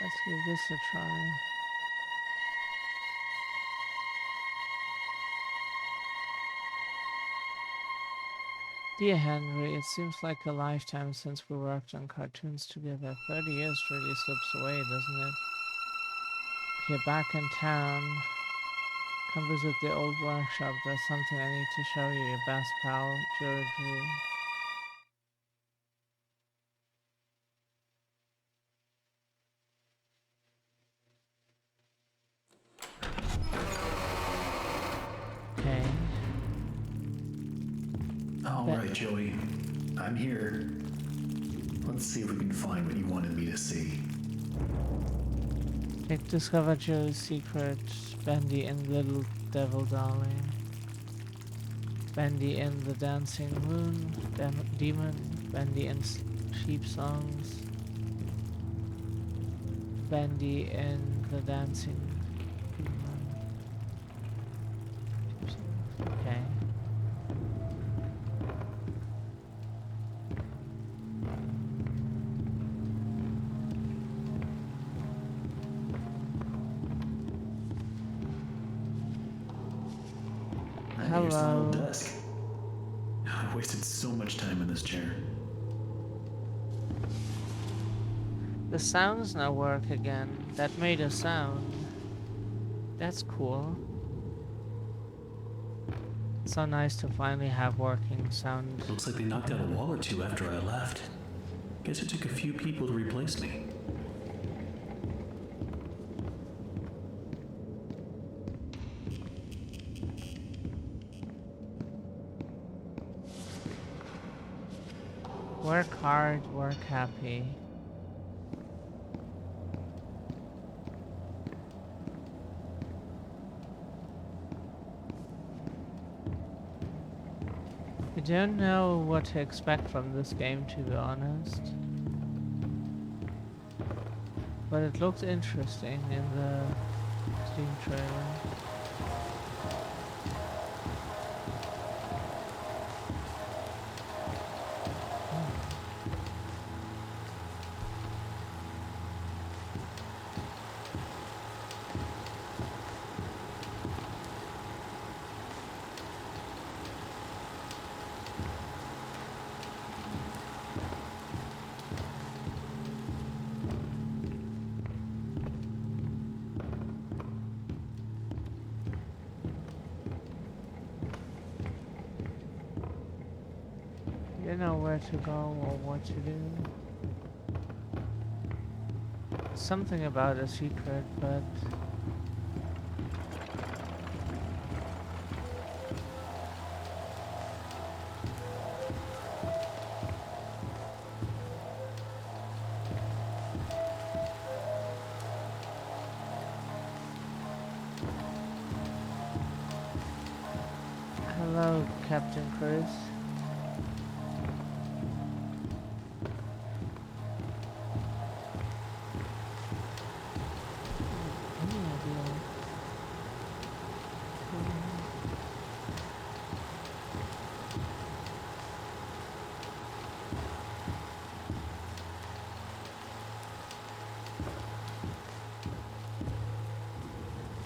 Let's give this a try. Dear Henry, it seems like a lifetime since we worked on cartoons together. 30 years really slips away, doesn't it? If you're back in town, come visit the old workshop. There's something I need to show you. Your best pal, Georgie. Okay. All right, Joey. I'm here. Let's see if we can find what you wanted me to see. Discover Joe's secret. Bendy and Little Devil Darling. Bendy and the Dancing Moon. Demon. Bendy and Sheep Songs. Bendy and the Dancing Demon. Okay. Here's the Hello. little desk. I wasted so much time in this chair. The sounds now work again. That made a sound. That's cool. It's so nice to finally have working sound. Looks like they knocked out a wall or two after I left. Guess it took a few people to replace me. Work hard, work happy. I don't know what to expect from this game, to be honest. But it looks interesting in the Steam trailer. You know where to go or what to do. Something about a secret, but hello, Captain Chris. Any idea?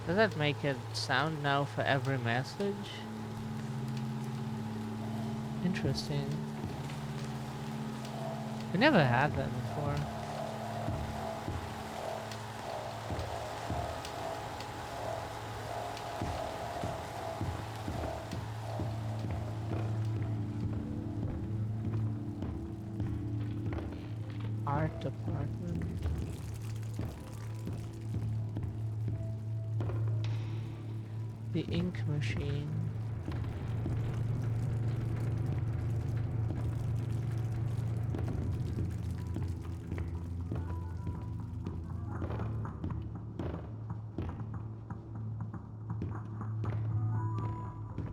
Does that make it sound now for every message? Interesting. We never had that before. Art department. The ink machine.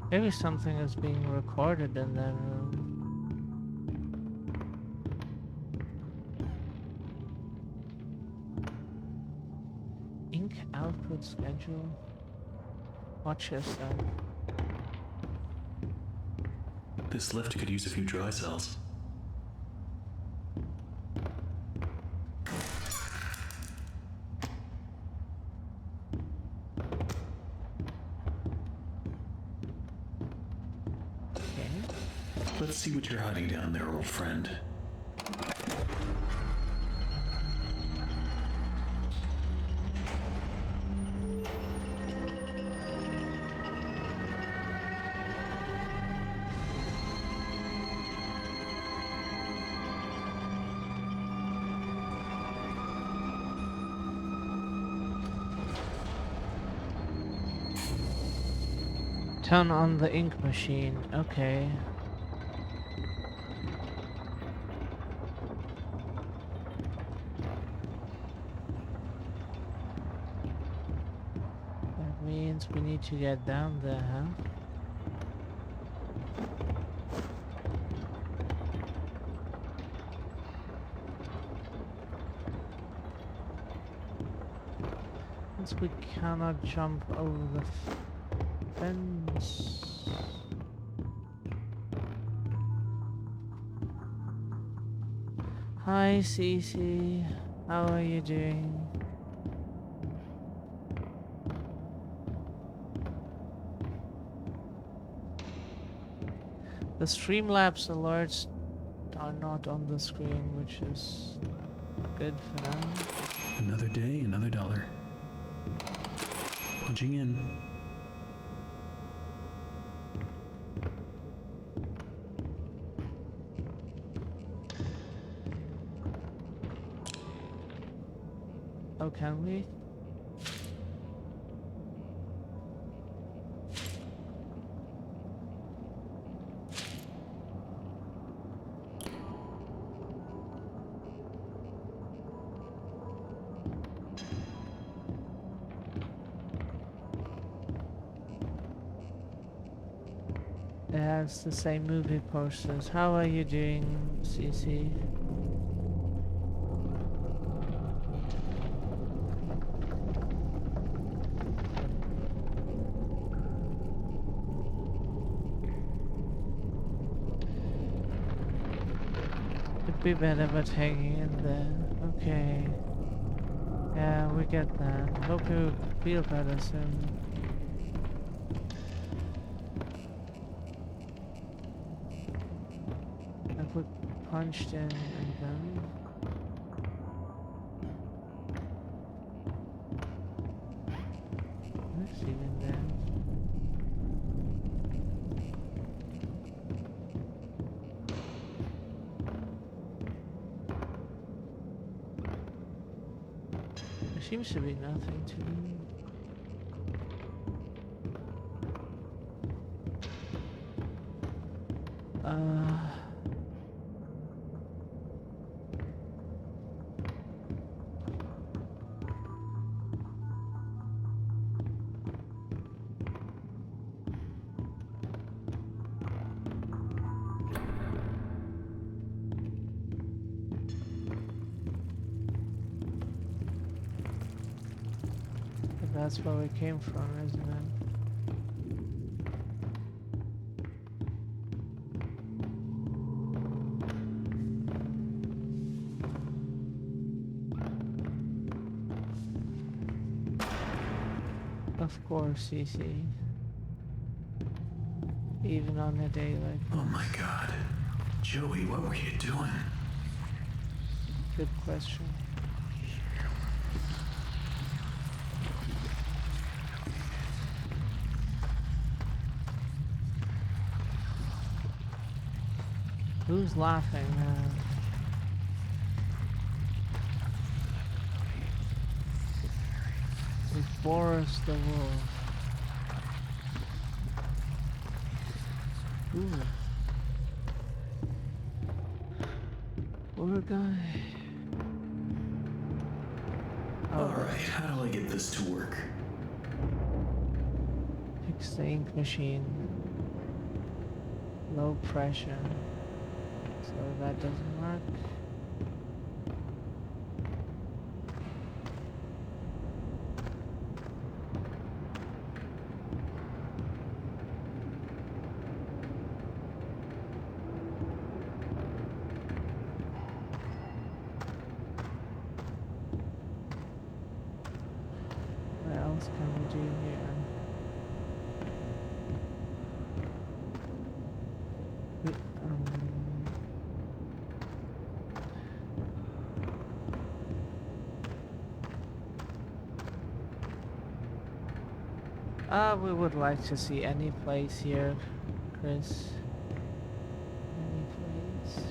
Maybe something is being recorded in that room. Ink output schedule. Watch yourself. This lift could use a few dry cells. Let's see what you're hiding down there, old friend. Turn on the ink machine. Okay. That means we need to get down there, huh? Since we cannot jump over the fence. Hi, Cece. How are you doing? The Streamlabs alerts are not on the screen, which is good for now. Another day, another dollar. Punching in. Oh, can we? It has the same movie posters. How are you doing, CC? Could be better, but hanging in there. Okay. Yeah, we get that. Hope you feel better soon. I put punched in and then. What's even there? There seems to be nothing to do. That's where we came from, isn't it? Of course, CC. Even on a day like this. Oh my god. Joey, what were you doing? Good question. Who's laughing now? It's Boris the Wolf. Ooh. Poor guy. Oh, Alright, how do I get this to work? fix the ink machine. Low pressure. So that doesn't work. What else can we do here? We would like to see any place here, Chris. Any place.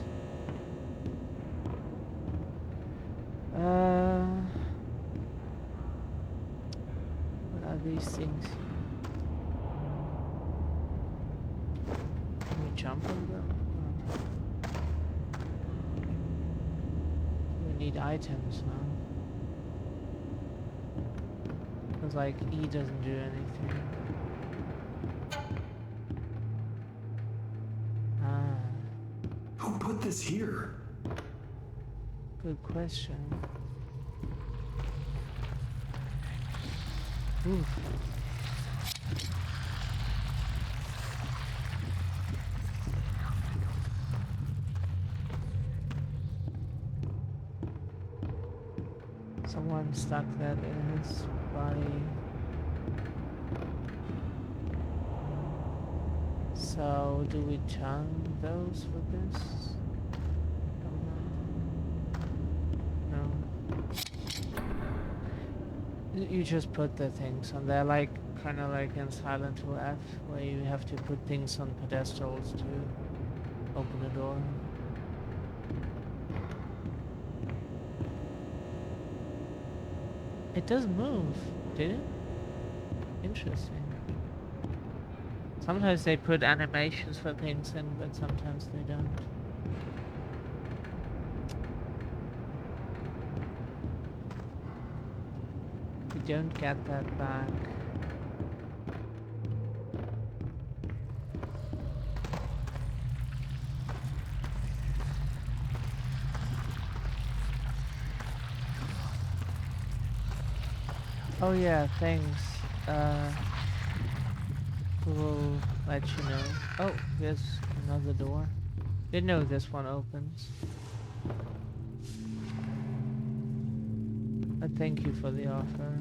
What are these things here? Can we jump on them? We need items now. Because like E doesn't do anything. Ah, Who put this here? good question. Oof. Someone stuck that in his body. So, do we chunk those with this? Don't know. No. You just put the things on there, like kind of like in Silent Hill F, where you have to put things on pedestals to open the door. It doesn't move, did it? Interesting. Sometimes they put animations for things in, but sometimes they don't. We don't get that back. Oh yeah, thanks. We'll let you know. Oh, there's another door. Didn't know this one opens. But thank you for the offer.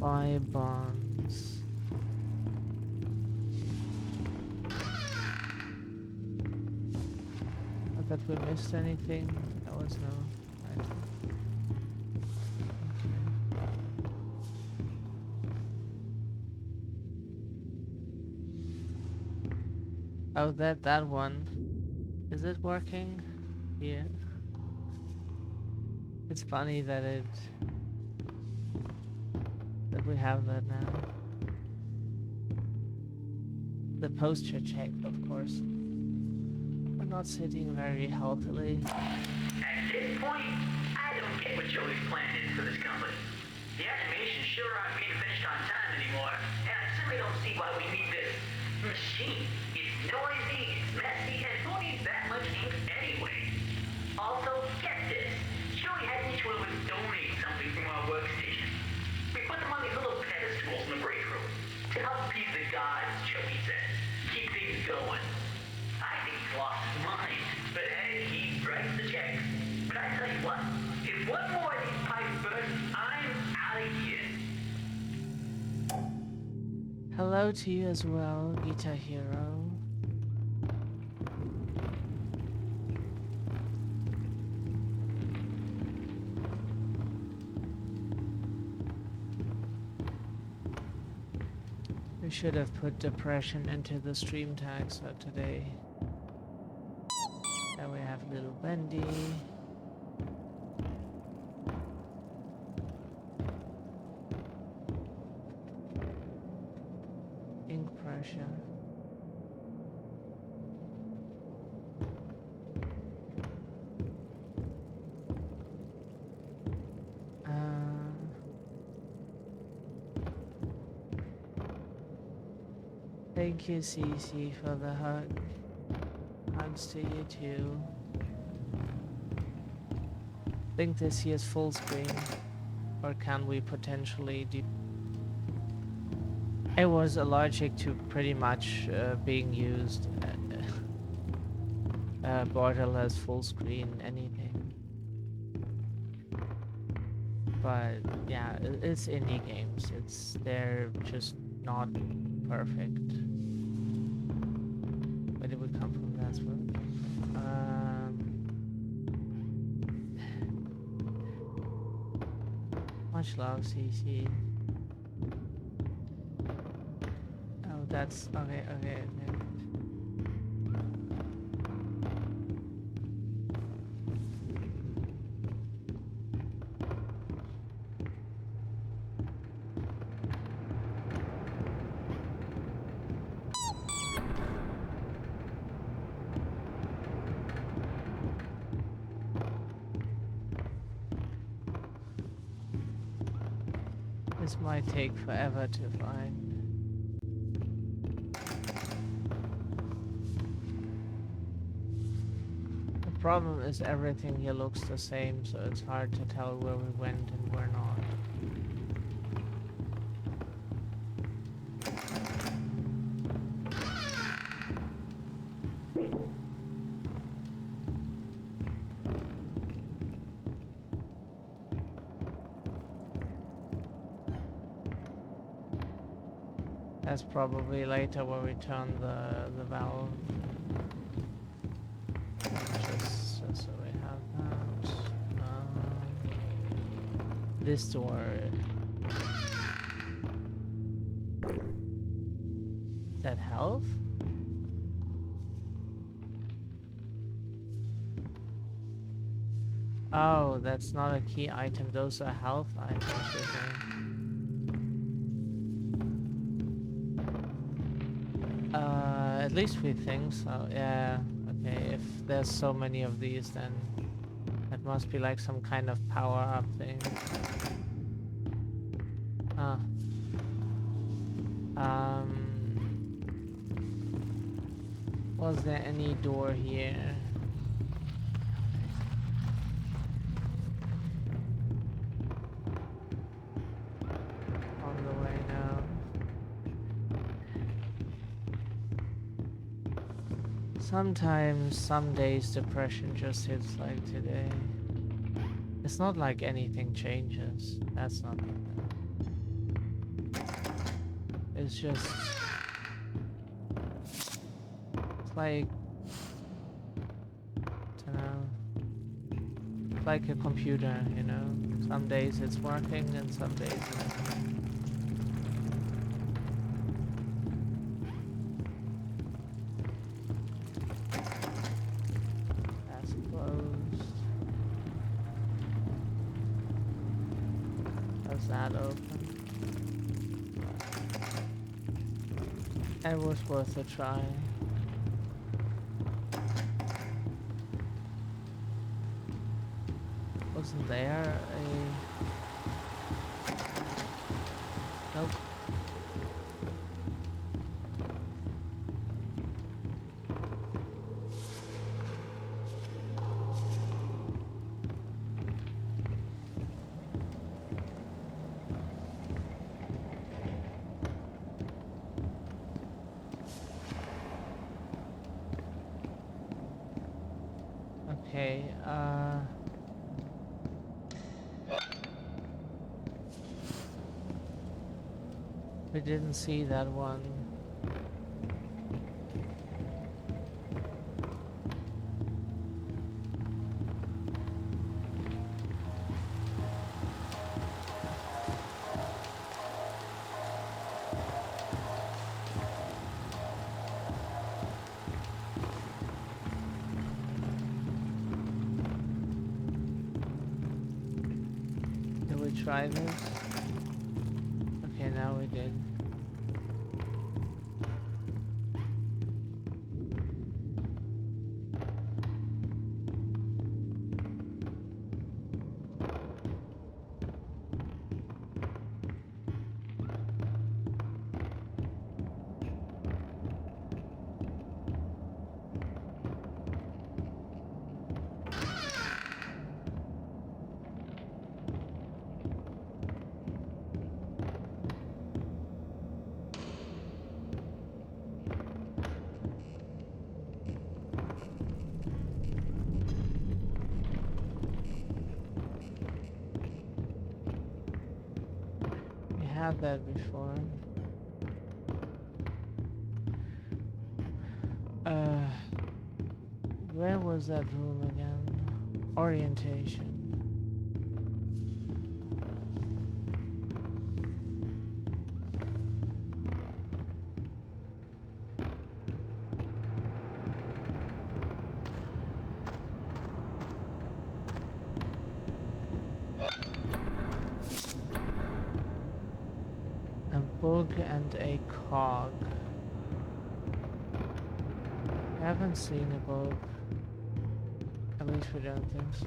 Buy bonds. Not that we missed anything. That was no item. Okay. Oh, that one. Is it working? Yeah. It's funny that we have that now. The posture check, of course. We're not sitting very healthily. At this point, I don't get what Joey's plan is for this company. The animations sure aren't being finished on time anymore, and I simply don't see why we need this machine. It's noisy, it's messy, and who needs that much ink anyway? Also, get this. Joey had each one of us donate something from our workstation. We put them on these little pedestals in the break room to help appease the gods, Joey said. Keep things going. I think he's lost his mind, but hey, he writes the checks. But I tell you what, if one more of these pipes burst, I'm out of here. Hello to you as well, Guitar Hero. We should have put depression into the stream tag, so today. There we have little Bendy. Ink pressure. Thank you, Cece, for the hug. Hugs to you too. Think this here's full screen, or can we potentially do? It was allergic to pretty much being used. Portal has full screen, anything. But yeah, it's indie games. They're just not perfect. Where did we come from? That's where we came from. Much love, CC. Oh, that's okay, okay, okay. This might take forever to find. The problem is everything here looks the same, so it's hard to tell where we went and where not. That's probably later where we turn the valve. Just so we have that. This door. Is that health? Oh, that's not a key item. Those are health items, I think. At least we think so. Yeah. Okay. If there's so many of these, then that must be like some kind of power-up thing. Ah. Was there any door here? On the way now. Sometimes, some days, depression just hits like today. It's not like anything changes. That's not like that. It's just... It's like... I don't know. It's like a computer, you know? Some days it's working and some days it's not. That's closed. Does that open? It was worth a try. Wasn't there a... Nope. Okay, we didn't see that one. Did we try this? Okay, now we did. We had that before. Where was that room again? Orientation. book and a cog. I haven't seen a book. At least we don't think so.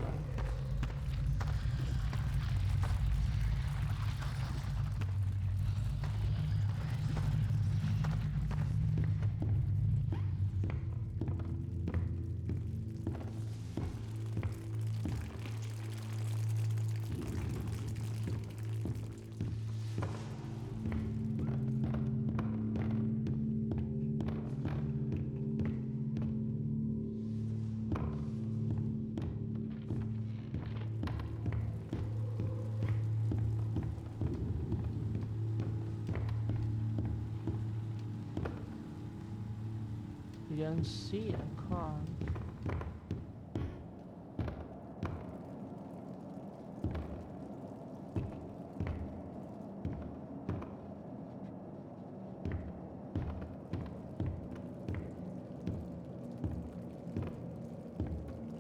We don't see a cog.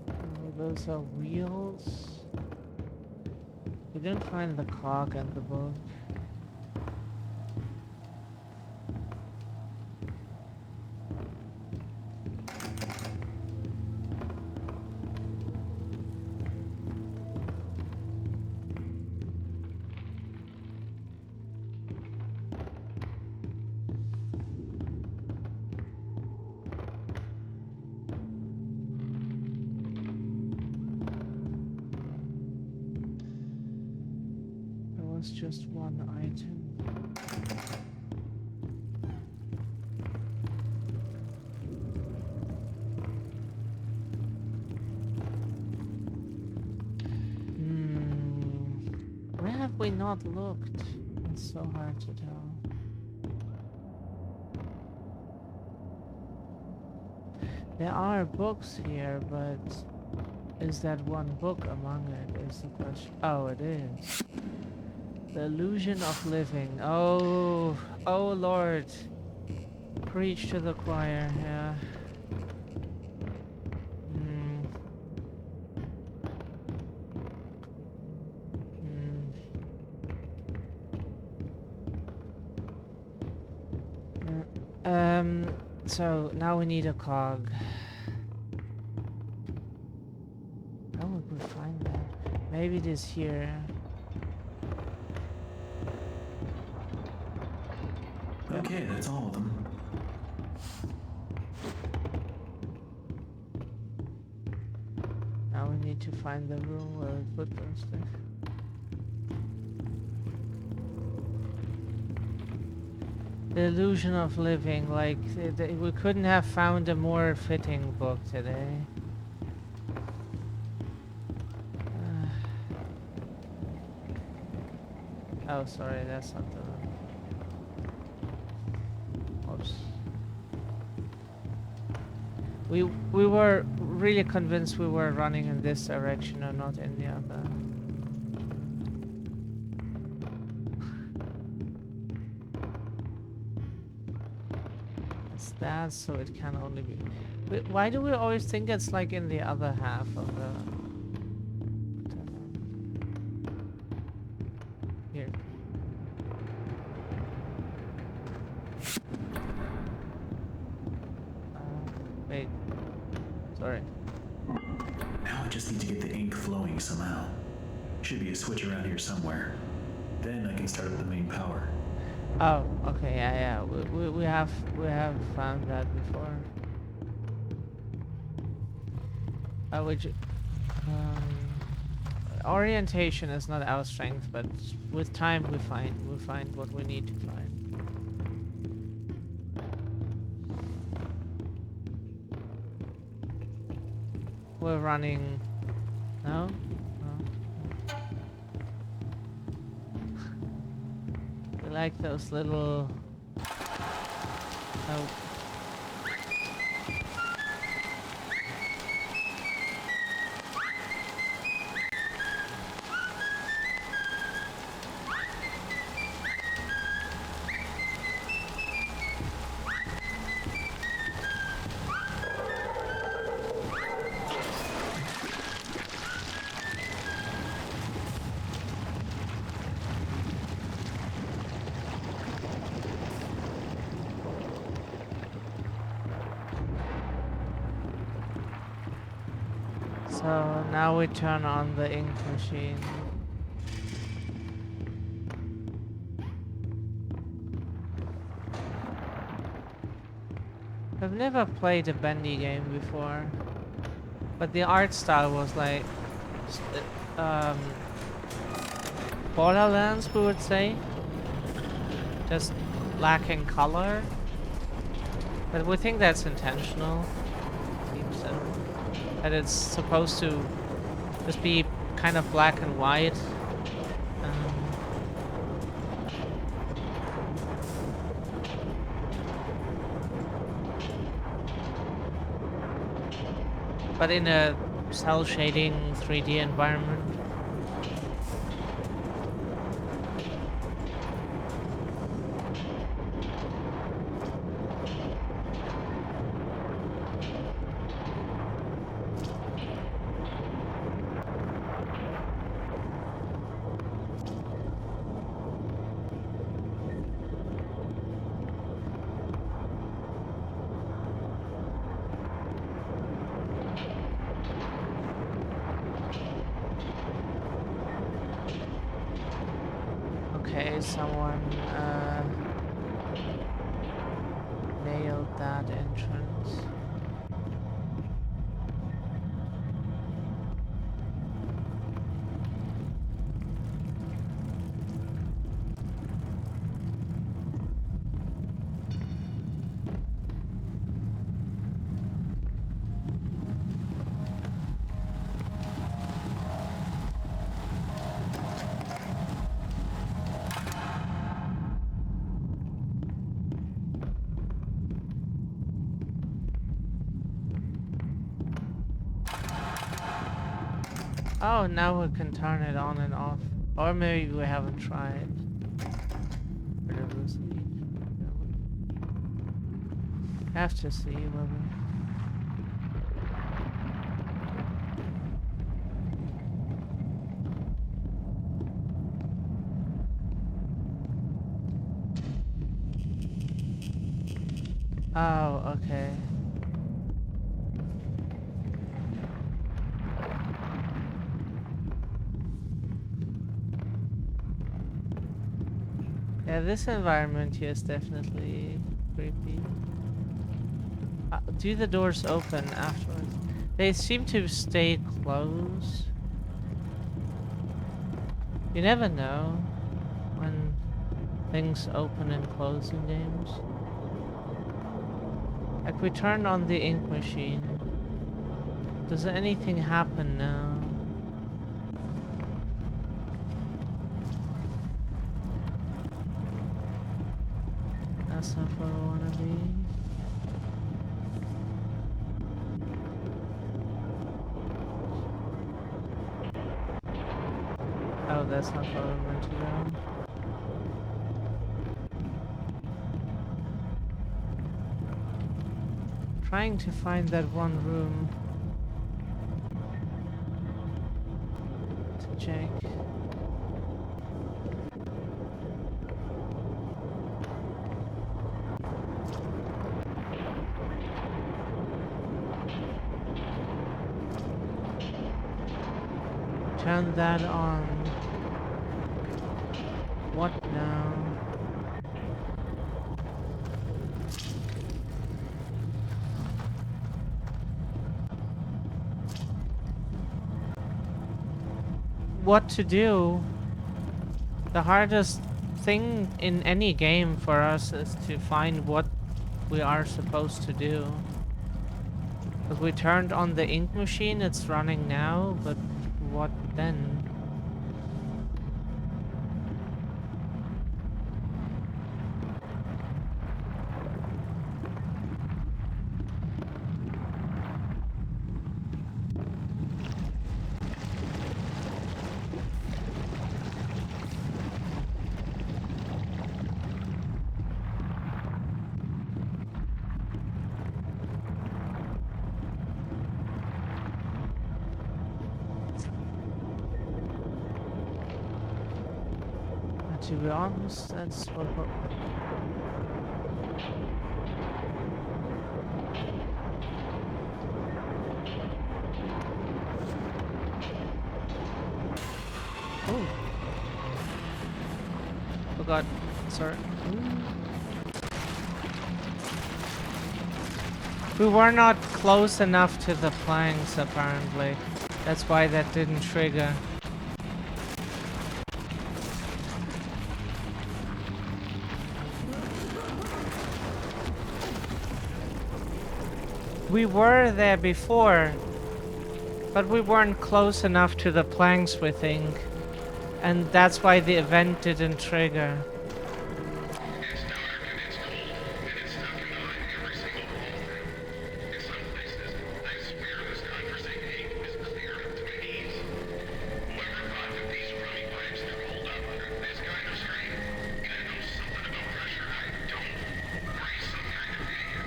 Oh, those are wheels. We didn't find the cog in the book. There was just one item. Where have we not looked? It's so hard to tell. There are books here, but is that one book among it is the question. Oh, it is. The illusion of living. Oh, oh Lord. Preach to the choir, yeah. So now we need a cog. How would we find that? Maybe it is here. Okay, that's all of them. Now we need to find the room where we put those things. The illusion of living, like we couldn't have found a more fitting book today. Oh, sorry, that's not the one. Oops. We were really convinced we were running in this direction and not in the other. That, so it can only be. Why do we always think it's like in the other half of the? Here. Wait. Sorry. Now I just need to get the ink flowing somehow. Should be a switch around here somewhere. Then I can start up the main power. Oh, okay, yeah. We have found that before. Which orientation is not our strength, but with time we find what we need to find. We're running. No? Like those little So now we turn on the ink machine. I've never played a Bendy game before, but the art style was like Borderlands, we would say, just lacking color. But we think that's intentional. Seems so. That it's supposed to just be kind of black and white. But in a cell shading 3D environment. Okay, someone nailed that entrance. Oh, now we can turn it on and off. Or maybe we haven't tried. Have to see whether... Oh, okay. Yeah, this environment here is definitely creepy. Do the doors open afterwards? They seem to stay closed. You never know when things open and close in games. Like we turned on the ink machine. Does anything happen now? That's not where I wanna be. Oh, that's not where we're meant to go. Trying to find that one room to check. Turn that on. What now? What to do? The hardest thing in any game for us is to find what we are supposed to do. Because we turned on the ink machine, it's running now, but what then? To be honest, that's what... forgot. Sorry. We were not close enough to the planks, apparently. That's why that didn't trigger. We were there before, but we weren't close enough to the planks, we think. And that's why the event didn't trigger. It's dark and it's cold, and it's stuck in behind every single wall. In some places, I swear this conversing ink is clear up to my knees. Whoever thought that these rummy pipes could hold up under this kind of strain? And I know something about pressure I don't. Or he's some kind of idiot.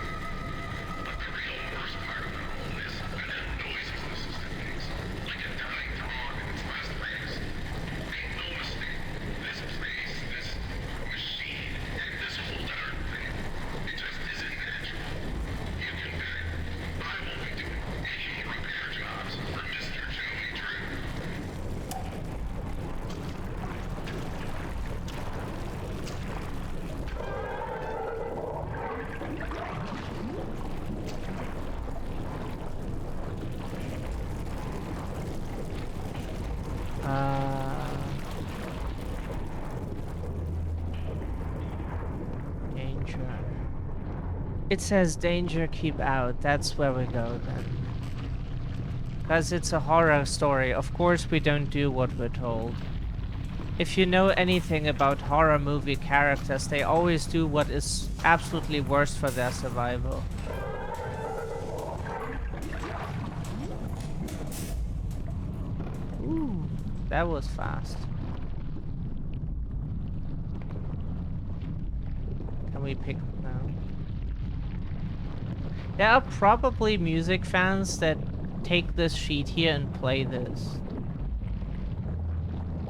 But the real worst part of it all is when that noises the system makes, like a dying dog in its last legs. Make no mistake, this place, this machine, and this whole darn thing, it just isn't natural. You can bet I won't be doing any more repair jobs for Mr. Joey Drew. Danger. It says danger, keep out. That's where we go then. Because it's a horror story. Of course we don't do what we're told. If you know anything about horror movie characters, they always do what is absolutely worst for their survival. Ooh, that was fast. Can we pick now? There are probably music fans that take this sheet here and play this.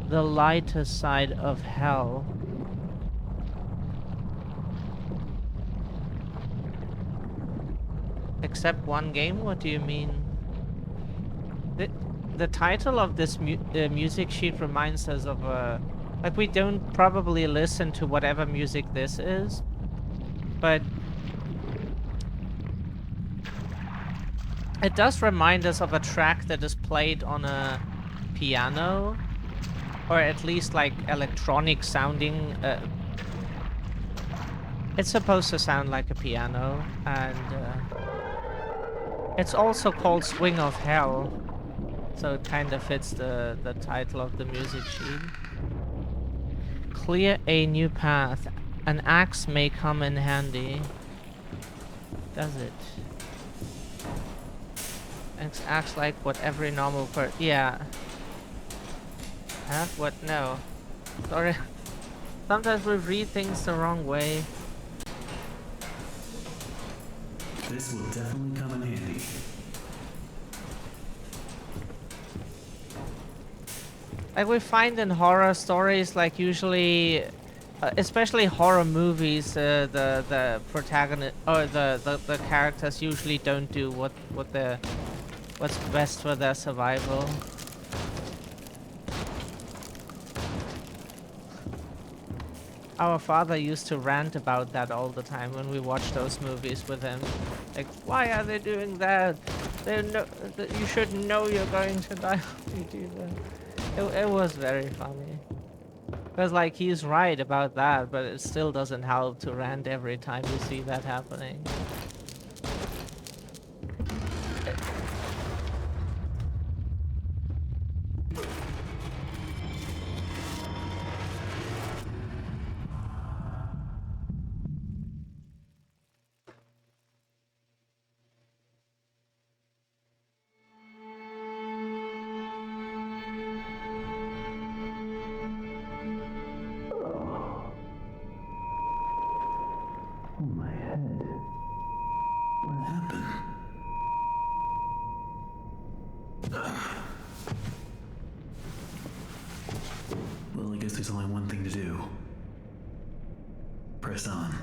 The lighter side of hell. Except one game? What do you mean? The title of this music sheet reminds us of a... Like, we don't probably listen to whatever music this is, but it does remind us of a track that is played on a piano, or at least like electronic sounding. It's supposed to sound like a piano, and it's also called Swing of Hell, so it kind of fits the title of the music sheet. Clear a new path. An axe may come in handy. Does it? Acts like what every normal person... Yeah. Huh? What? No. Sorry. Sometimes we read things the wrong way. This will definitely come in handy. Like we find in horror stories, like usually, especially horror movies, the protagonist or the characters usually don't do what's best for their survival. Our father used to rant about that all the time when we watched those movies with him. Like, why are they doing that? You should know you're going to die if you do that. It was very funny. Because, like, he's right about that, but it still doesn't help to rant every time you see that happening. Oh, my head. What happened? Well, I guess there's only one thing to do. Press on.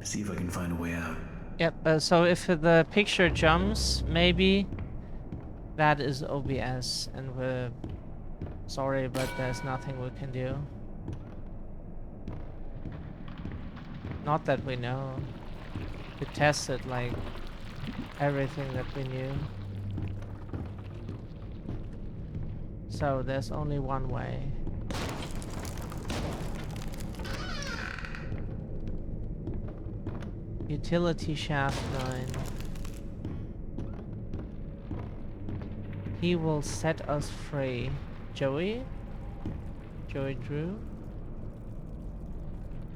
See if I can find a way out. Yep, so if the picture jumps, maybe that is OBS, and we're sorry, but there's nothing we can do. Not that we know. We tested like everything that we knew. So there's only one way. Utility shaft 9. He will set us free. Joey? Joey Drew?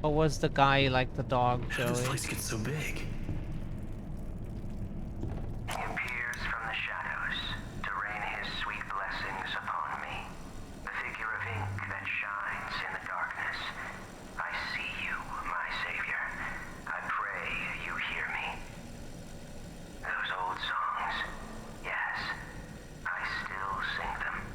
Or was the guy like the dog, How does this Joey? place get so big? He appears from the shadows to rain his sweet blessings upon me. The figure of ink that shines in the darkness. I see you, my savior. I pray you hear me. Those old songs, yes, I still sing them.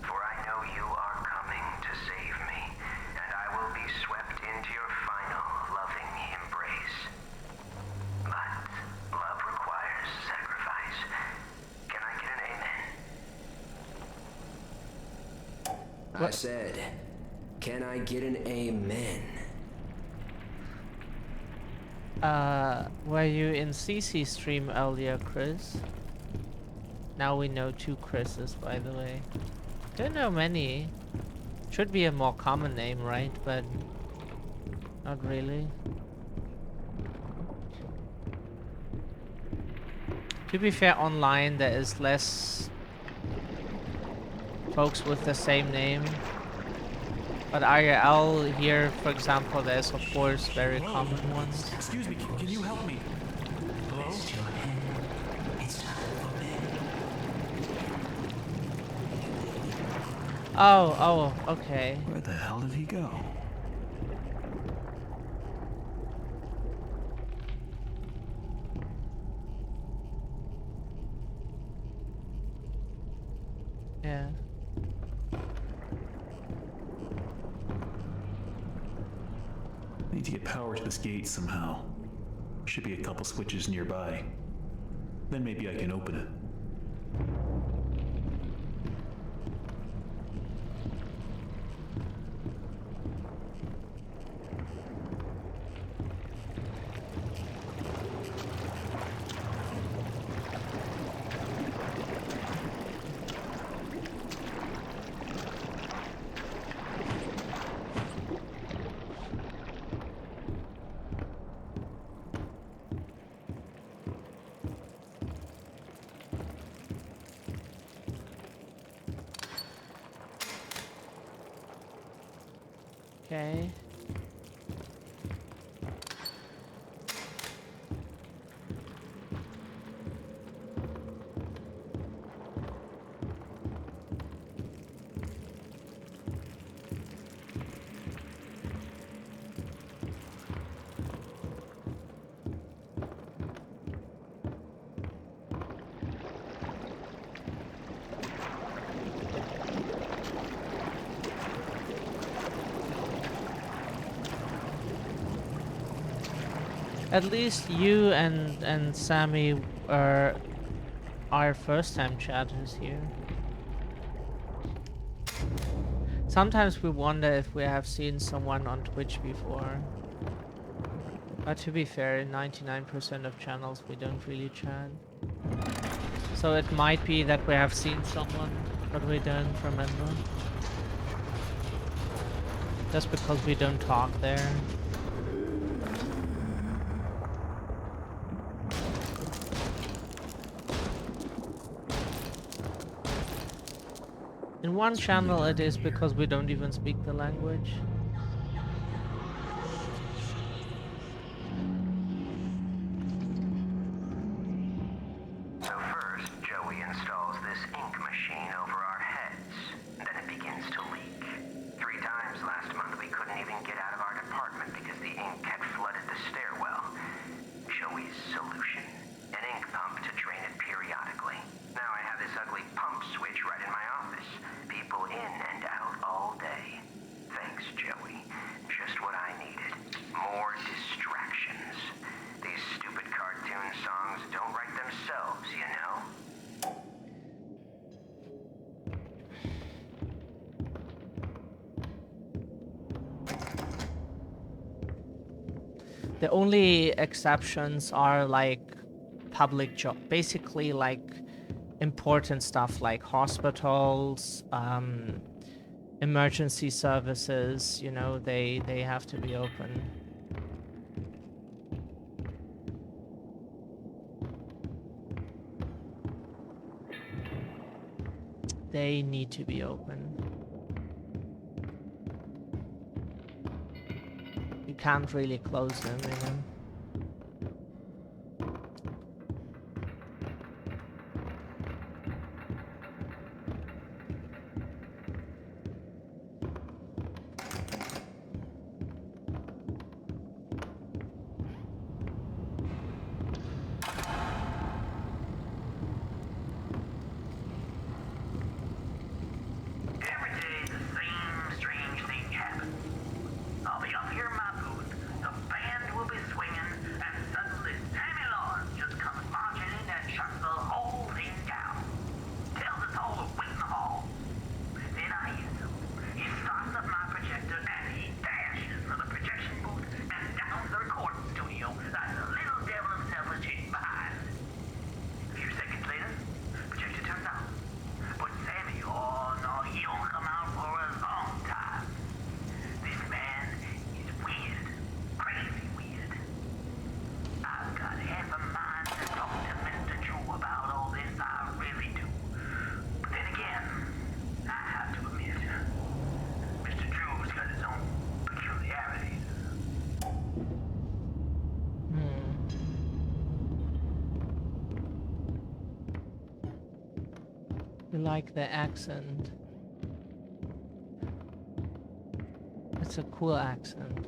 For I know you are coming to save me, and I will be swept into your final loving embrace. But love requires sacrifice. Can I get an amen? I said, can I get an amen? Were you in CC stream earlier, Chris? Now we know 2 Chris's, by the way. Don't know many. Should be a more common name, right? But not really. To be fair, online there is less folks with the same name. But IRL here, for example, there's of course very common ones. Excuse me, can you help me? Hello? It's time for bed. Oh, okay. Where the hell did he go? Yeah. I need to get power to this gate somehow. Should be a couple switches nearby. Then maybe I can open it. Okay. At least you and Sammy are our first time chatters here. Sometimes we wonder if we have seen someone on Twitch before. But to be fair, in 99% of channels we don't really chat. So it might be that we have seen someone, but we don't remember. Just because we don't talk there. In one channel it is because we don't even speak the language. So first, Joey installs this ink machine over our heads. Then it begins to leak. 3 times last month we couldn't even get out of our department because the ink had flooded the stairwell. Joey's solution? An ink pump to drain it periodically. Now I have this ugly pump switch right in my office. People in and out all day. Thanks, Joey. Just what I needed. More distractions. These stupid cartoon songs don't write themselves, you know? The only exceptions are like public job, basically like important stuff like hospitals, emergency services, you know, they have to be open. They need to be open. You can't really close them, you know. Every day the same strange thing happens. I'll be up here in my booth, the band will be swinging, and suddenly Sammy Lawrence just comes marching in and shuts the whole thing down. Tells us all to wait in the hall. Then I hear him. He starts up my projector and he dashes for the projection booth and down to the recording studio like the little devil himself was chasing behind. A few seconds later, projector turns on. But Sammy, oh no, he don't come out for a long time. This man is weird. Crazy weird. I've got half a mind to talk to Mr. Drew about all this, I really do. But then again, I have to admit, Mr. Drew's got his own peculiarities. You like the accent. It's a cool accent.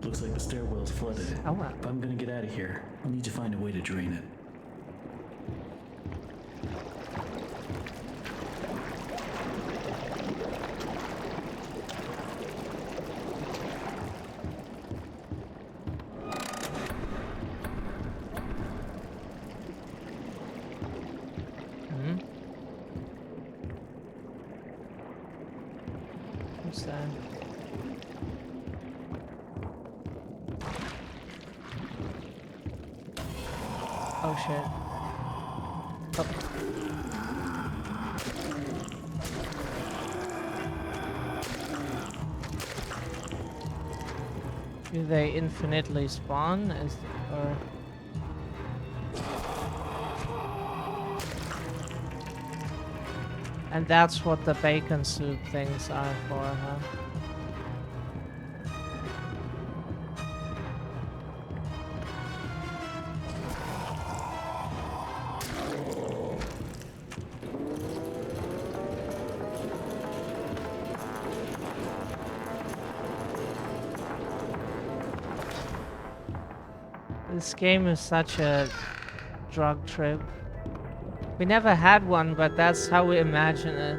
Looks like the stairwell's flooded. Oh well. If I'm gonna get out of here, I'll need to find a way to drain it. What's that? Oh shit. Oh. Do they infinitely spawn? Or and that's what the bacon soup things are for, huh? This game is such a drug trip. We never had one, but that's how we imagine it.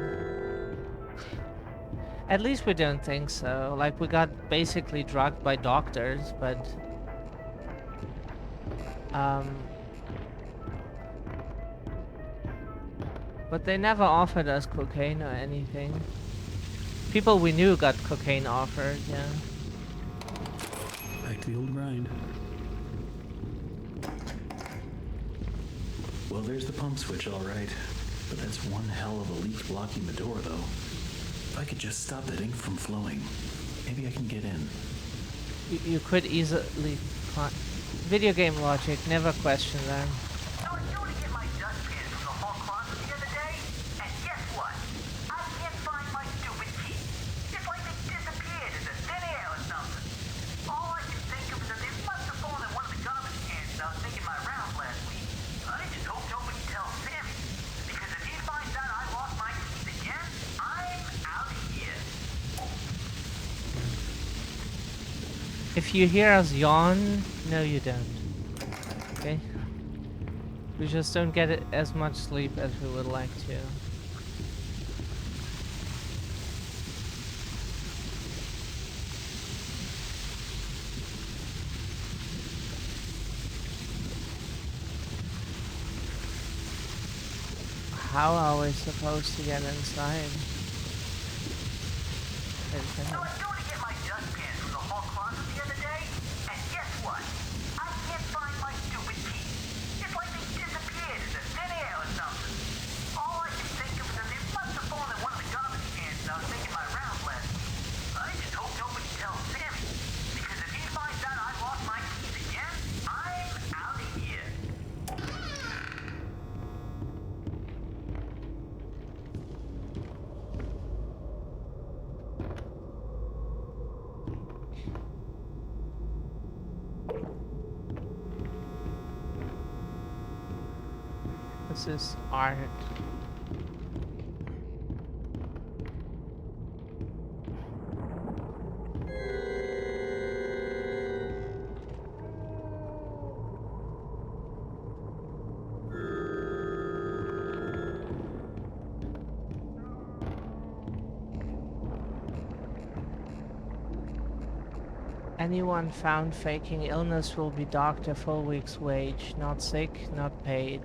At least we don't think so. Like, we got basically drugged by doctors, but... But they never offered us cocaine or anything. People we knew got cocaine offered, yeah. Back to the old grind. Well, there's the pump switch, all right. But that's one hell of a leak blocking the door, though. If I could just stop that ink from flowing, maybe I can get in. You could easily... Video game logic, never question them. I was going to get my dustpan from the hall closet the other day, and guess what? I can't find my stupid key. It's like they disappeared into thin air or something. All I can think of is that they must have fallen in one of the garbage cans I was making my rounds last week. I just hope nobody tells Sammy, because if he finds out I lost my keys again, I'm out of here. If you hear us yawn, no you don't. Okay? We just don't get as much sleep as we would like to. How are we supposed to get inside? I was going to get my dustpan from the hall closet the other day, and guess what? This is art. Anyone found faking illness will be docked a full week's wage. Not sick, not paid.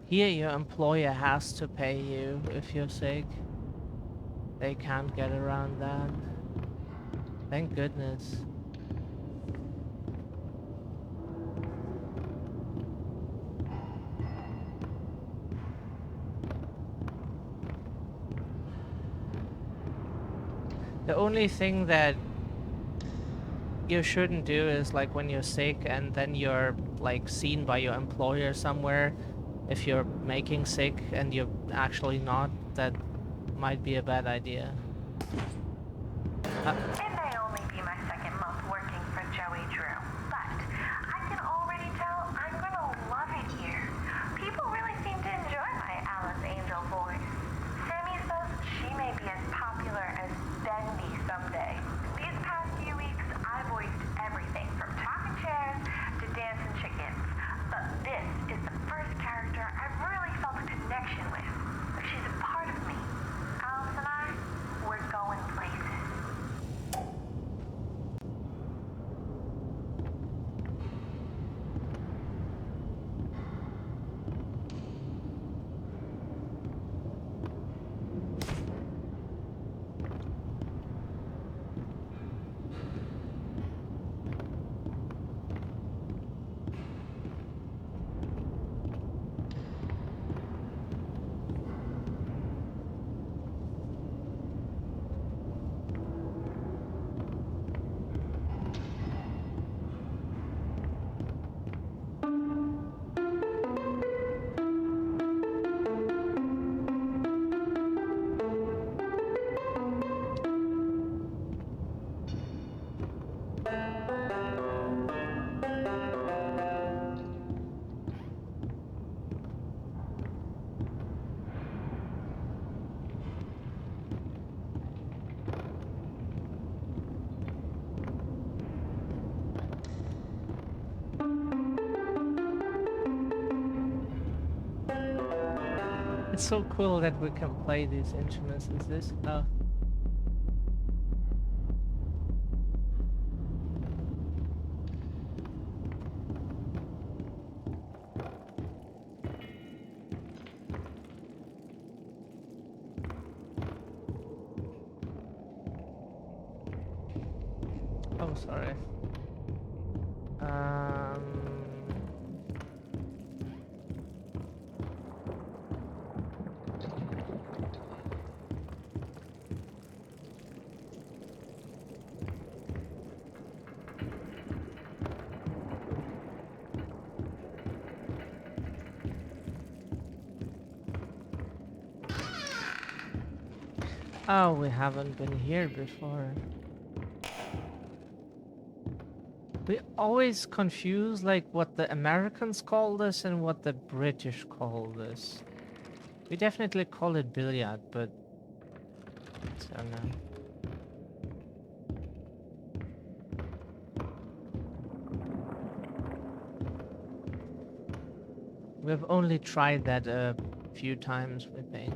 Here your employer has to pay you if you're sick. They can't get around that. Thank goodness. The only thing that you shouldn't do is like when you're sick and then you're like seen by your employer somewhere, if you're making sick and you're actually not, that might be a bad idea. It may only be my second month working for Joey Drew, but I can already tell I'm gonna love it here. People really seem to enjoy my Alice Angel voice. Sammy says she may be as popular as Bendy someday. These past few weeks, I voiced everything from talking chairs to dancing chickens, but this is the first character I've really felt a connection with. She's a part of me. Alice and I, we're going places. It's so cool that we can play these instruments. Is this? Oh. Oh, sorry. Oh, we haven't been here before. We always confuse like what the Americans call this and what the British call this. We definitely call it billiard, but I don't know. We've only tried that a few times, we think.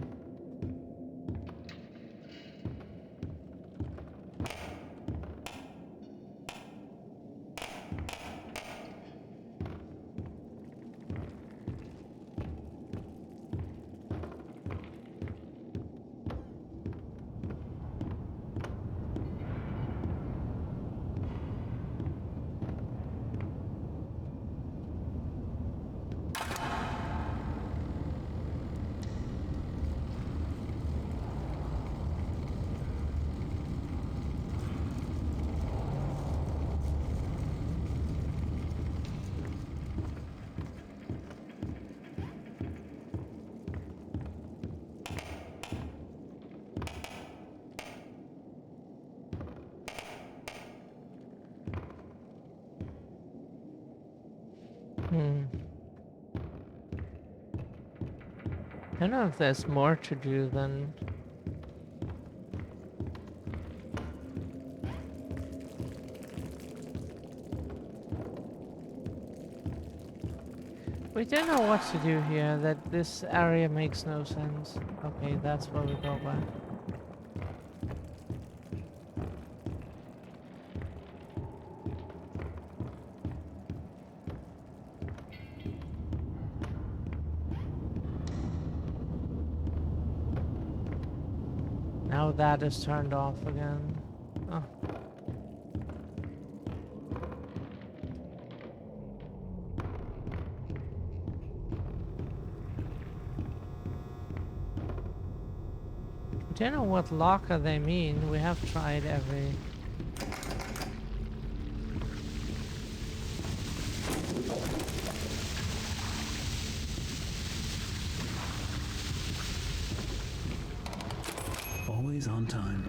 Hmm. I don't know if there's more to do than... We don't know what to do here, that this area makes no sense. Okay, that's where we go back. Now that is turned off again. Oh. I don't know what locker they mean. We have tried every... Always on time.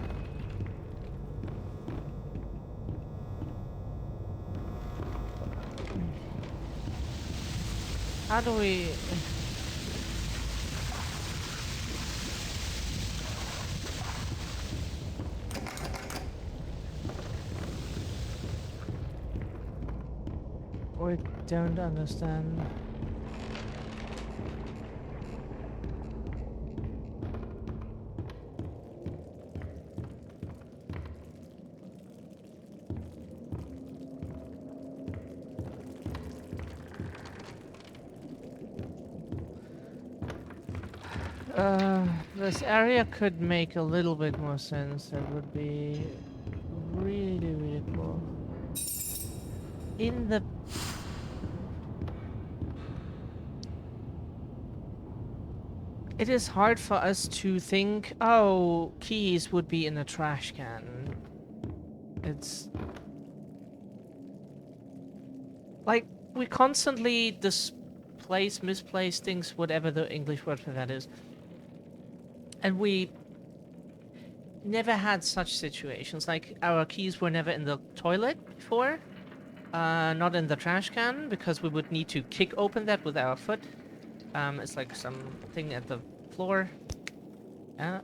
How do we... We don't understand. This area could make a little bit more sense. That would be really, really cool. In the... It is hard for us to think, oh, keys would be in a trash can. It's... Like, we constantly displace, misplace things, whatever the English word for that is. And we never had such situations. Like, our keys were never in the toilet before. Not in the trash can, because we would need to kick open that with our foot. It's like something at the floor. Yeah,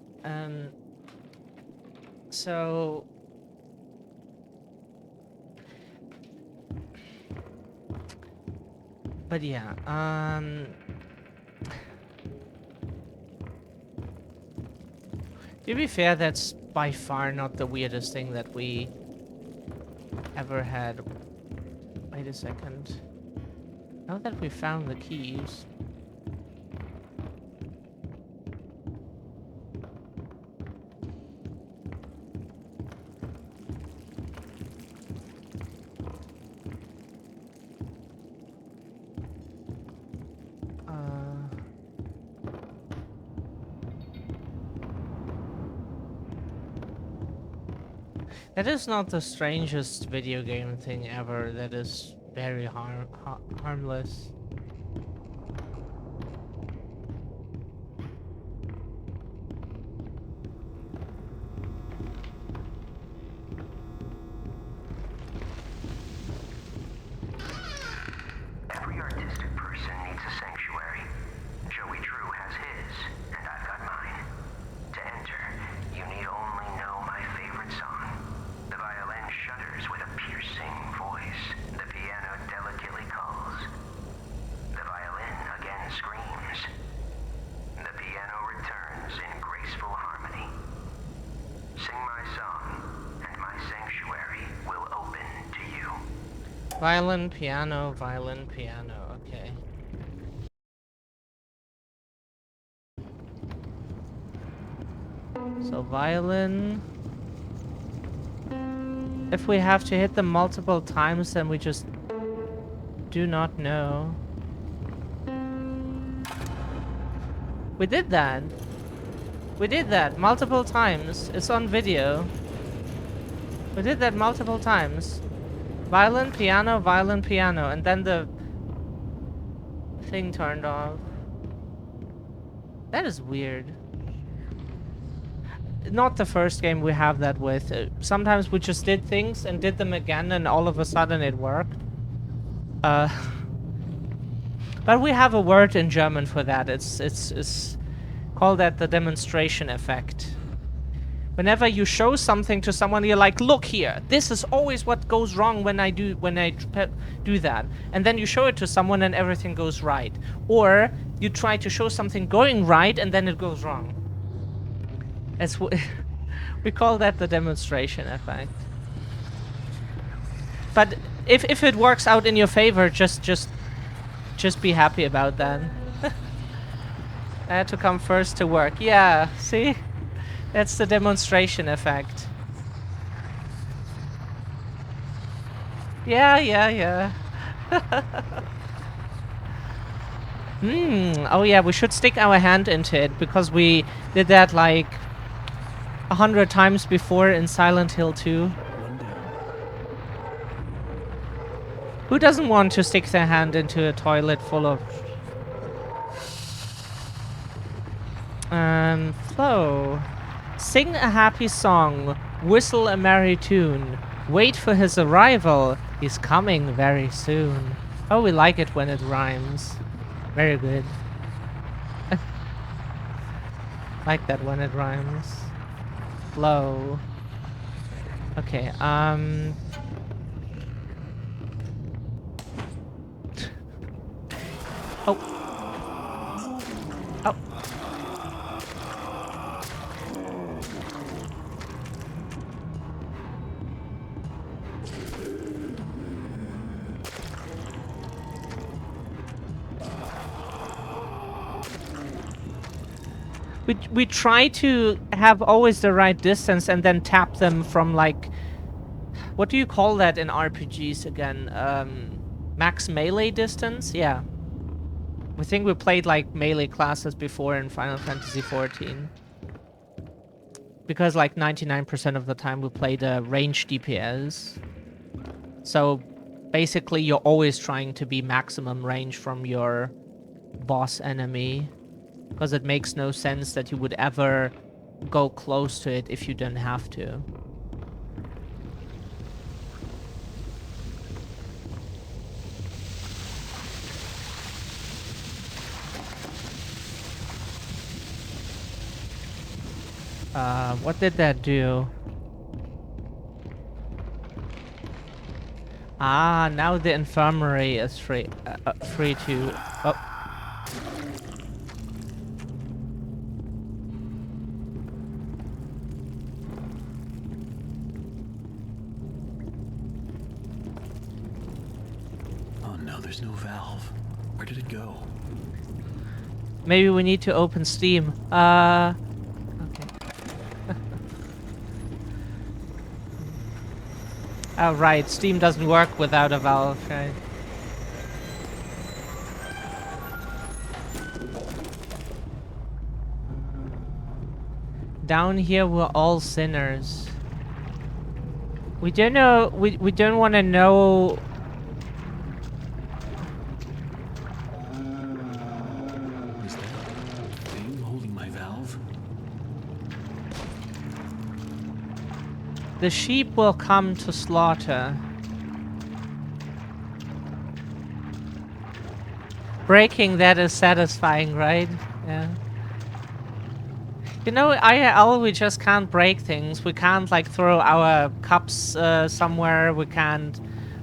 so... But yeah, to be fair, that's by far not the weirdest thing that we ever had. Wait a second. Now that we found the keys... That is not the strangest video game thing ever. That is very harmless. Every artistic person needs a sanctuary. Joey Drew has his, and I've got mine. To enter, you need only know my favorite song. The violin shudders with a piercing voice. The piano delicately calls. The violin again screams. The piano returns in graceful harmony. Sing my song, and my sanctuary will open to you. Violin, piano, okay. So violin... If we have to hit them multiple times, then we just do not know. We did that. We did that multiple times. It's on video. We did that multiple times. Violin, piano, and then the thing turned off. That is weird. Not the first game we have that with. Sometimes we just did things and did them again and all of a sudden it worked. But we have a word in German for that. It's call that the demonstration effect. Whenever you show something to someone, you're like, look here, this is always what goes wrong when I do that. And then you show it to someone and everything goes right. Or you try to show something going right and then it goes wrong. We call that the demonstration effect. But if it works out in your favor, just be happy about that. I had to come first to work. Yeah, see? That's the demonstration effect. Yeah. Oh yeah, we should stick our hand into it, because we did that like 100 times before in Silent Hill 2. One down. Who doesn't want to stick their hand into a toilet full of... Flo. Sing a happy song, whistle a merry tune, wait for his arrival, he's coming very soon. Oh, we like it when it rhymes. Very good. Like that when it rhymes. Flow. Okay, Oh. Oh. We try to have always the right distance and then tap them from like... What do you call that in RPGs again? Max melee distance? Yeah. I think we played like melee classes before in Final Fantasy XIV. Because like 99% of the time we played a range DPS. So basically you're always trying to be maximum range from your boss enemy. Because it makes no sense that you would ever go close to it if you didn't have to. What did that do? Ah, now the infirmary is free to... Oh. Oh no, there's no valve. Where did it go? Maybe we need to open Steam. Okay. Oh, right. Steam doesn't work without a valve, right? Down here, we're all sinners. We don't know... We don't want to know... Is that thing holding my valve? The sheep will come to slaughter. Breaking that is satisfying, right? Yeah. You know, IRL, we just can't break things. We can't, like, throw our cups somewhere. We can't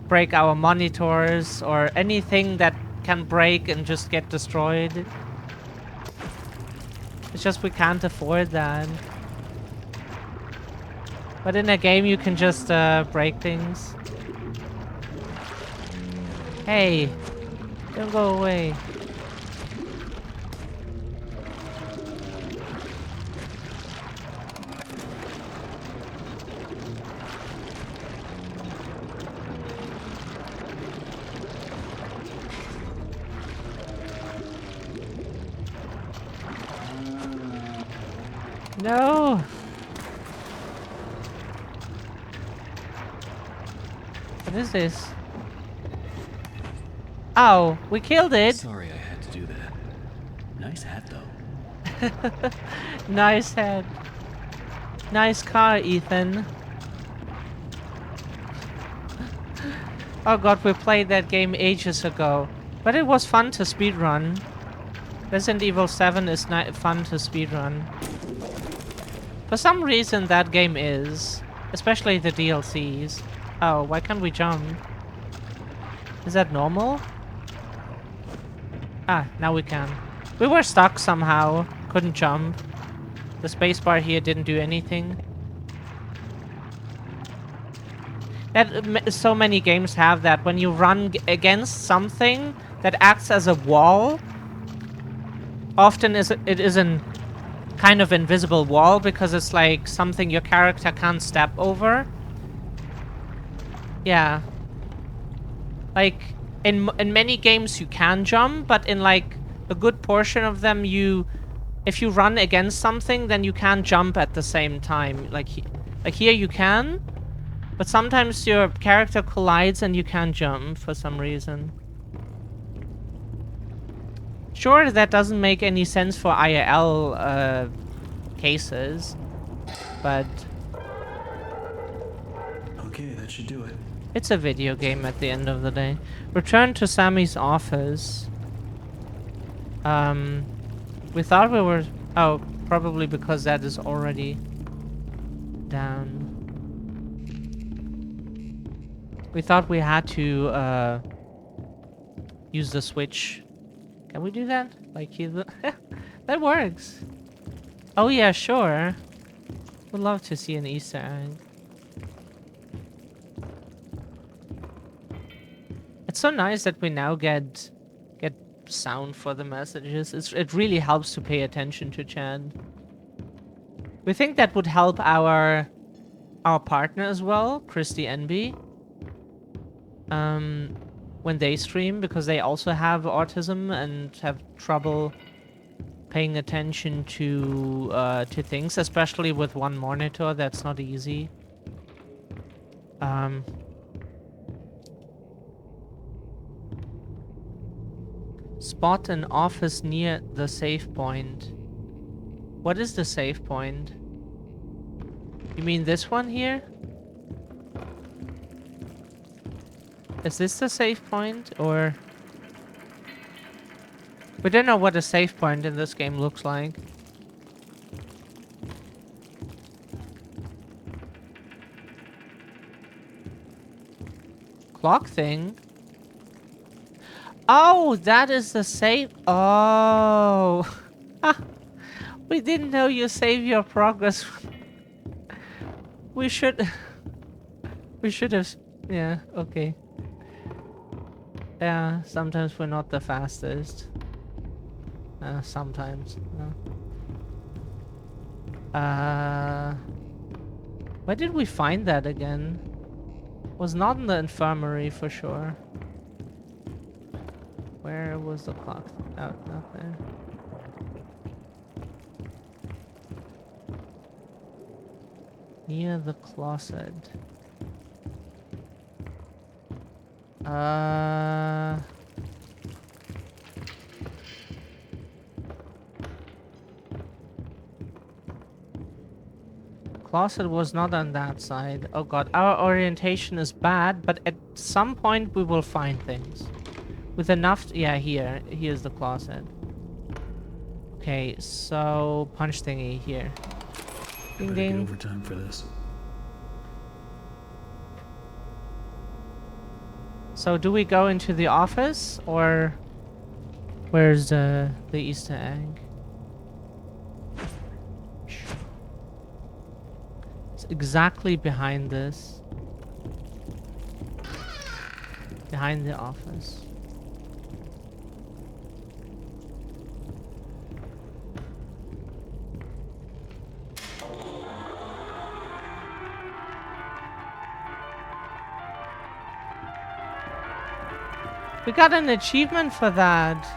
break our monitors or anything that can break and just get destroyed. It's just we can't afford that. But in a game, you can just break things. Hey, don't go away. No! What is this? Oh, we killed it! Sorry I had to do that. Nice hat, though. Nice head. Nice car, Ethan. Oh god, we played that game ages ago. But it was fun to speedrun. Resident Evil 7 is fun to speedrun. For some reason that game is. Especially the DLCs. Oh, why can't we jump? Is that normal? Ah, now we can. We were stuck somehow. Couldn't jump. The spacebar here didn't do anything. So many games have that. When you run against something that acts as a wall, often it is an kind of invisible wall because it's like something your character can't step over. Yeah. Like, in many games you can jump, but in like a good portion of them if you run against something, then you can't jump at the same time. Like here you can, but sometimes your character collides and you can't jump for some reason. Sure, that doesn't make any sense for IRL cases, but Okay, that should do it. it's a video game at the end of the day. Return to Sammy's office. We thought we were... Oh, probably because that is already down. We thought we had to use the switch. Can we do that? Like either... That works. Oh yeah, sure. Would love to see an Easter egg. It's so nice that we now get sound for the messages. It really helps to pay attention to chat. We think that would help our partner as well, Christy Enby. When they stream, because they also have autism and have trouble paying attention to things, especially with one monitor. That's not easy. Spot an office near the save point. What is the save point? You mean this one here? Is this the save point, or... We don't know what a save point in this game looks like. Clock thing? Oh, that is the save... Oh! We didn't know you save your progress. We should... We should have... Yeah, okay. Yeah, sometimes we're not the fastest. Sometimes. Where did we find that again? Was not in the infirmary for sure. Where was the clock? Oh, not there. Near the closet. Closet was not on that side. Oh god, our orientation is bad, but at some point we will find things. With enough... Yeah, here's the closet. Okay, so punch thingy here. Ding Better ding. get overtime for this. So do we go into the office, or where's the Easter egg? It's exactly behind this. Behind the office. We got an achievement for that.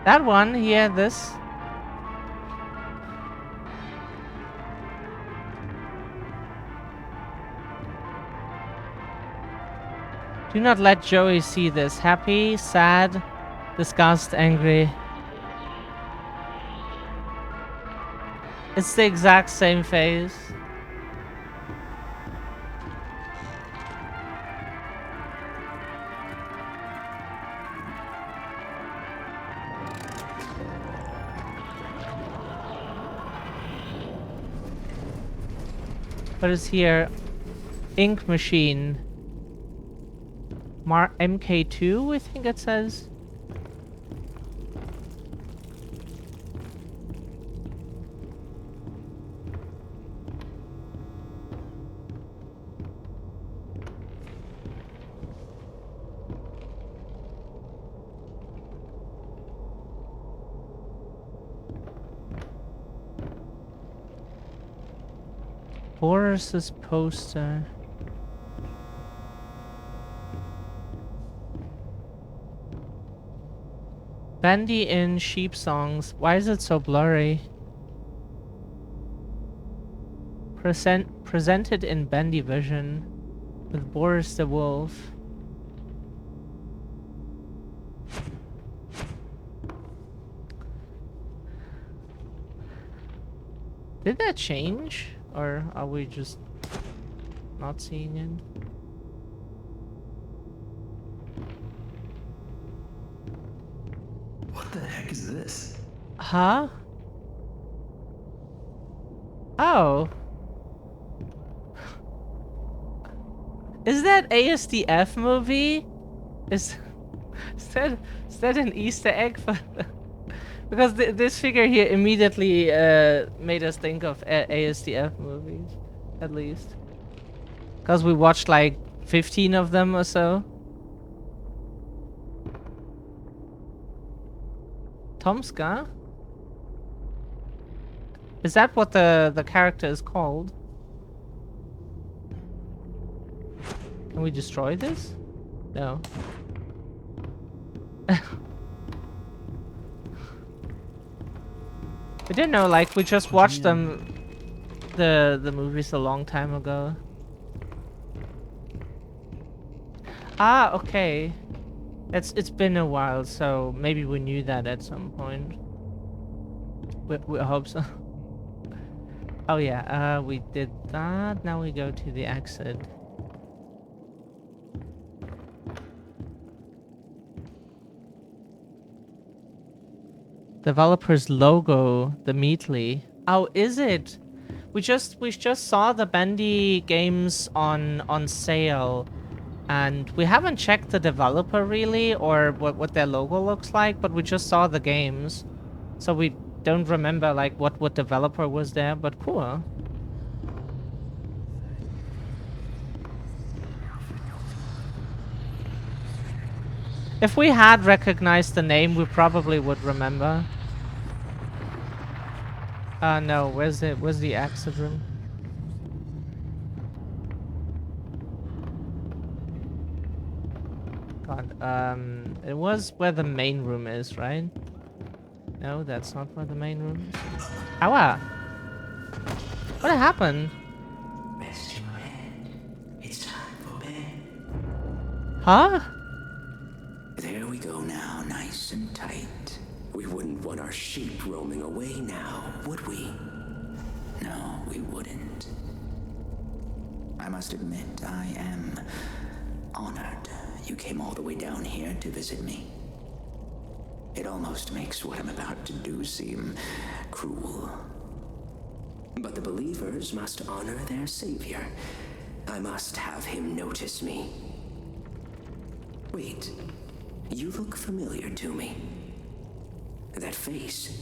That one here, this. Do not let Joey see this. Happy, sad, disgust, angry. It's the exact same face. What is here? Ink machine. MK2, I think it says. Boris's poster. Bendy in Sheep Songs. Why is it so blurry? Presented in Bendy Vision with Boris the Wolf. Did that change? Or are we just not seeing it? What the heck is this? Huh? Oh. Is that ASDF movie? Is that an Easter egg for because this figure here immediately made us think of ASDF movies, at least. Because we watched like 15 of them or so. Tomska? Is that what the character is called? Can we destroy this? No. I didn't know, like, we just watched them, the movies a long time ago. Ah, okay. It's been a while, so maybe we knew that at some point. We hope so. Oh yeah, we did that. Now we go to the exit. Developer's logo, the Meatly. Oh, is it? We just saw the Bendy games on sale, and we haven't checked the developer really, or what their logo looks like, but we just saw the games, so we don't remember like what developer was there. But cool. If we had recognized the name, we probably would remember. No, where's the exit room? God, it was where the main room is, right? No, that's not where the main room is. Ow! What happened? Rest your head. It's time for bed. Huh? There we go now, nice and tight. We wouldn't want our sheep roaming away now, would we? No, we wouldn't. I must admit, I am honored you came all the way down here to visit me. It almost makes what I'm about to do seem cruel. But the believers must honor their savior. I must have him notice me. Wait, you look familiar to me. That face.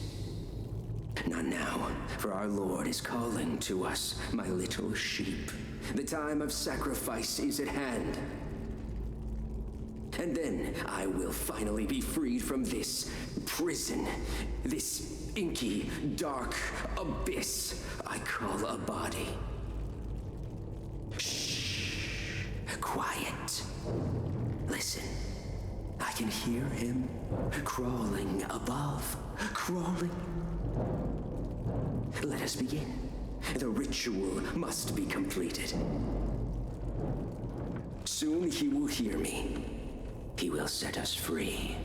Not now, for our Lord is calling to us, my little sheep. The time of sacrifice is at hand. And then I will finally be freed from this prison, this inky, dark abyss I call a body. Shh, quiet. Listen, I can hear him crawling above, crawling. Let us begin. The ritual must be completed. Soon he will hear me. He will set us free.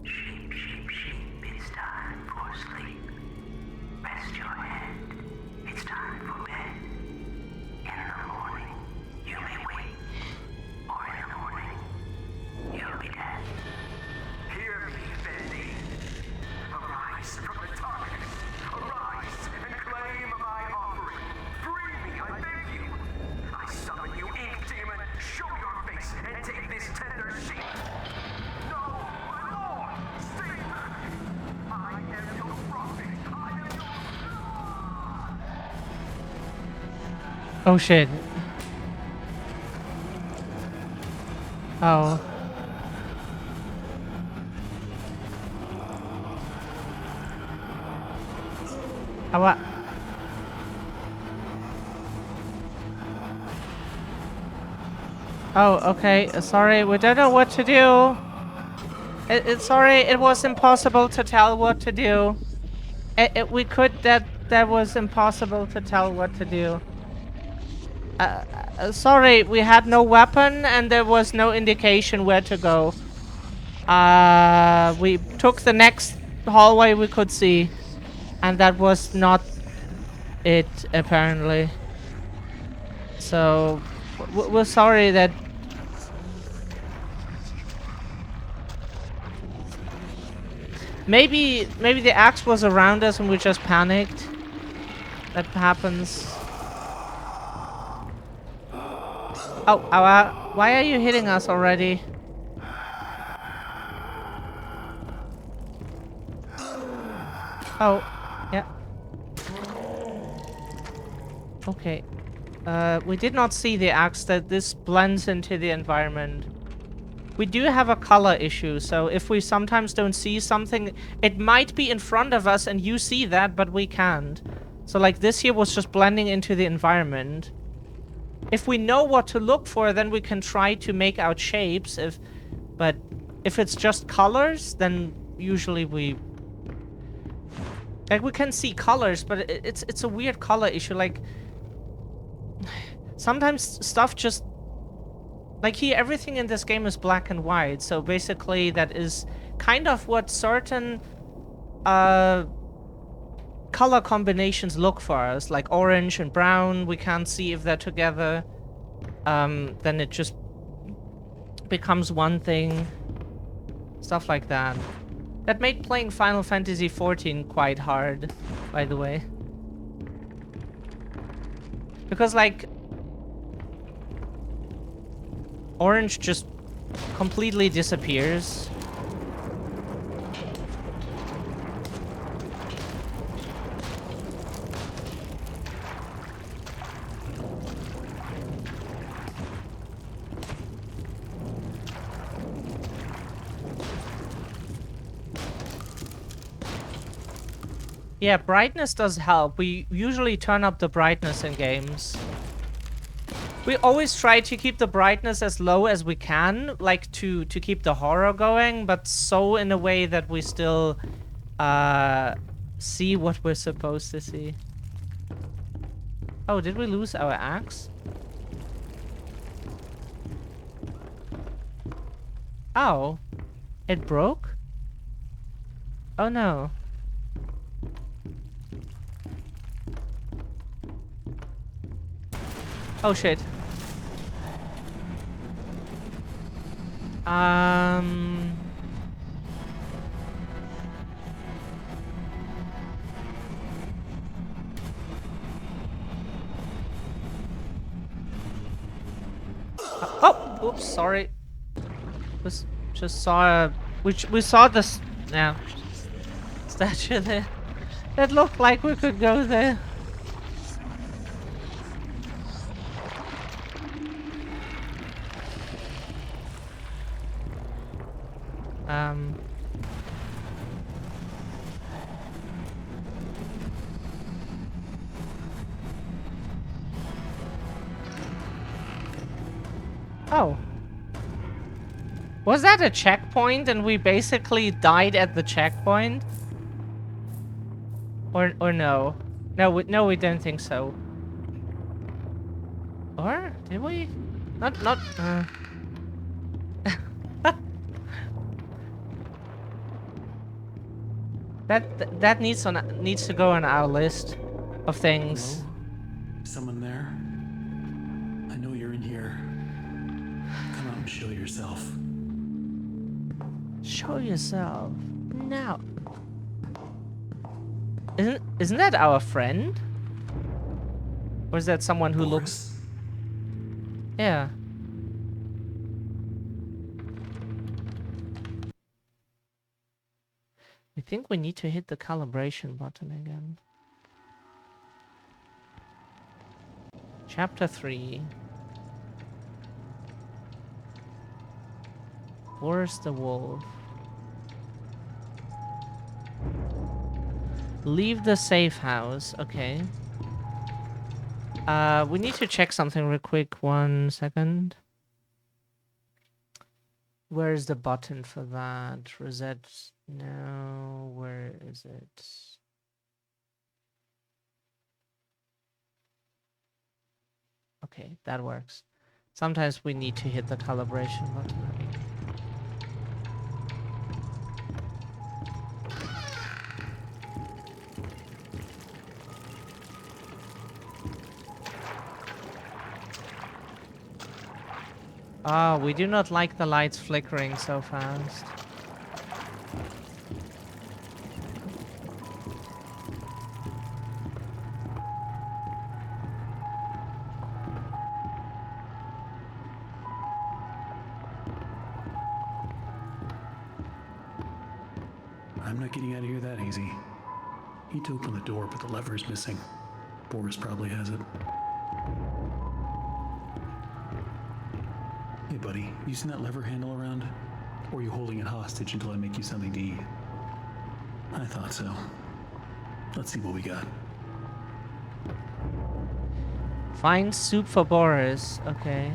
Sheep, sheep, sheep, it's time for sleep. Rest your head. It's time for bed. In the morning, you may wake. Or in the morning, you'll be dead. Hear me, Bendy. Arise from the darkness. Arise and claim my offering. Free me, I beg you. I summon you, ink demon. Show your face and take this tender sheep. No, my lord! Stay back! I am your prophet. I am your God! Oh shit. Oh. What? Oh, okay. Sorry, we don't know what to do. Sorry, it was impossible to tell what to do. We could, that was impossible to tell what to do. Sorry, we had no weapon and there was no indication where to go. We took the next hallway we could see, and that was not it, apparently. So, we're sorry that... Maybe the axe was around us and we just panicked. That happens. Oh, why are you hitting us already? Oh, yeah. Okay. We did not see the axe, that this blends into the environment. We do have a color issue, so if we sometimes don't see something, it might be in front of us and you see that, but we can't. So like this here was just blending into the environment. If we know what to look for, then we can try to make out shapes. But if it's just colors, then usually we... Like, we can see colors, but it's a weird color issue. Like, sometimes stuff just... Like here, everything in this game is black and white. So basically, that is kind of what certain color combinations look for us. Like orange and brown, we can't see if they're together. Then it just becomes one thing. Stuff like that. That made playing Final Fantasy XIV quite hard, by the way. Because, like, orange just completely disappears. Yeah, brightness does help. We usually turn up the brightness in games. We always try to keep the brightness as low as we can, like to keep the horror going, but so in a way that we still see what we're supposed to see. Oh, did we lose our axe? Oh, it broke? Oh no. Oh shit. Oh, oops, sorry. Just saw we saw this statue there. It looked like we could go there. Oh. Was that a checkpoint and we basically died at the checkpoint? Or no? No, we don't think so. Or did we? Not. That needs to go on our list of things. Hello? Someone there? I know you're in here. Come out and show yourself. Show yourself now. Isn't that our friend? Or is that someone who looks? Boris? Yeah. I think we need to hit the calibration button again. Chapter 3. Boris the Wolf. Leave the safe house. Okay. We need to check something real quick. 1 second. Where is the button for that? Reset. No. Where is it? Okay, that works. Sometimes we need to hit the calibration button. Ah, we do not like the lights flickering so fast. I'm not getting out of here that easy. Need to open the door, but the lever's missing. Boris probably has it. Hey, buddy, you seen that lever handle around? Or are you holding it hostage until I make you something to eat? I thought so. Let's see what we got. Find soup for Boris. Okay.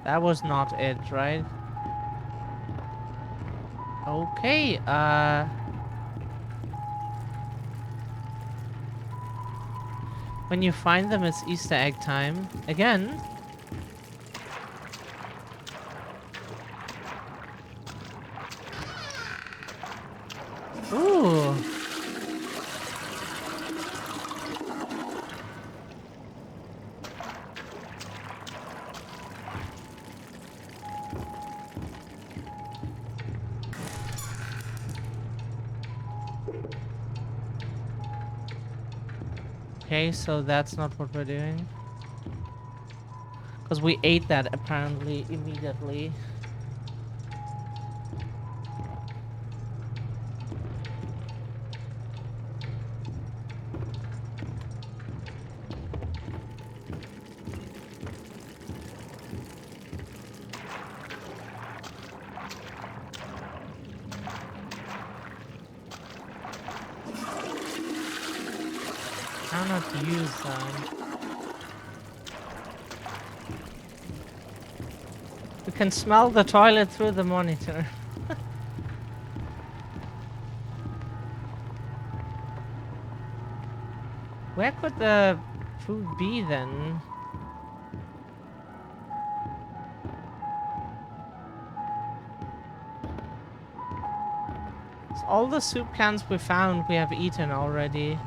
That was not it, right? Okay, when you find them, it's Easter egg time. Again. Ooh. Okay, so that's not what we're doing. Because we ate that apparently immediately. Cannot use that. You can smell the toilet through the monitor. Where could the food be then? So all the soup cans we found we have eaten already.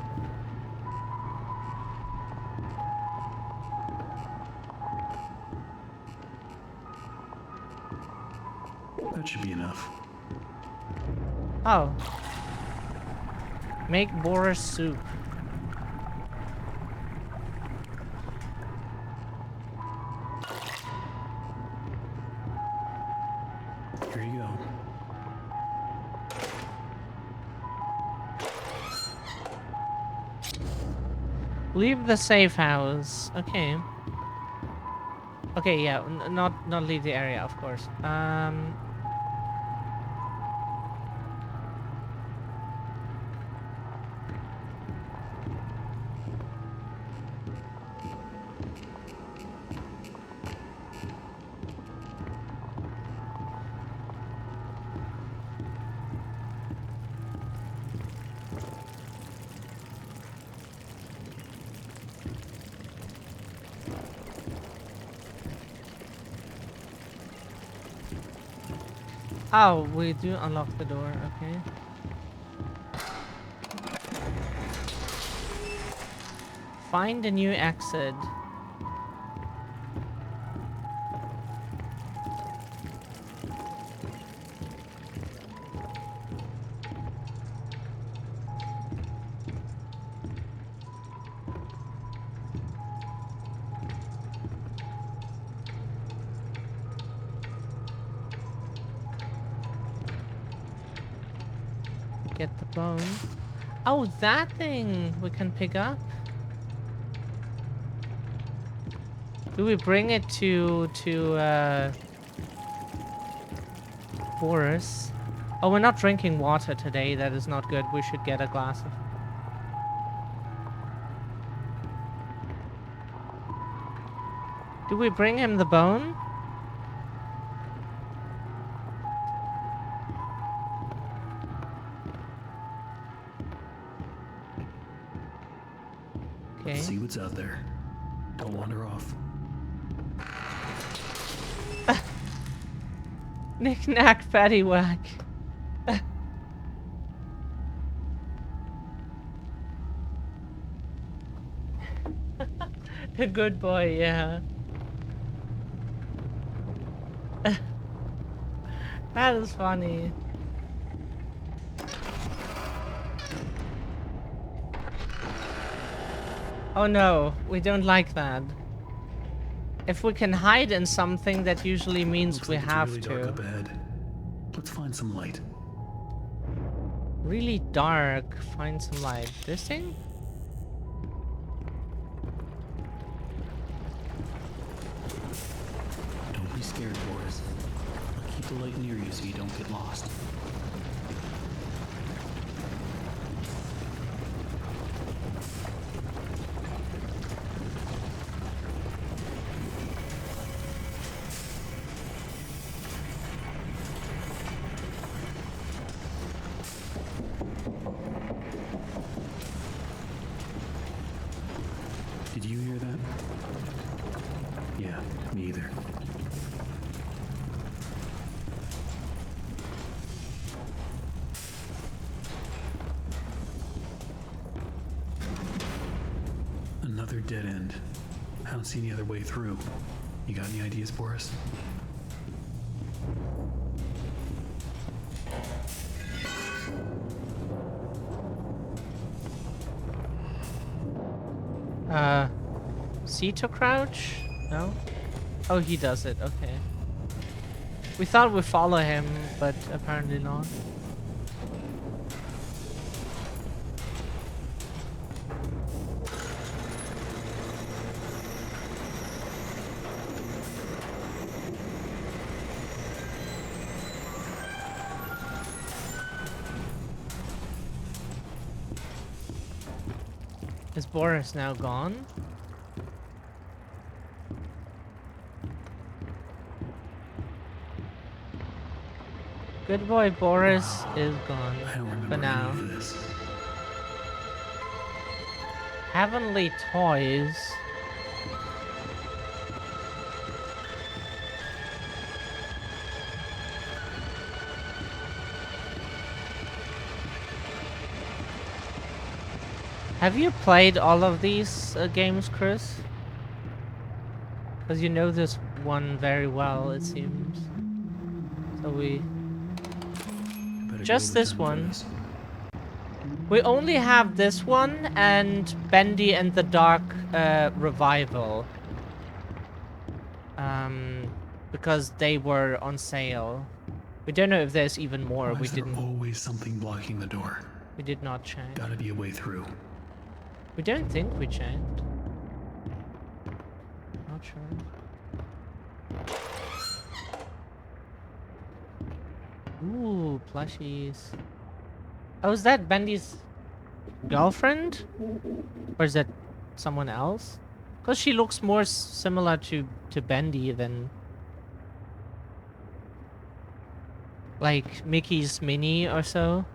That should be enough. Oh. Make Boris soup. Here you go. Leave the safe house. Okay. Okay, yeah, not leave the area, of course. Oh, we do unlock the door, okay. Find a new exit. Get the bone. Oh, that thing we can pick up. Do we bring it to Boris? Oh, we're not drinking water today. That is not good. We should get a glass of. Do we bring him the bone? Okay. Let's see what's out there. Don't wander off. Knick-knack, paddywhack. A good boy, yeah. That is funny. Oh no, we don't like that. If we can hide in something, that usually means Looks we like have it's really to. dark up ahead. Let's find some light. Really dark. Find some light. This thing? Don't be scared, Boris. I'll keep the light near you so you don't get lost. Did you hear that? Yeah, me either. Another dead end. I don't see any other way through. You got any ideas, Boris? C to crouch? No? Oh, he does it. Okay. We thought we'd follow him, but apparently not. Is Boris now gone? Good boy Boris is gone I don't remember for now. any of this. Heavenly toys. Have you played all of these games, Chris? Because you know this one very well, it seems. So we... Better Just go this return for one. this. We only have this one and Bendy and the Dark Revival. Because they were on sale. We don't know if there's even more. Why We is there didn't. always something blocking the door? We did not check. Gotta be a way through. We don't think we checked. Not sure. Ooh, plushies. Oh, is that Bendy's girlfriend? Or is that someone else? Because she looks more similar to Bendy than like Mickey's Minnie or so.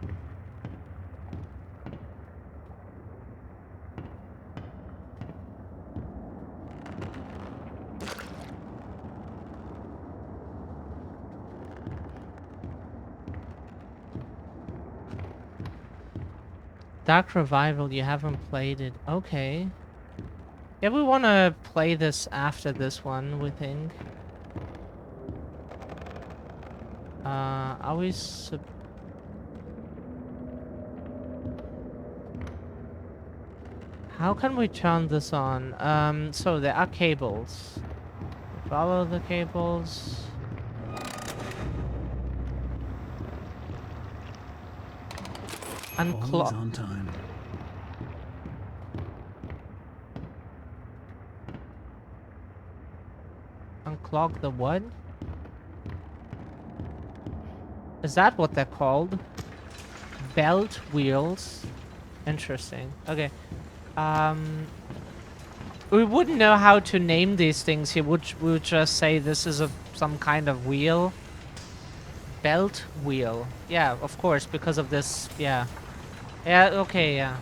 Dark Revival, you haven't played it. Okay. Yeah, we want to play this after this one, we think. Are we How can we turn this on? So there are cables. Follow the cables. Always Unclock. on time. Unclog the what? Is that what they're called? Belt wheels. Interesting. Okay. We wouldn't know how to name these things here. We would just say this is some kind of wheel. Belt wheel. Yeah, of course, because of this. Yeah. Yeah, okay, yeah.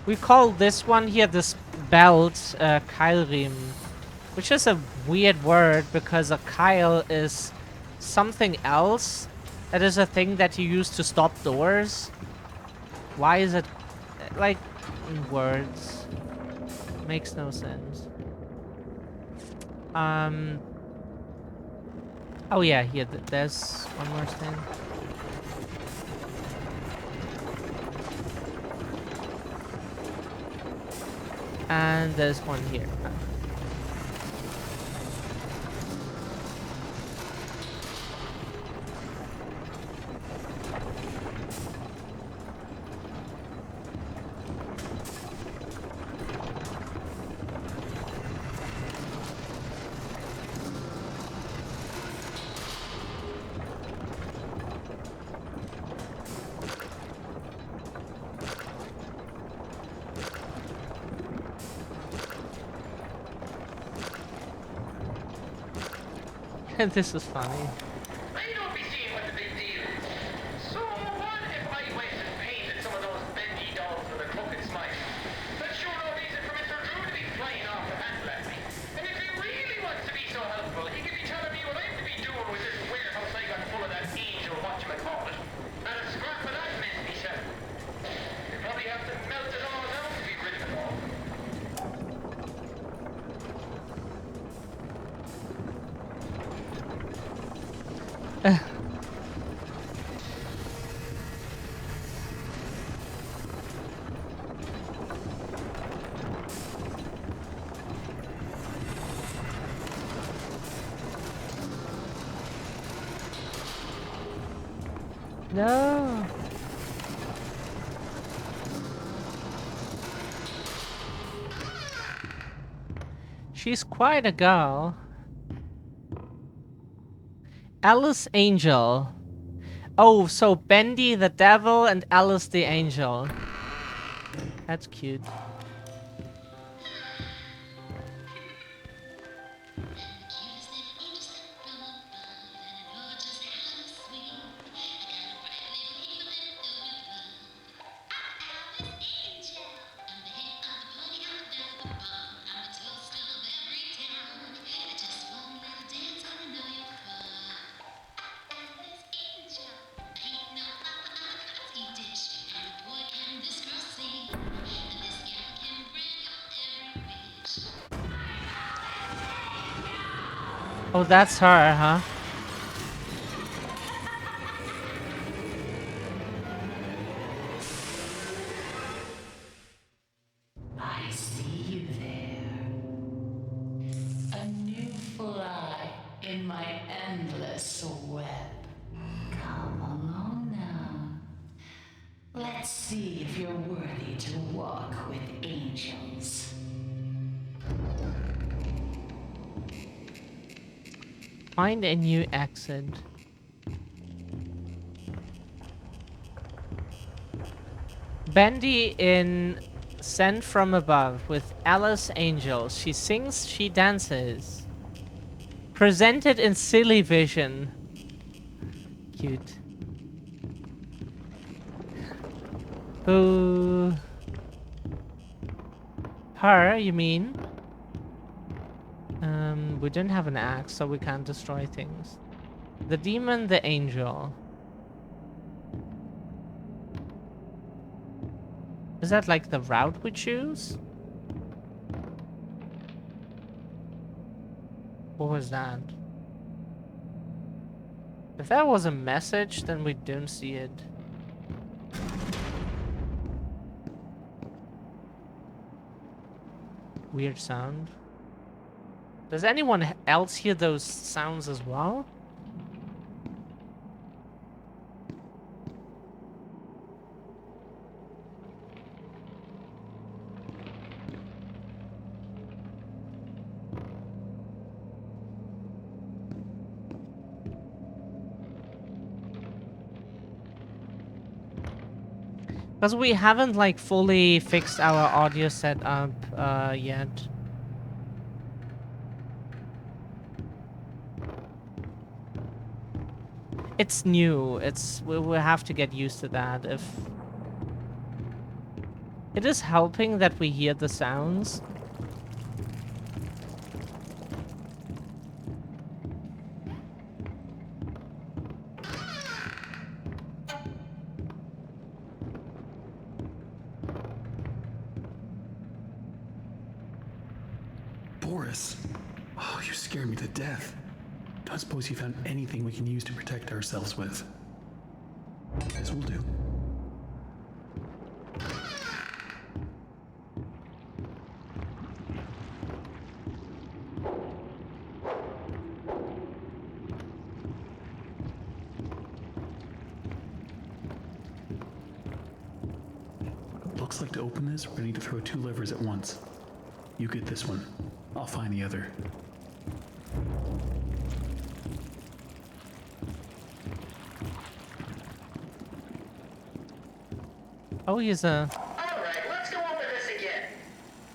We call this one here, this belt, Keilriemen, which is a weird word because a Keil is something else. That is a thing that you use to stop doors. Why is it like in words? Makes no sense. Oh yeah, here there's one more thing. And there's one here. And this is funny. I don't be seeing what the big deal is. So what if I went and painted some of those Bendy dolls with a crooked smile? That's sure no reason for Mr. Drew to be flying off the handle at me. And if he really wants to be so helpful, he could be telling me what I'm to be doing with this warehouse I got full of that angel whatchamacallit. And a scrap of that meant me selling. They probably have to melt it all down to be rid of it all. No. She's quite a girl. Alice Angel. Oh, so Bendy the devil and Alice the angel. That's cute. Oh, that's her, huh? I see you there. Let's see if you're worthy to walk with angels. Find a new exit. Bendy in Sent from Above with Alice Angel. She sings, she dances. Presented in Silly Vision. Cute. Who? Her, you mean? We don't have an axe, so we can't destroy things. The demon, the angel. Is that like the route we choose? What was that? If that was a message, then we don't see it. Weird sound. Does anyone else hear those sounds as well? Because we haven't like fully fixed our audio setup yet. It's new. We'll have to get used to that. If it is helping that we hear the sounds. Boris. Oh, you scared me to death. Don't suppose you found anything we can use to protect ourselves with. This will do. Looks like to open this, we're gonna need to throw 2 levers at once. You get this one. I'll find the other. Oh, he's a... Alright, let's go over this again.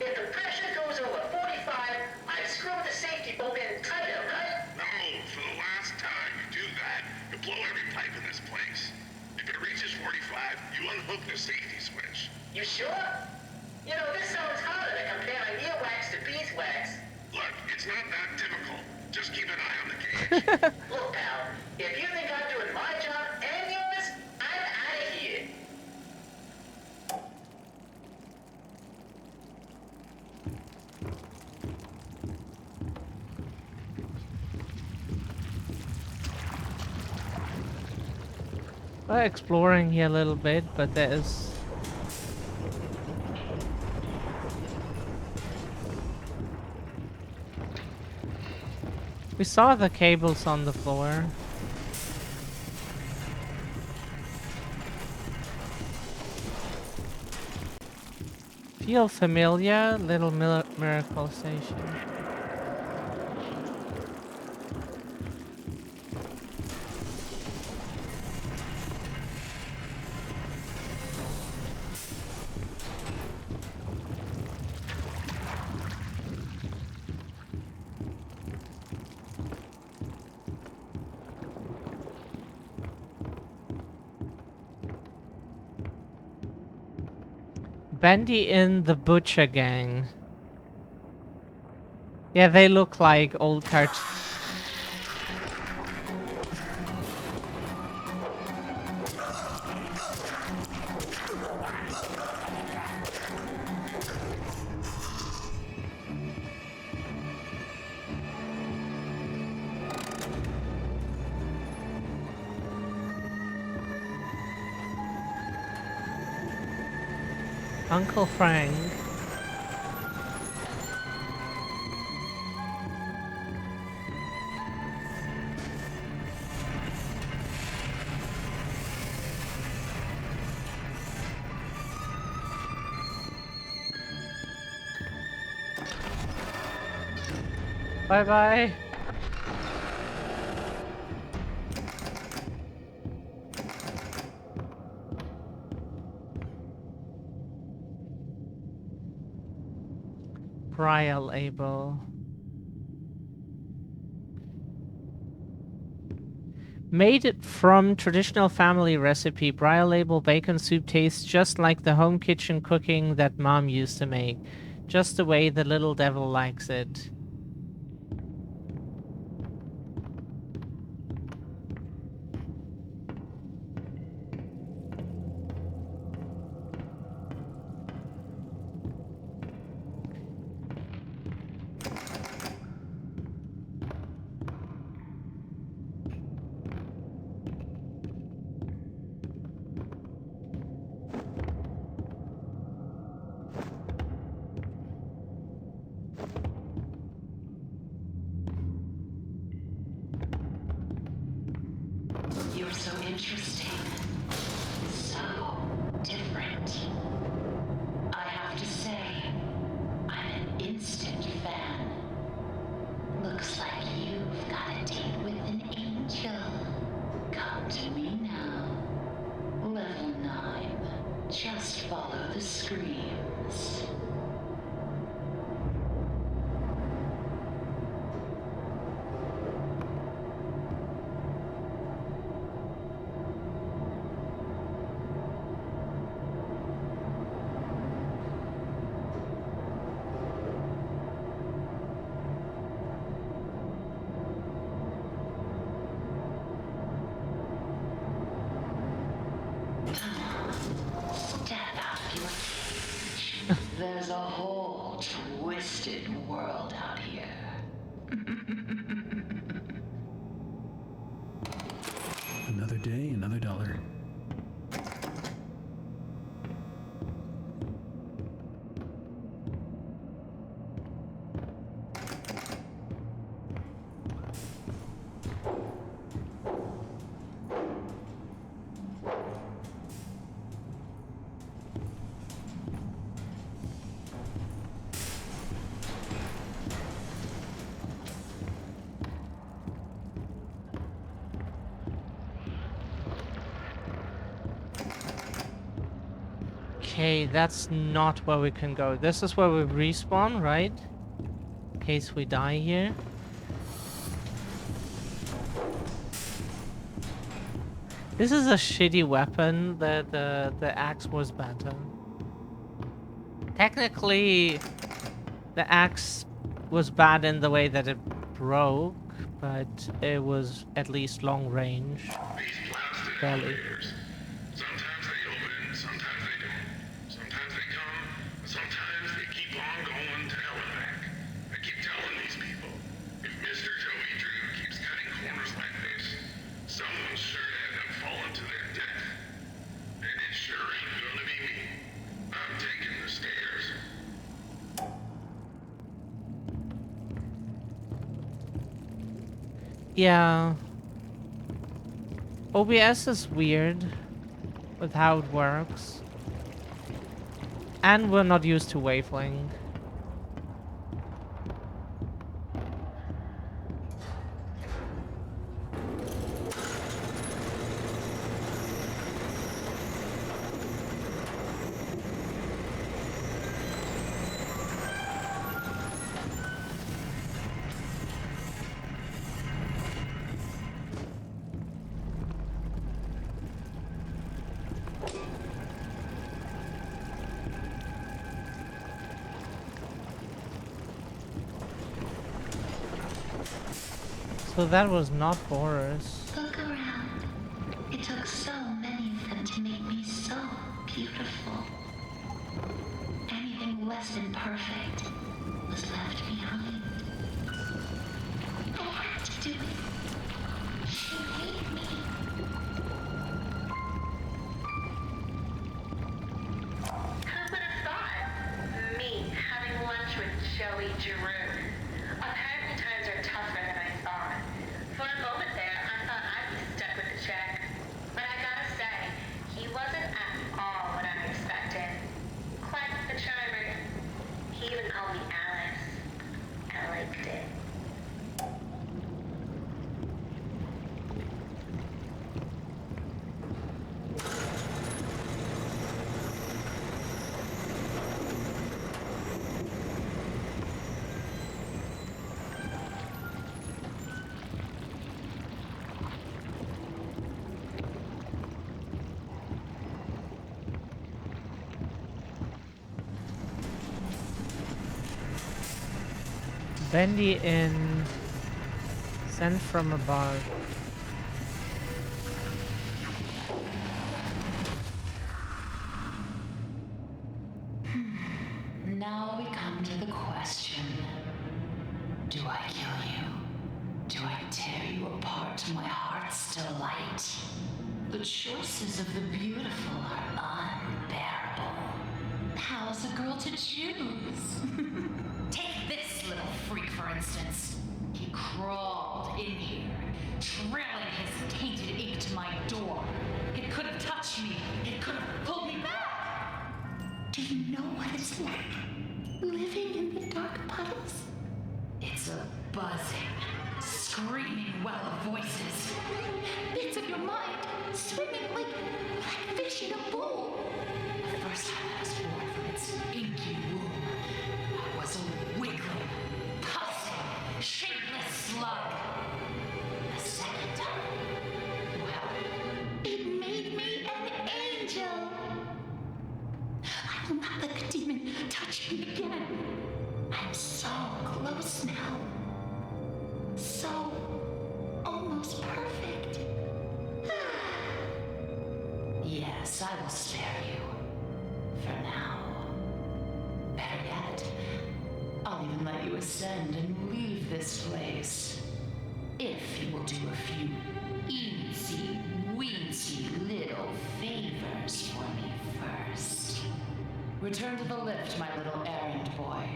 If the pressure goes over 45, I screw the safety bolt in tighter, right? No, for the last time you do that, you blow every pipe in this place. If it reaches 45, you unhook the safety switch. You sure? You know, this sounds harder than comparing earwax to beeswax. Look, it's not that difficult. Just keep an eye on the gauge. Look, pal, if you think I'm doing my job and yours, I'm out of here. We're exploring here a little bit, but there is... We saw the cables on the floor. Feel familiar? Little Miracle Station. Bendy in the Butcher Gang. Yeah, they look like old cartoons. Uncle Frank. Bye bye. Briar label. Made it from traditional family recipe, briar label bacon soup tastes just like the home kitchen cooking that Mom used to make. Just the way the little devil likes it. You're so interesting. So different. I have to say, I'm an instant fan. Looks like you've got a date with an angel. Come to me now. Level 9. Just follow the screams. Step out of your cage. There's a whole twisted world out here. Another day, another dollar. Okay, that's not where we can go. This is where we respawn, right? In case we die here. This is a shitty weapon. The axe was better. Technically, the axe was bad in the way that it broke, but it was at least long range. These blasted Barely. elevators. Sometimes they open, sometimes they don't. Sometimes they come, and sometimes they keep on going to hell and back. I keep telling these people, if Mr. Joey Drew keeps cutting corners like this, someone's sure to have them falling to their death. And it sure ain't gonna be me. I'm taking the stairs. Yeah. OBS is weird with how it works. And we're not used to waveling. So that was not Boris. Look around. It took so many of them to make me so beautiful. Anything less than perfect was left behind. I had to do it. She made me. Who would have thought? Me having lunch with Joey Drew. Apparently times are tougher than I thought. For a moment there, I thought I'd be stuck with the check. But I gotta say, he wasn't at all what I expected. Quite the charmer. He even called me Alice. I liked it. Bendy in Sent from Above. Now we come to the question. Do I kill you? Do I tear you apart to my heart's delight? The choices of the beautiful are unbearable. How's a girl to choose? Take this little freak, for instance. He crawled in here, trailing his tainted ink to my door. It could have touched me. It could have pulled me back. Do you know what it's like? Living in the dark puddles? It's a buzzing, screaming well of voices. Bits of your mind swimming like fish in a bowl. The first time I was born from its inky womb, I was a wiggling, pussing, shapeless slug. The second time, well, it made me an angel. I will not let the demon touch me again. I'm so close now. So almost perfect. Yes, I will spare you. For now. Better yet, I'll even let you ascend and leave this place. If you will do a few eensy-weensy little favors for me first. Return to the lift, my little errand boy.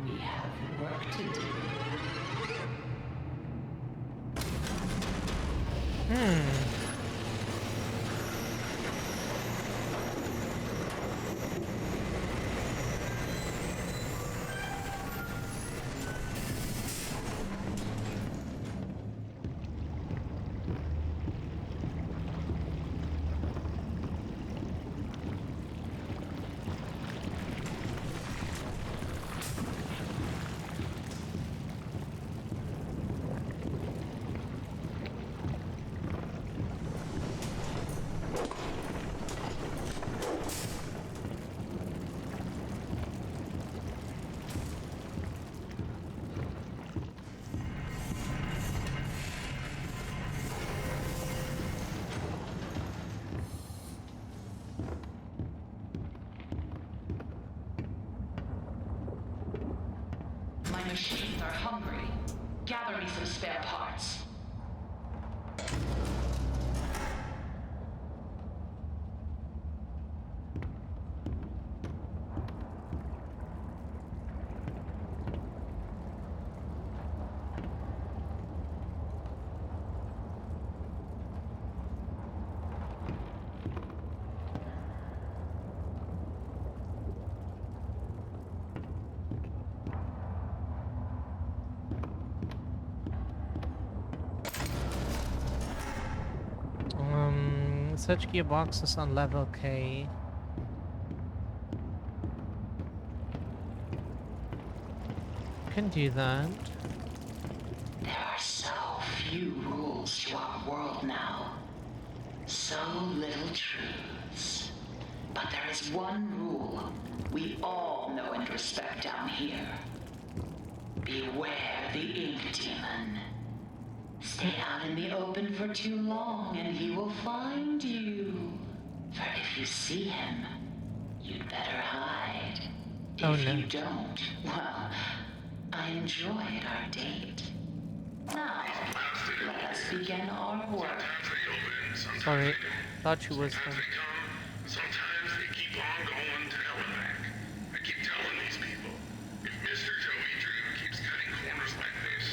We have work to do. My machines are hungry. Gather me some spare parts. Search gearboxes on level K. Can do that. There are so few rules to our world now. So little truths. But there is one rule we all know and respect down here. Beware the ink demon. Stay out in the open for too long and he will find you. For if you see him, you'd better hide. Oh, If no. you don't, well, I enjoyed our date. Now, let us begin our work. Sometimes they open, sometimes Sorry, they don't. thought you was Sometimes they come, sometimes they keep on going to hell and back. I keep telling these people, if Mr. Joey Drew keeps cutting corners like this,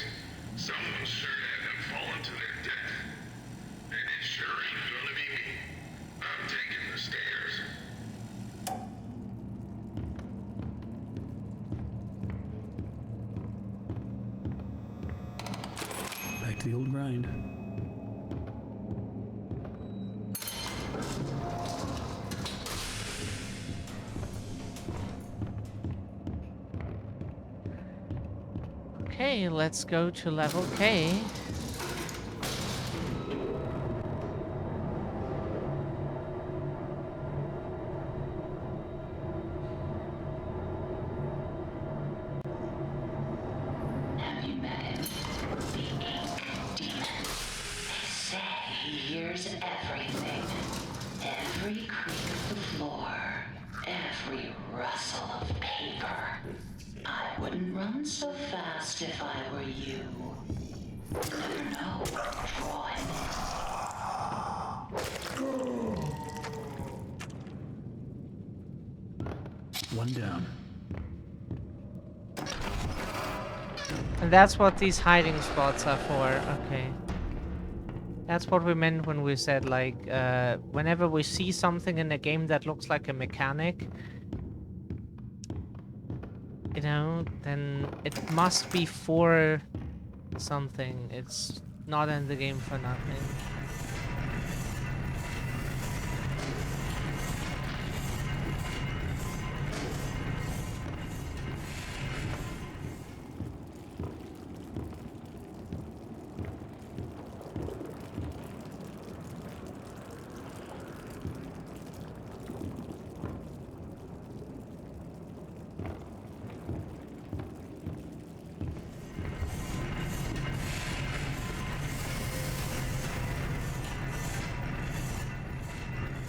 someone's sure to have them fallen to their death. And it sure ain't gonna be me. I'm taking the stairs. Back to the old grind. Okay, let's go to level K. rustle of paper. I wouldn't run so fast if I were you. Never know. Draw him One down. And that's what these hiding spots are for. Okay. That's what we meant when we said, like, whenever we see something in a game that looks like a mechanic, you know, then it must be for something. It's not in the game for nothing.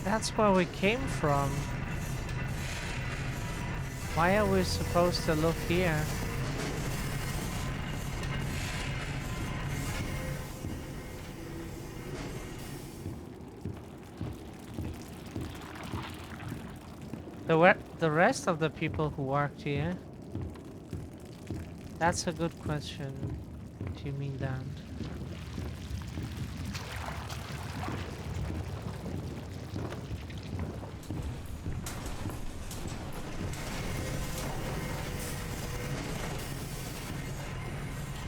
That's where we came from. Why are we supposed to look here? The rest of the people who worked here? That's a good question. Do you mean that?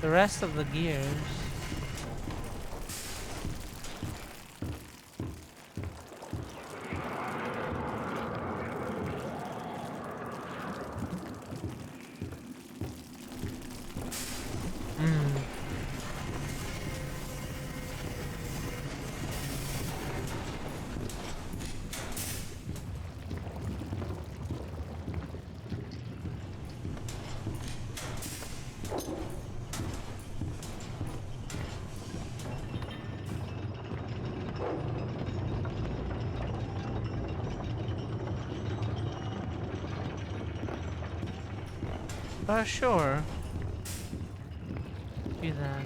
The rest of the gears. Sure. Do that.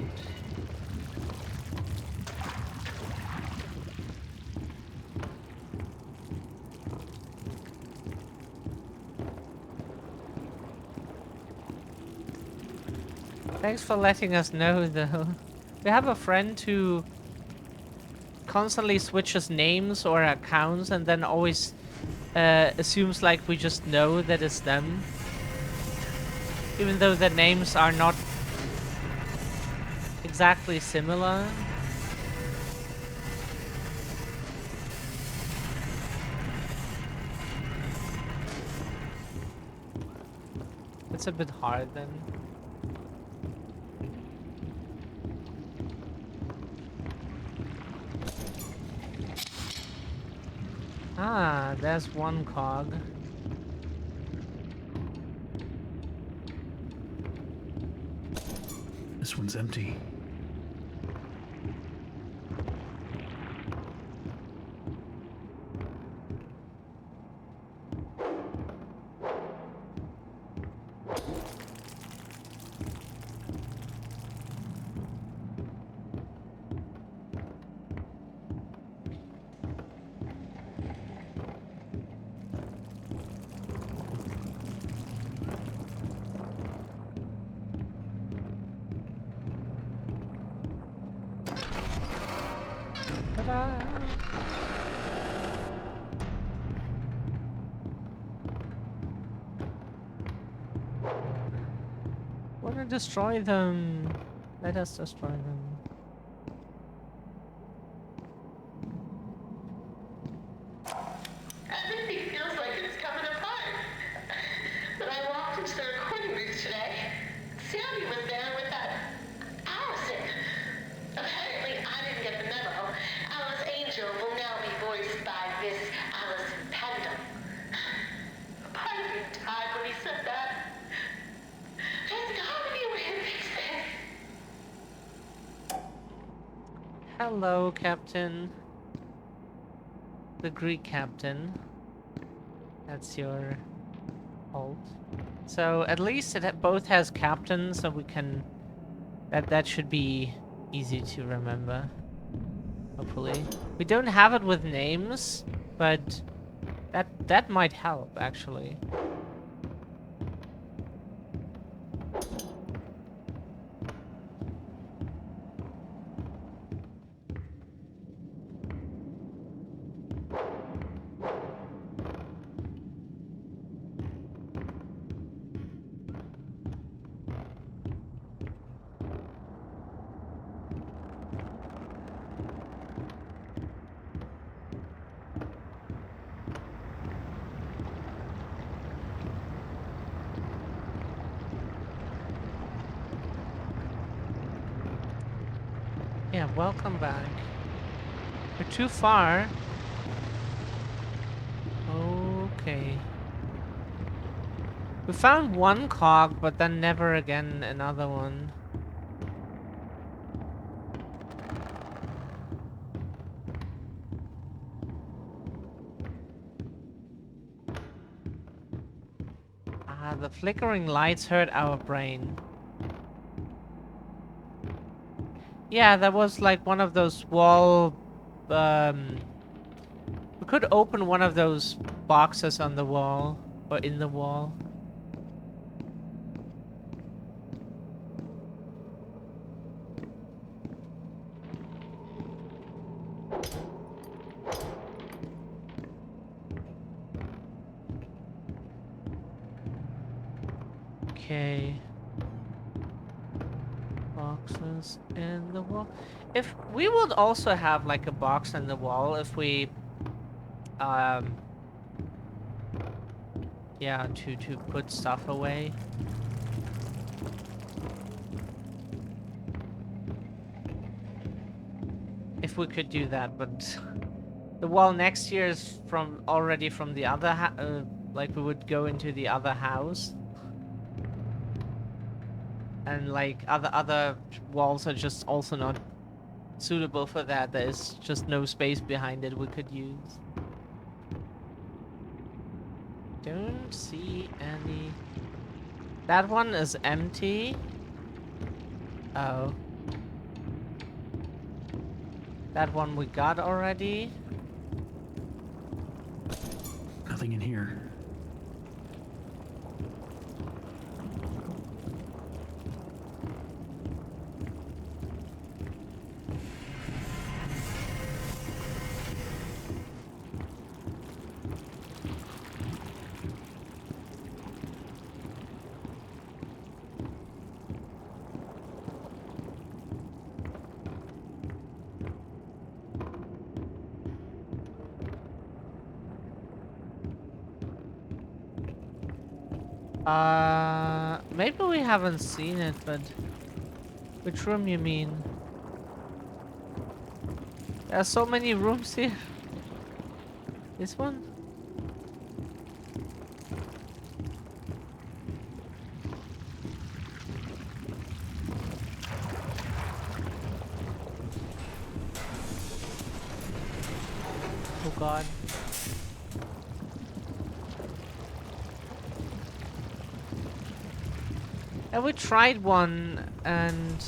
Thanks for letting us know, though. We have a friend who constantly switches names or accounts and then always assumes like we just know that it's them. Even though the names are not exactly similar. It's a bit hard then. Ah, there's one cog. This one's empty. Wanna destroy them? Let us destroy them. Everything feels like it's coming apart. When I walked into the recording booth today, Sandy was there with that Allison. Apparently, I didn't get the memo. Alice Angel will now be voiced by Miss Allison Pendle. Part of me died when he said that. There's gotta be a way to fix this. Hello, Captain. The Greek captain. That's your Alt. So at least both has captain, so we can... That should be easy to remember. Hopefully. We don't have it with names, but that might help, actually. Yeah, welcome back. You're too far. Okay. We found one cog, but then never again another one. Ah, the flickering lights hurt our brain. Yeah, that was like one of those wall... We could open one of those boxes on the wall, or in the wall. Okay. Boxes in the wall. If we would also have like a box in the wall if we yeah, to put stuff away. If we could do that, but the wall next year is already from the other like we would go into the other house. And like other walls are just also not suitable for that. There's just no space behind it we could use. Don't see any. That one is empty. Oh. That one we got already. Nothing in here. Maybe we haven't seen it, but which room you mean? There are so many rooms here. This one? Oh god. And we tried one, and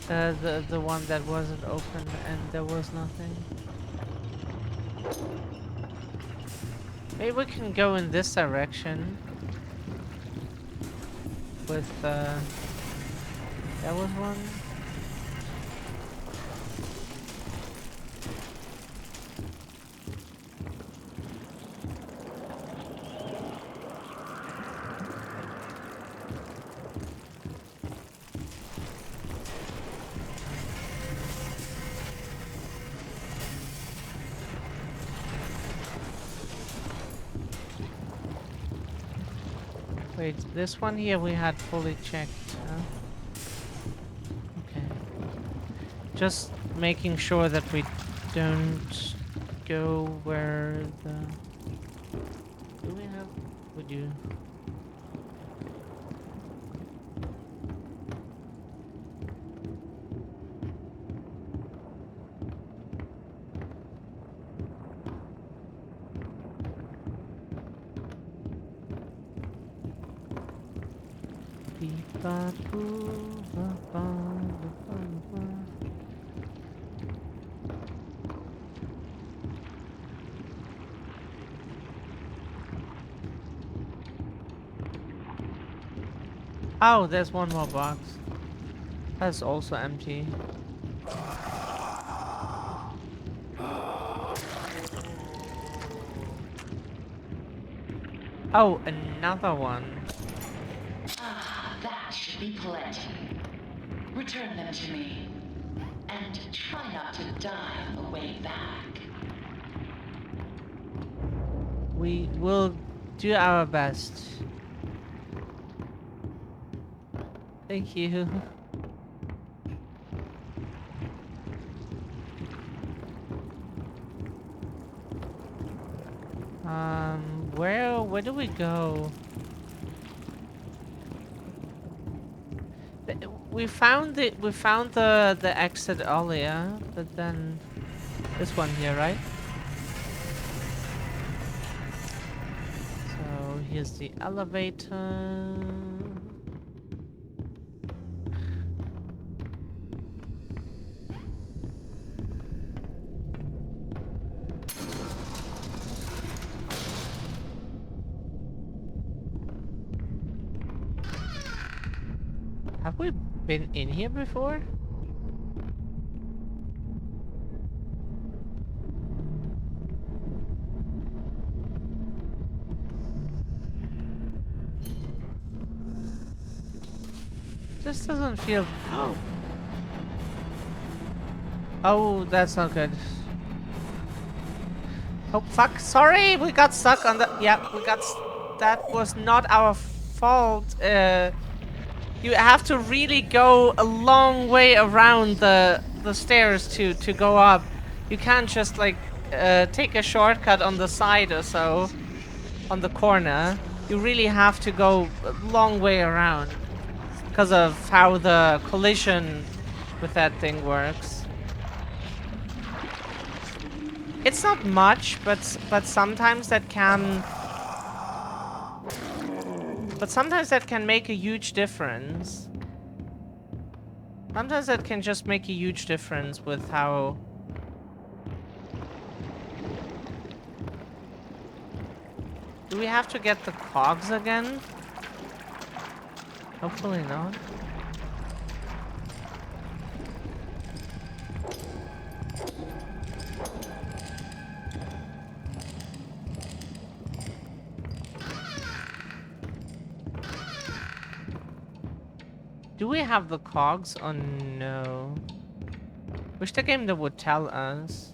the one that wasn't open, and there was nothing. Maybe we can go in this direction. With there was one. Wait, this one here we had fully checked, huh? Okay. Just making sure that we don't go where the... Do we have... We do. Oh, there's one more box. That's also empty. Oh, another one. Ah, that should be plenty. Return them to me. And try not to die on the way back. We will do our best. Thank you. Where do we go? We found the exit earlier, but then this one here, right? So here's the elevator. Have we been in here before? This doesn't feel... Oh, that's not good. Oh, fuck. Sorry, we got stuck on the... Yeah, we got... That was not our fault. You have to really go a long way around the stairs to go up. You can't just, like, take a shortcut on the side or so. On the corner. You really have to go a long way around. Because of how the collision with that thing works. It's not much, but sometimes that can... But sometimes that can make a huge difference. Sometimes that can just make a huge difference with how... Do we have to get the cogs again? Hopefully not. Do we have the cogs? Oh no. Wish the game that would tell us.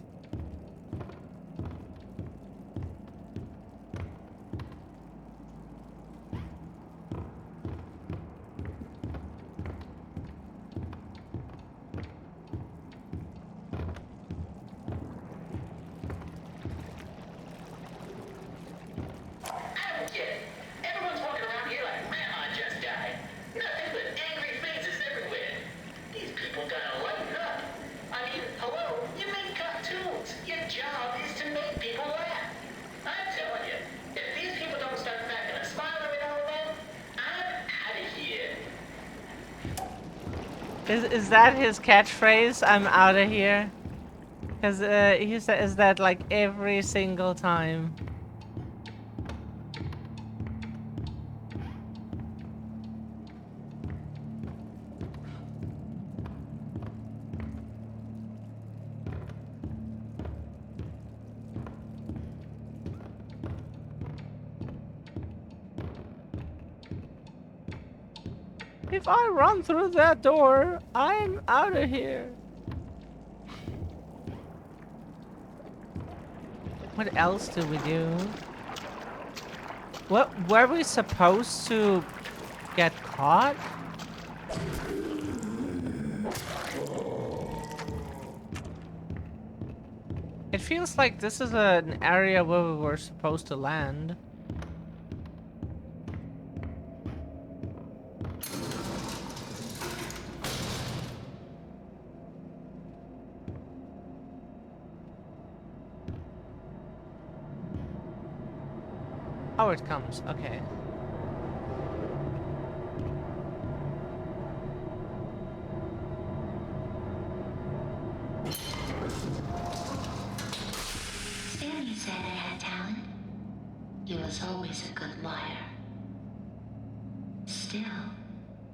Everyone's walking around here like Grandma just died. Nothing but angry faces everywhere. These people gotta lighten up. I mean, hello, you make cartoons. Your job is to make people laugh. I'm telling you, if these people don't start cracking a smile every now and then, I'm out of here. Is that his catchphrase? I'm out of here. Because he says that like every single time. If I run through that door, I'm out of here. What else do we do? What were we supposed to get caught? It feels like this is an area where we were supposed to land. Oh, it comes. Okay. He was always a good liar. Still,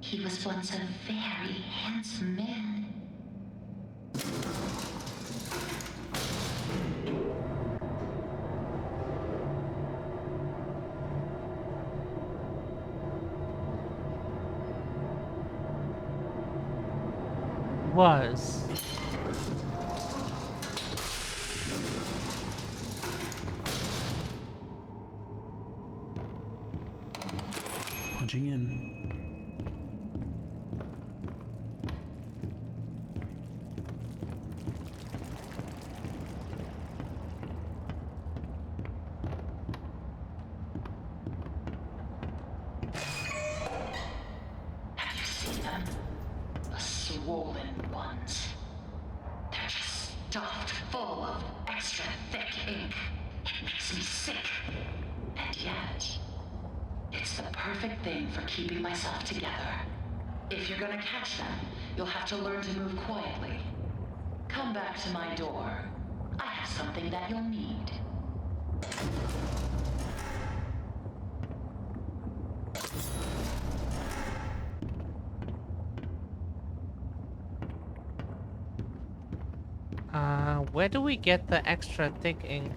he was once a very handsome man. Was. Punching in. Have you seen them? The swollen ones. They're just stuffed full of extra thick ink. It makes me sick. And yet, it's the perfect thing for keeping myself together. If you're gonna catch them, you'll have to learn to move quietly. Come back to my door. I have something that you'll need. Where do we get the extra thick ink?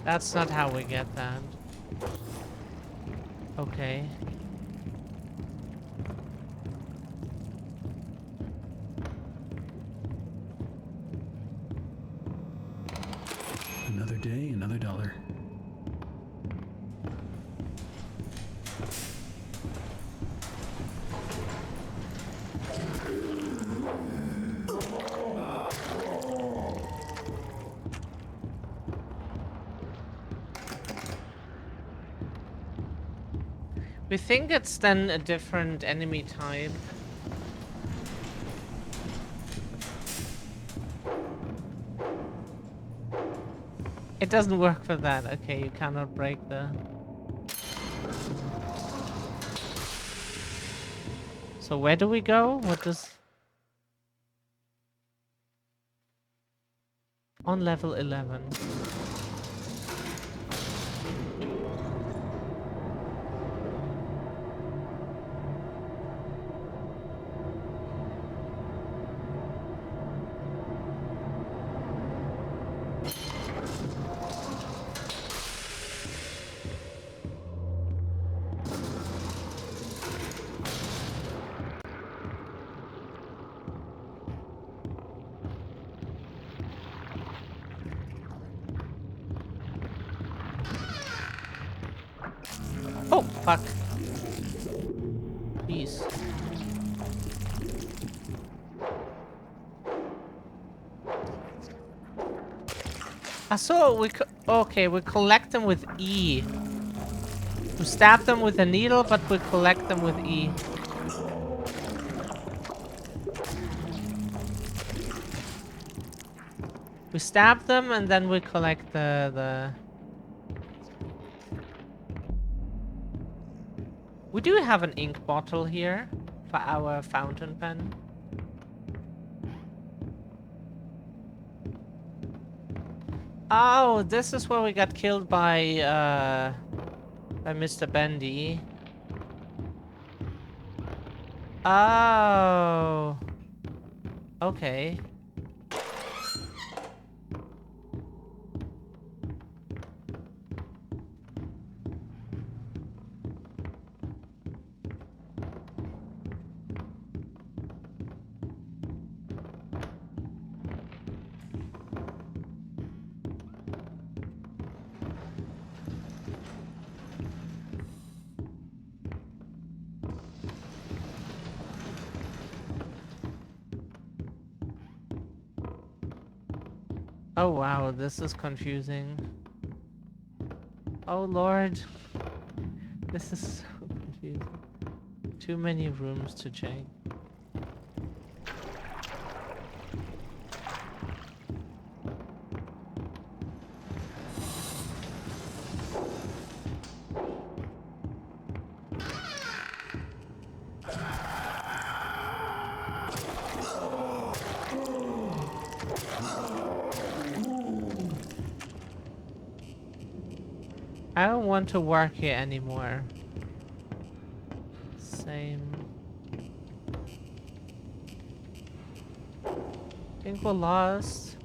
That's not how we get that. Okay. Another day, another dollar. We think it's then a different enemy type. It doesn't work for that. Okay, you cannot break the... So where do we go? What does... On level 11. Oh, fuck. Jeez. I saw we okay, we collect them with E. We stab them with a needle, but we collect them with E. We stab them and then we collect the... We do have an ink bottle here for our fountain pen. Oh, this is where we got killed by Mr. Bendy. Oh. Okay. Oh wow, this is confusing. Oh lord. This is so confusing. Too many rooms to check. I don't want to work here anymore. Same. Think we're lost.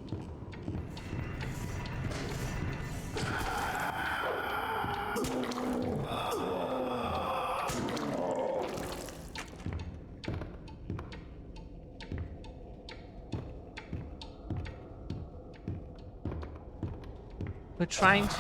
We're trying to...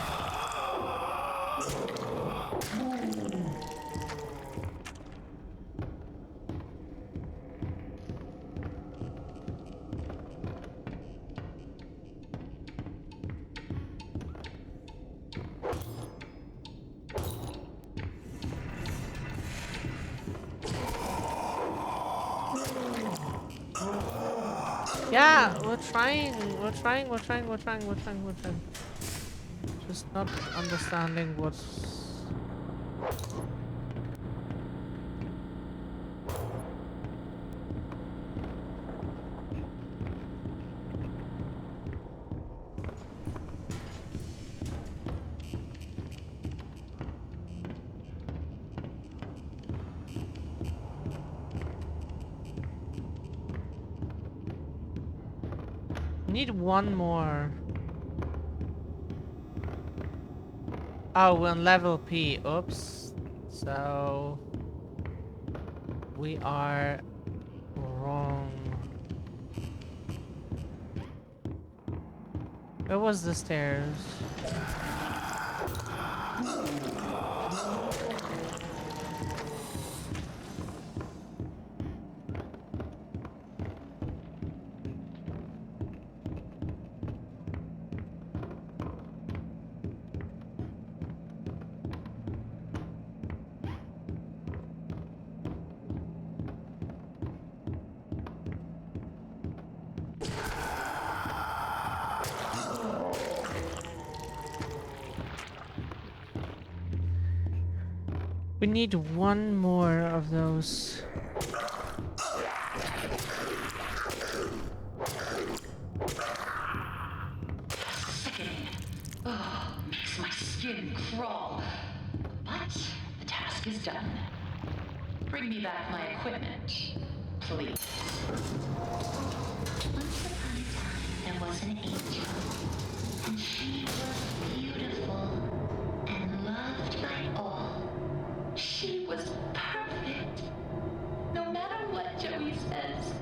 Yeah, we're trying. Just not understanding what's... Need one more. Oh, we're on level P. Oops. So... we are... wrong. Where was the stairs? We need one more of those. Sickening. Oh, makes my skin crawl. But the task is done. Bring me back my equipment, please. Once upon a time, there was an angel, and she was beautiful and loved by all. She was perfect, no matter what Joey says.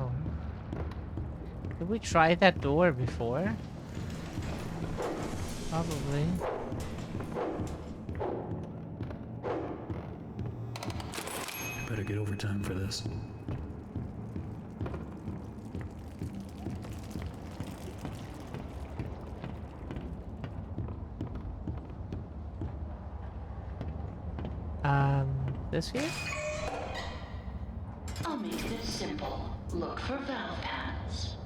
Oh. Did we try that door before? Probably. I better get overtime for this. This here? I'll make this simple. Look for valve pads.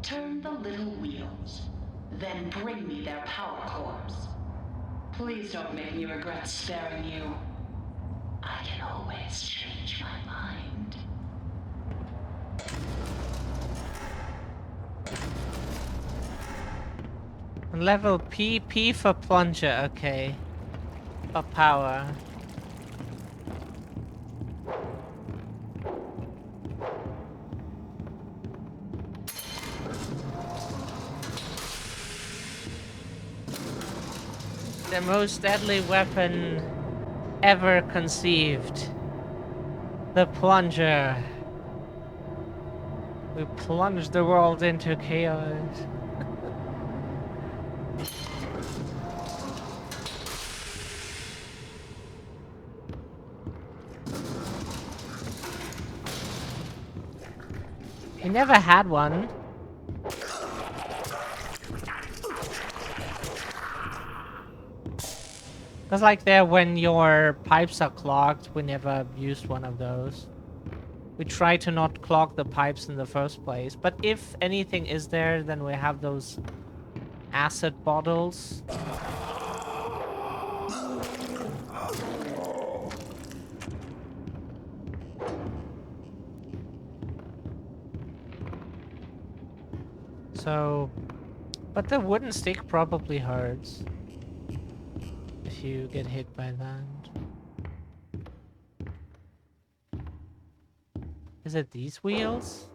Turn the little wheels. Then bring me their power cores. Please don't make me regret sparing you. I can always change my mind. Level P, P for plunger, okay. For power. The most deadly weapon ever conceived. The plunger. We plunge the world into chaos. We never had one. Cause like there when your pipes are clogged, we never used one of those. We try to not clog the pipes in the first place. But if anything is there, then we have those acid bottles. So, but the wooden stick probably hurts if you get hit by that. Is it these wheels?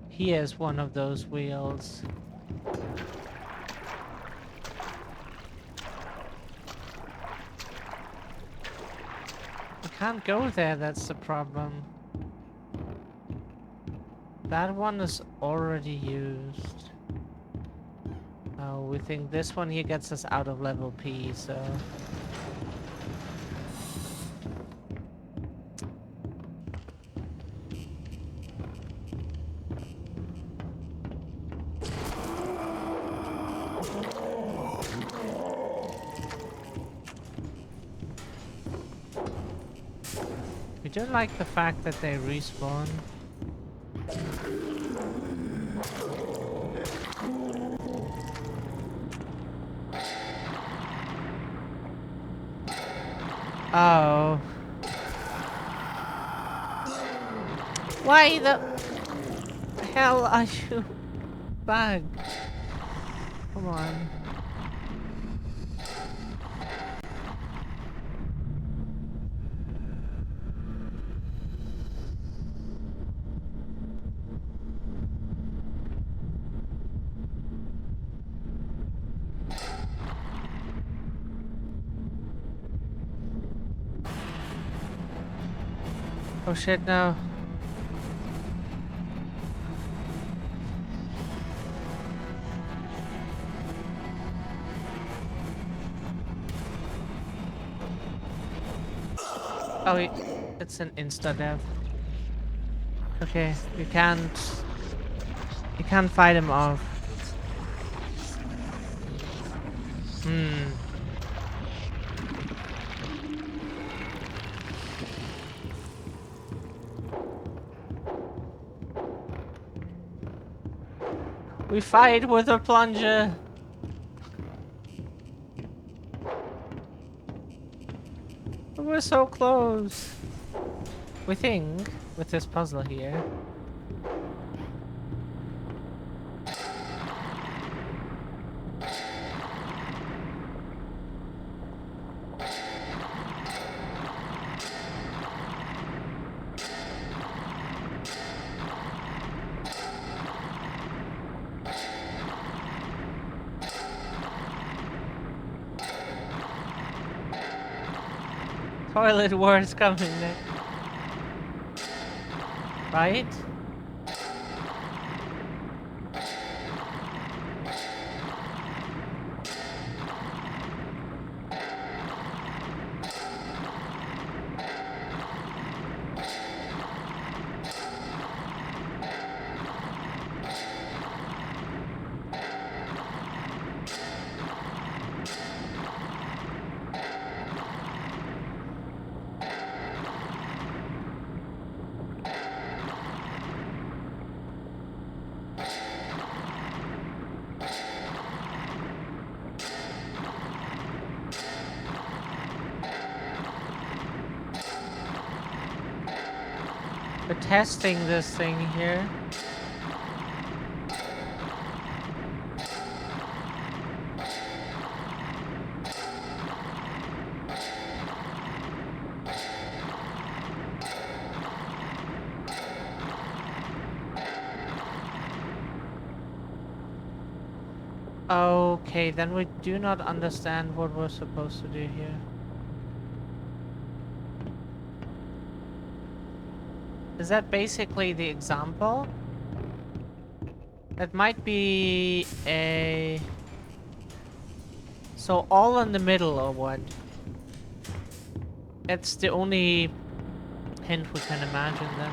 He is one of those wheels. I can't go there, that's the problem. That one is already used. Oh, we think this one here gets us out of level P, so... We do like the fact that they respawn. Oh. Why the hell are you back? Come on. Oh shit, no. Oh, it's an insta-death. Okay, you can't fight him off. Hmm. We fight with a plunger. We're so close. We think with this puzzle here. Toilet words coming next. Right? We're testing this thing here. Okay, then we do not understand what we're supposed to do here. Is that basically the example? That might be a So all in the middle or what? It's the only hint we can imagine then.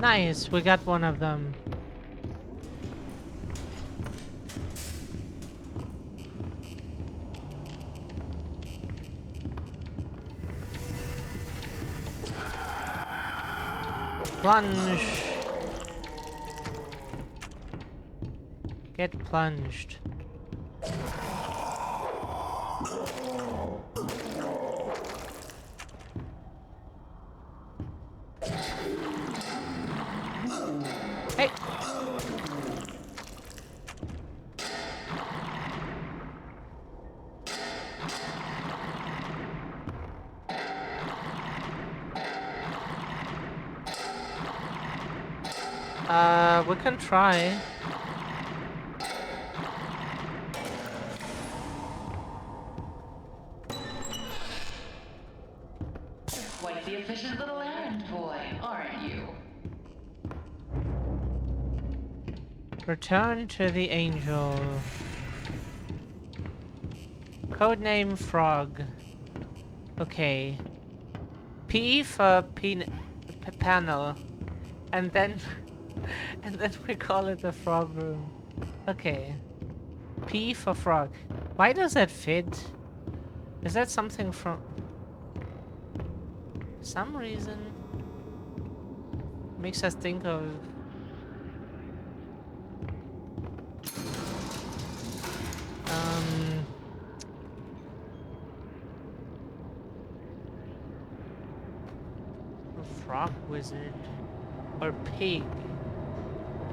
Nice, we got one of them. Plunge. Get plunged. Hey. We can try. Quite the efficient little errand boy, aren't you? Return to the angel. Codename Frog. Okay. P for panel. And then and then we call it the frog room. Okay. P for frog. Why does that fit? Is that something from some reason? Makes us think of a frog wizard or pig.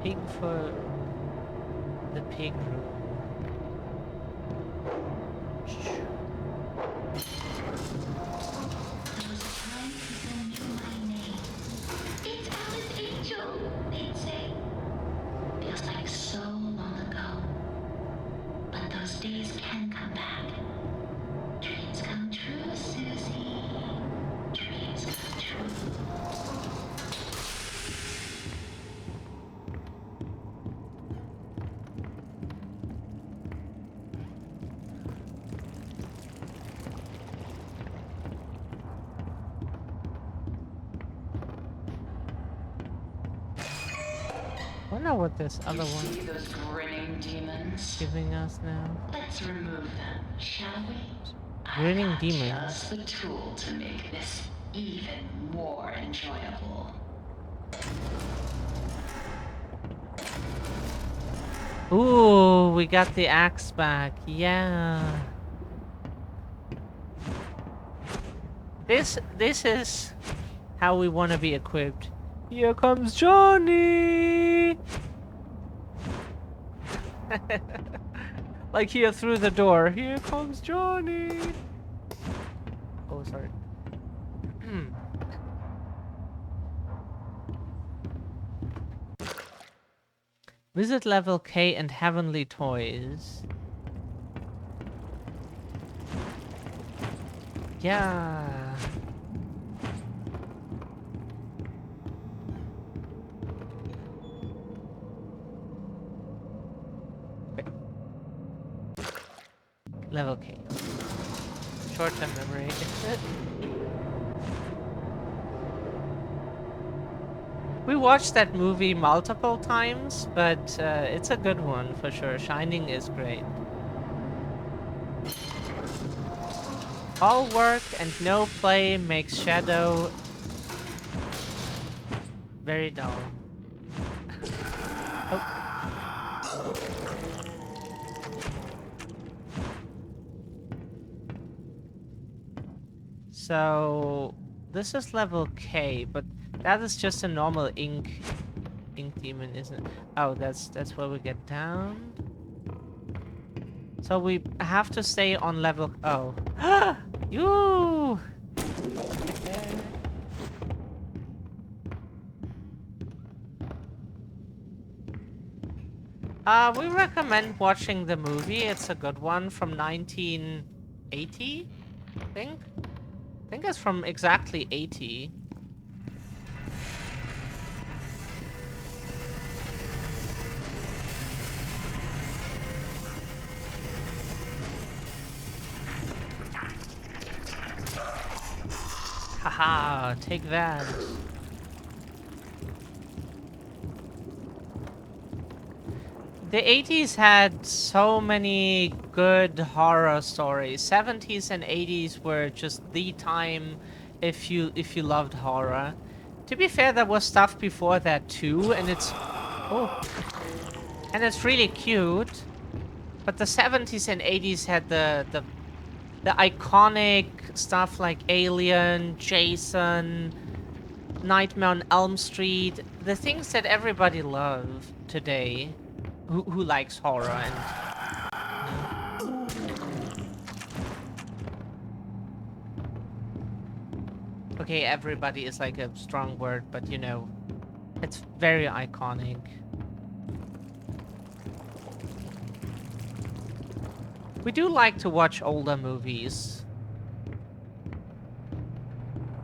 Pig for the pig room. There was a time people knew my name. It's Alice Angel, they'd say. Feels like so long ago. But those days can come back. Dreams come true, Susie. Dreams come true. Wonder what this other You one see those grinning demons? giving us now. Let's remove them, shall we? Grinning I got demons. just the tool to make this even more enjoyable. Ooh, we got the axe back. Yeah. This is how we want to be equipped. Here comes Johnny. Like here through the door. Here comes Johnny. Oh, sorry. Visit level K and Heavenly Toys. Yeah. Okay. Level K. Short-term memory. We watched that movie multiple times, but it's a good one for sure. Shining is great. All work and no play makes Shadow very dull. Oh. So this is level K, but that is just a normal ink Ink Demon isn't. Oh, that's where we get down. So we have to stay on level. Oh, you. We recommend watching the movie. It's a good one from 1980, I think. I think it's from exactly 80. Haha, take that. The 80s had so many good horror stories. 70s and 80s were just the time if you loved horror. To be fair, there was stuff before that too, and it's really cute. But the 70s and 80s had the iconic stuff like Alien, Jason, Nightmare on Elm Street, the things that everybody loves today, who likes horror and. Okay, everybody is like a strong word, but you know, it's very iconic. We do like to watch older movies.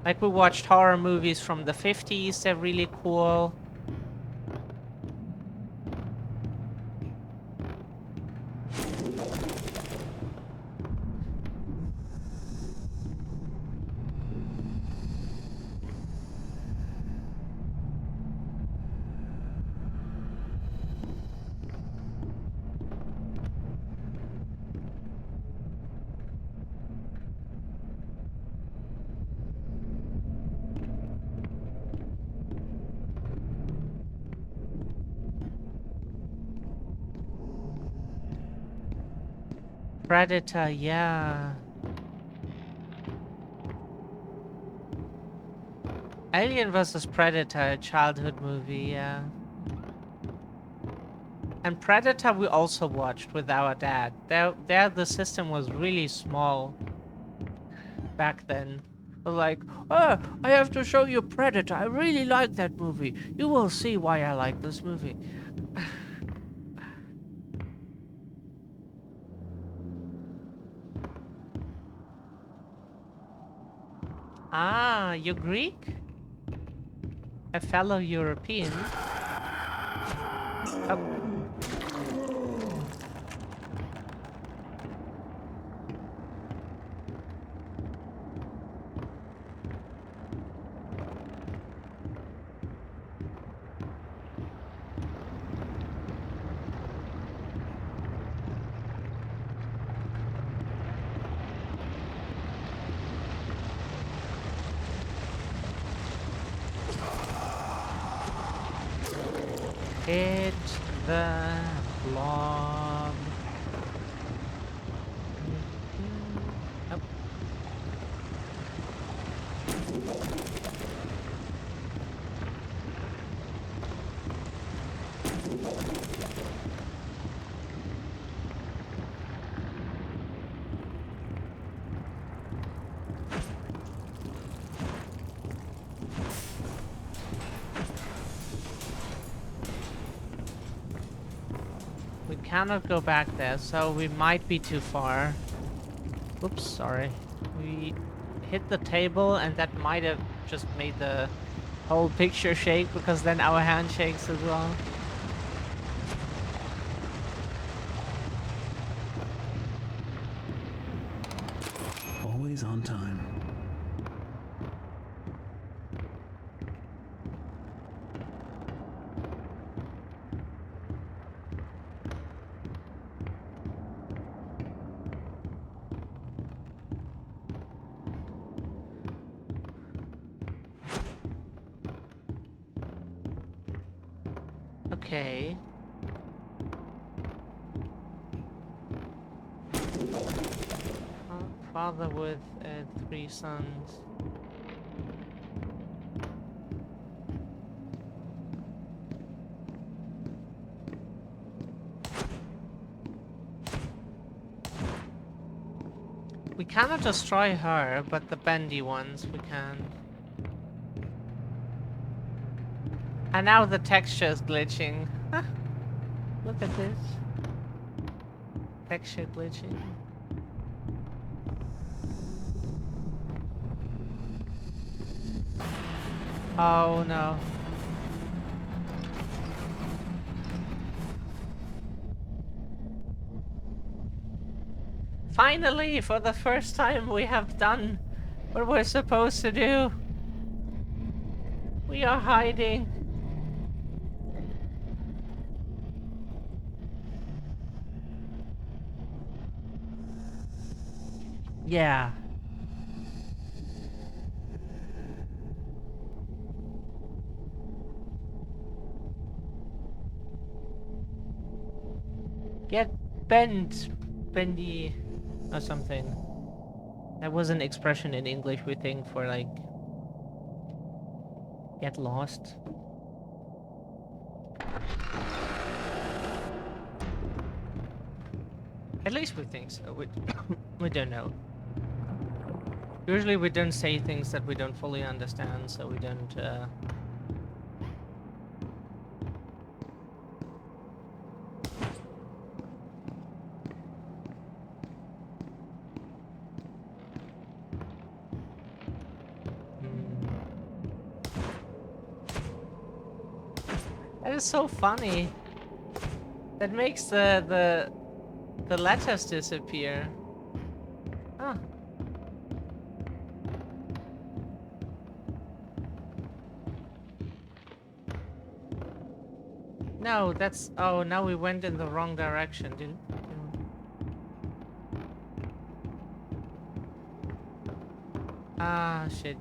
Like we watched horror movies from the 50s, they're really cool. Predator, yeah. Alien vs. Predator, a childhood movie, yeah. And Predator we also watched with our dad. There the system was really small back then. We're like, oh, I have to show you Predator. I really like that movie. You will see why I like this movie. Ah, you're Greek? A fellow European? Oh. Hit the blob. Oh. We cannot go back there, so we might be too far. Oops, sorry. We hit the table and that might have just made the whole picture shake because then our hand shakes as well. Always on time. Okay. Father with 3 sons. cannot destroy her, but the bendy ones we can. And now the texture is glitching. Look at this. Texture glitching. Oh no. Finally, for the first time, we have done what we're supposed to do. We are hiding. Yeah. Get bent, bendy, or something. That was an expression in English we think for like get lost. At least we think so. We don't know. Usually we don't say things that we don't fully understand, so we don't. That is so funny. That makes the letters disappear. Huh. No, that's... Oh, now we went in the wrong direction, didn't... Ah, shit.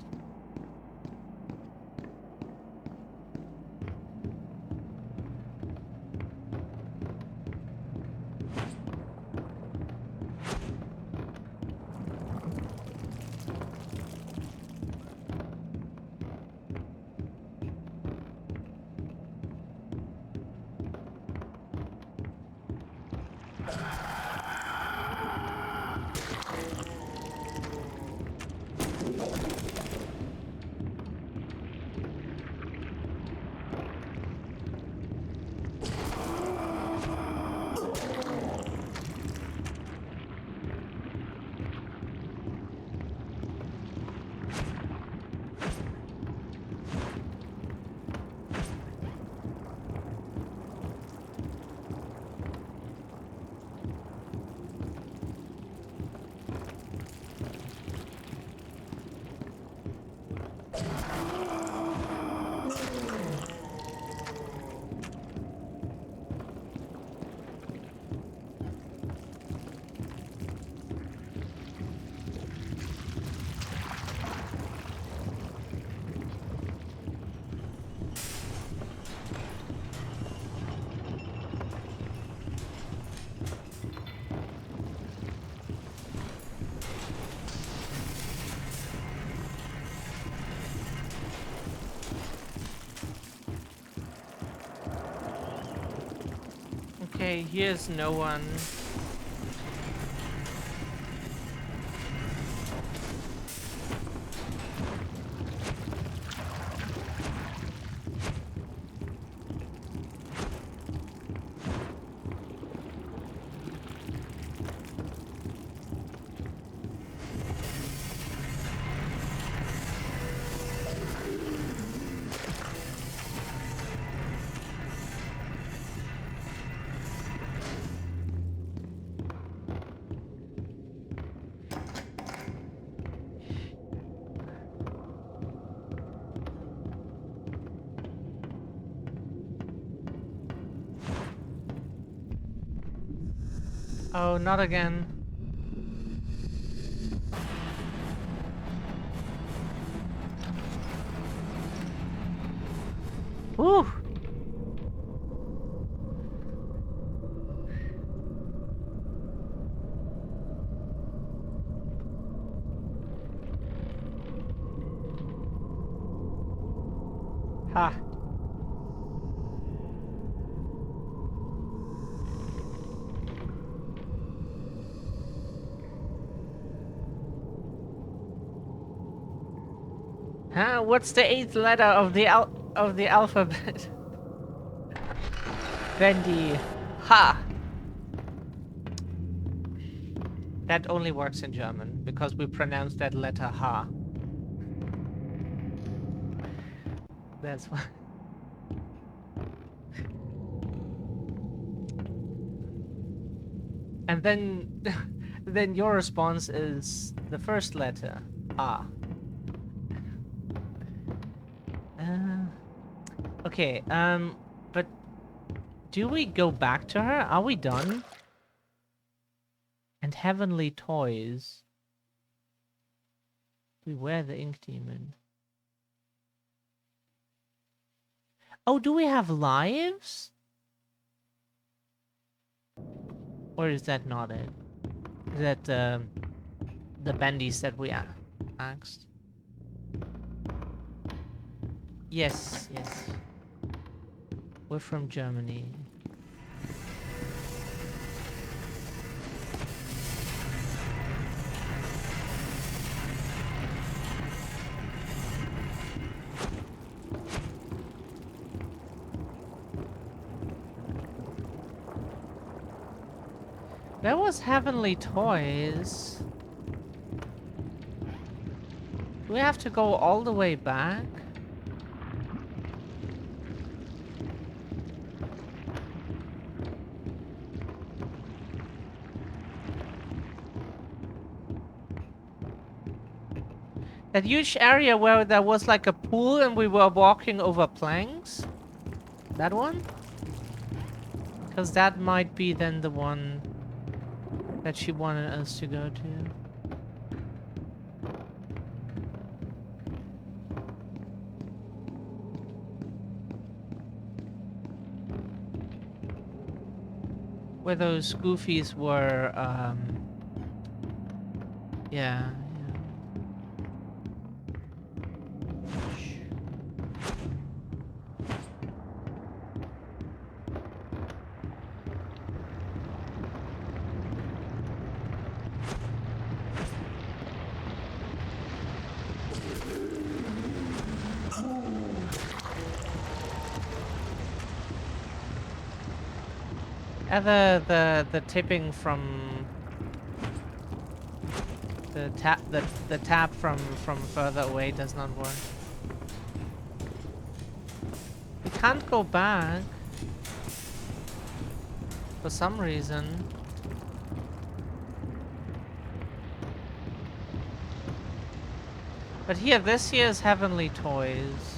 Okay, here's no one. Oh, not again. Woo! Ha! Huh? What's the 8th letter of the alphabet? Bendy. Ha! That only works in German, because we pronounce that letter ha. That's why. And then, then your response is the first letter, ah. Okay, but do we go back to her? Are we done? And heavenly toys. Beware the ink demon. Oh, do we have lives? Or is that not it? Is that the bendies that we asked? Yes, yes. We're from Germany. There was heavenly toys. Do we have to go all the way back? That huge area where there was like a pool and we were walking over planks? That one? Because that might be then the one that she wanted us to go to. Where those goofies were, yeah. The tipping from the tap from further away does not work. We can't go back for some reason. But here, this here is heavenly toys.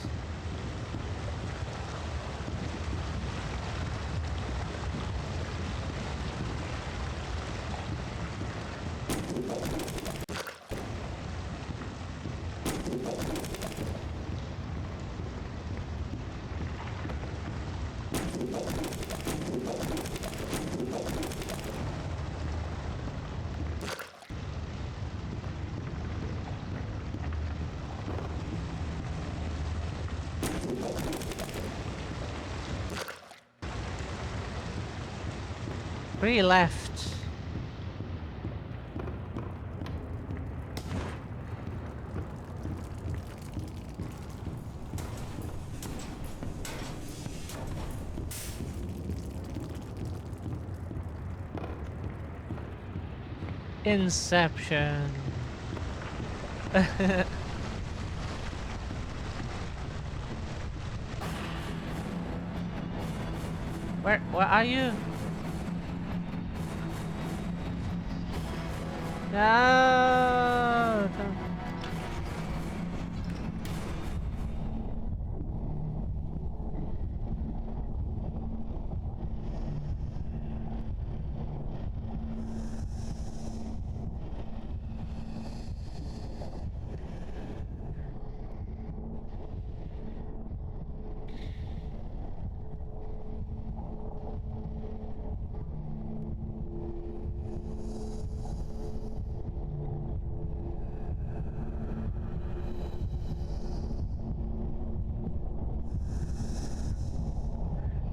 Three left. Inception. Where are you? No.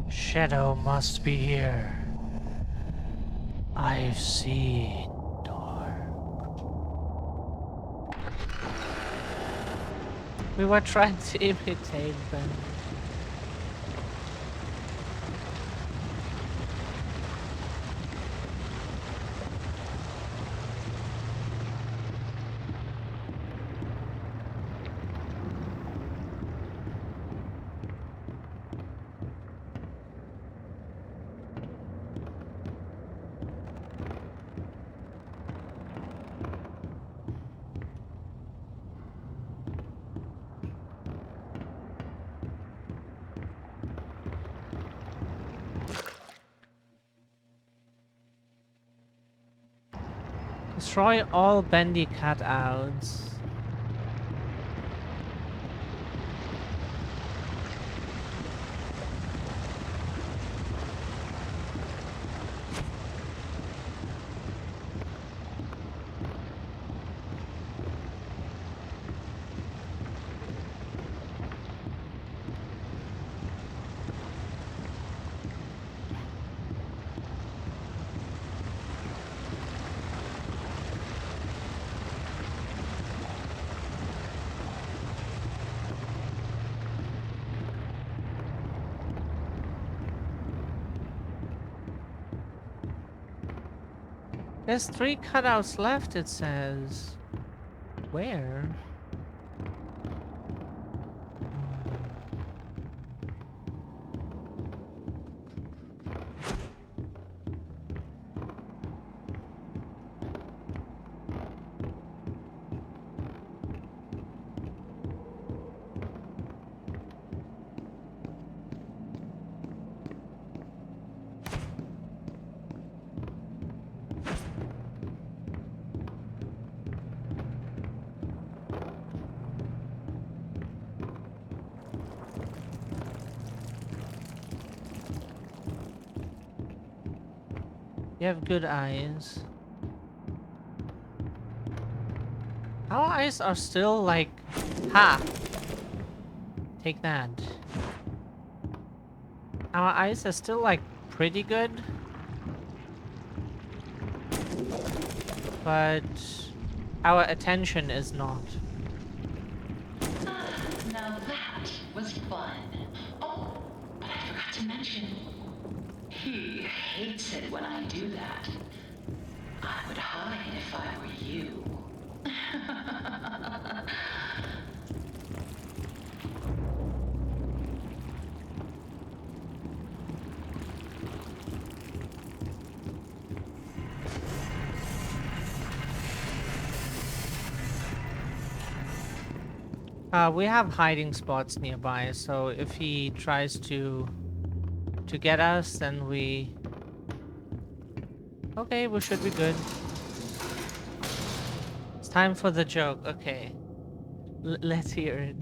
Shadow must be here. I've seen dark. We were trying to imitate Bendy. Destroy all Bendy cutouts. There's 3 cutouts left, it says. Where? You have good eyes. Our eyes are still like... Ha! Take that. Our eyes are still like pretty good. But our attention is not. Now that was fun. Oh, but I forgot to mention. He hates it when I do that. I would hide if I were you. We have hiding spots nearby, so if he tries to get us, then we... Okay, we should be good. It's time for the joke. Okay. Let's hear it.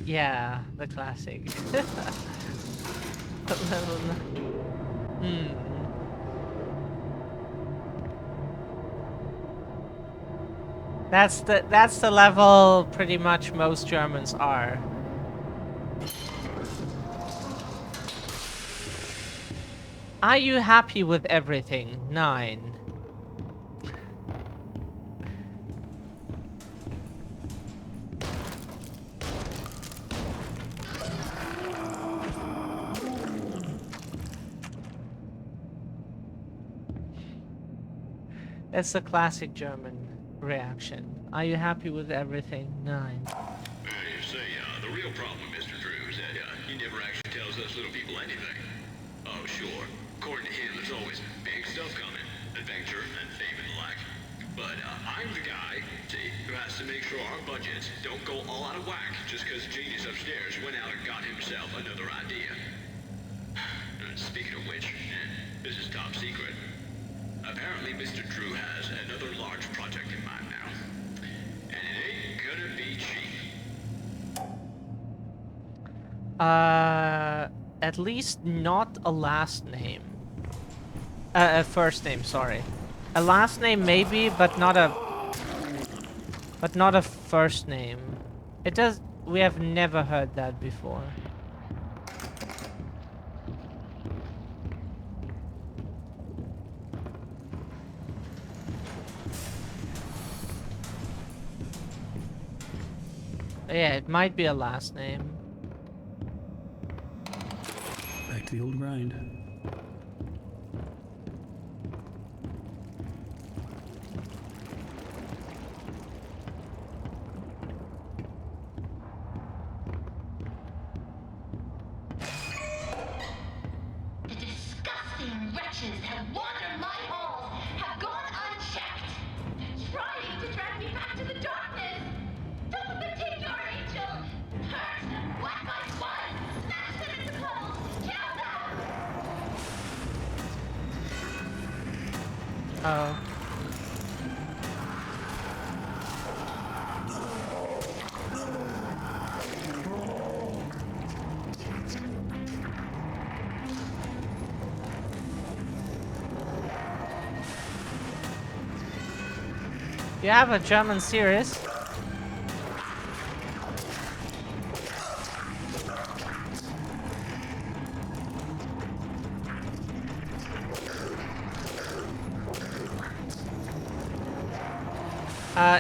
Yeah, the classic. That's the level pretty much most Germans are. Are you happy with everything? 9. That's the classic German reaction. Are you happy with everything? 9. You see, the real problem with Mr. Drew is that he never actually tells us little people anything. Oh, sure. According to him, there's always big stuff coming. Adventure and fame and the like. But I'm the guy, see, who has to make sure our budgets don't go all out of whack just because the genius upstairs went out and got himself another idea. Speaking of which, this is top secret. Apparently, Mr. Drew has another large project in mind now. And it ain't gonna be cheap. At least not a last name. A first name, sorry. A last name maybe, but not a... But not a first name. It does. We have never heard that before. Yeah, it might be a last name. Back to the old grind. The disgusting wretches that wandered my halls have gone unchecked. They're trying to drag me back to the darkness. Don't take your angel. Hurt them one by one. Smash them into puddles. Kill them. Oh. You have a German series?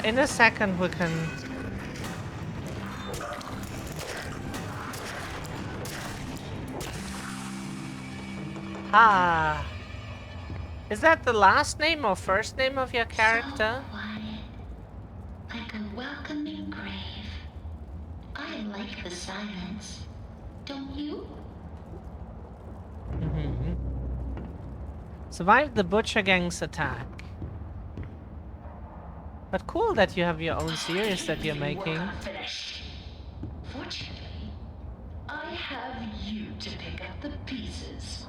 In a second we can... Ah. Is that the last name or first name of your character? So quiet, like a welcoming grave. I like the silence. Don't you? Mm-hmm. Survived the Butcher Gang's attack. But cool that you have your own series that you're making. Fortunately, I have you to pick up the pieces.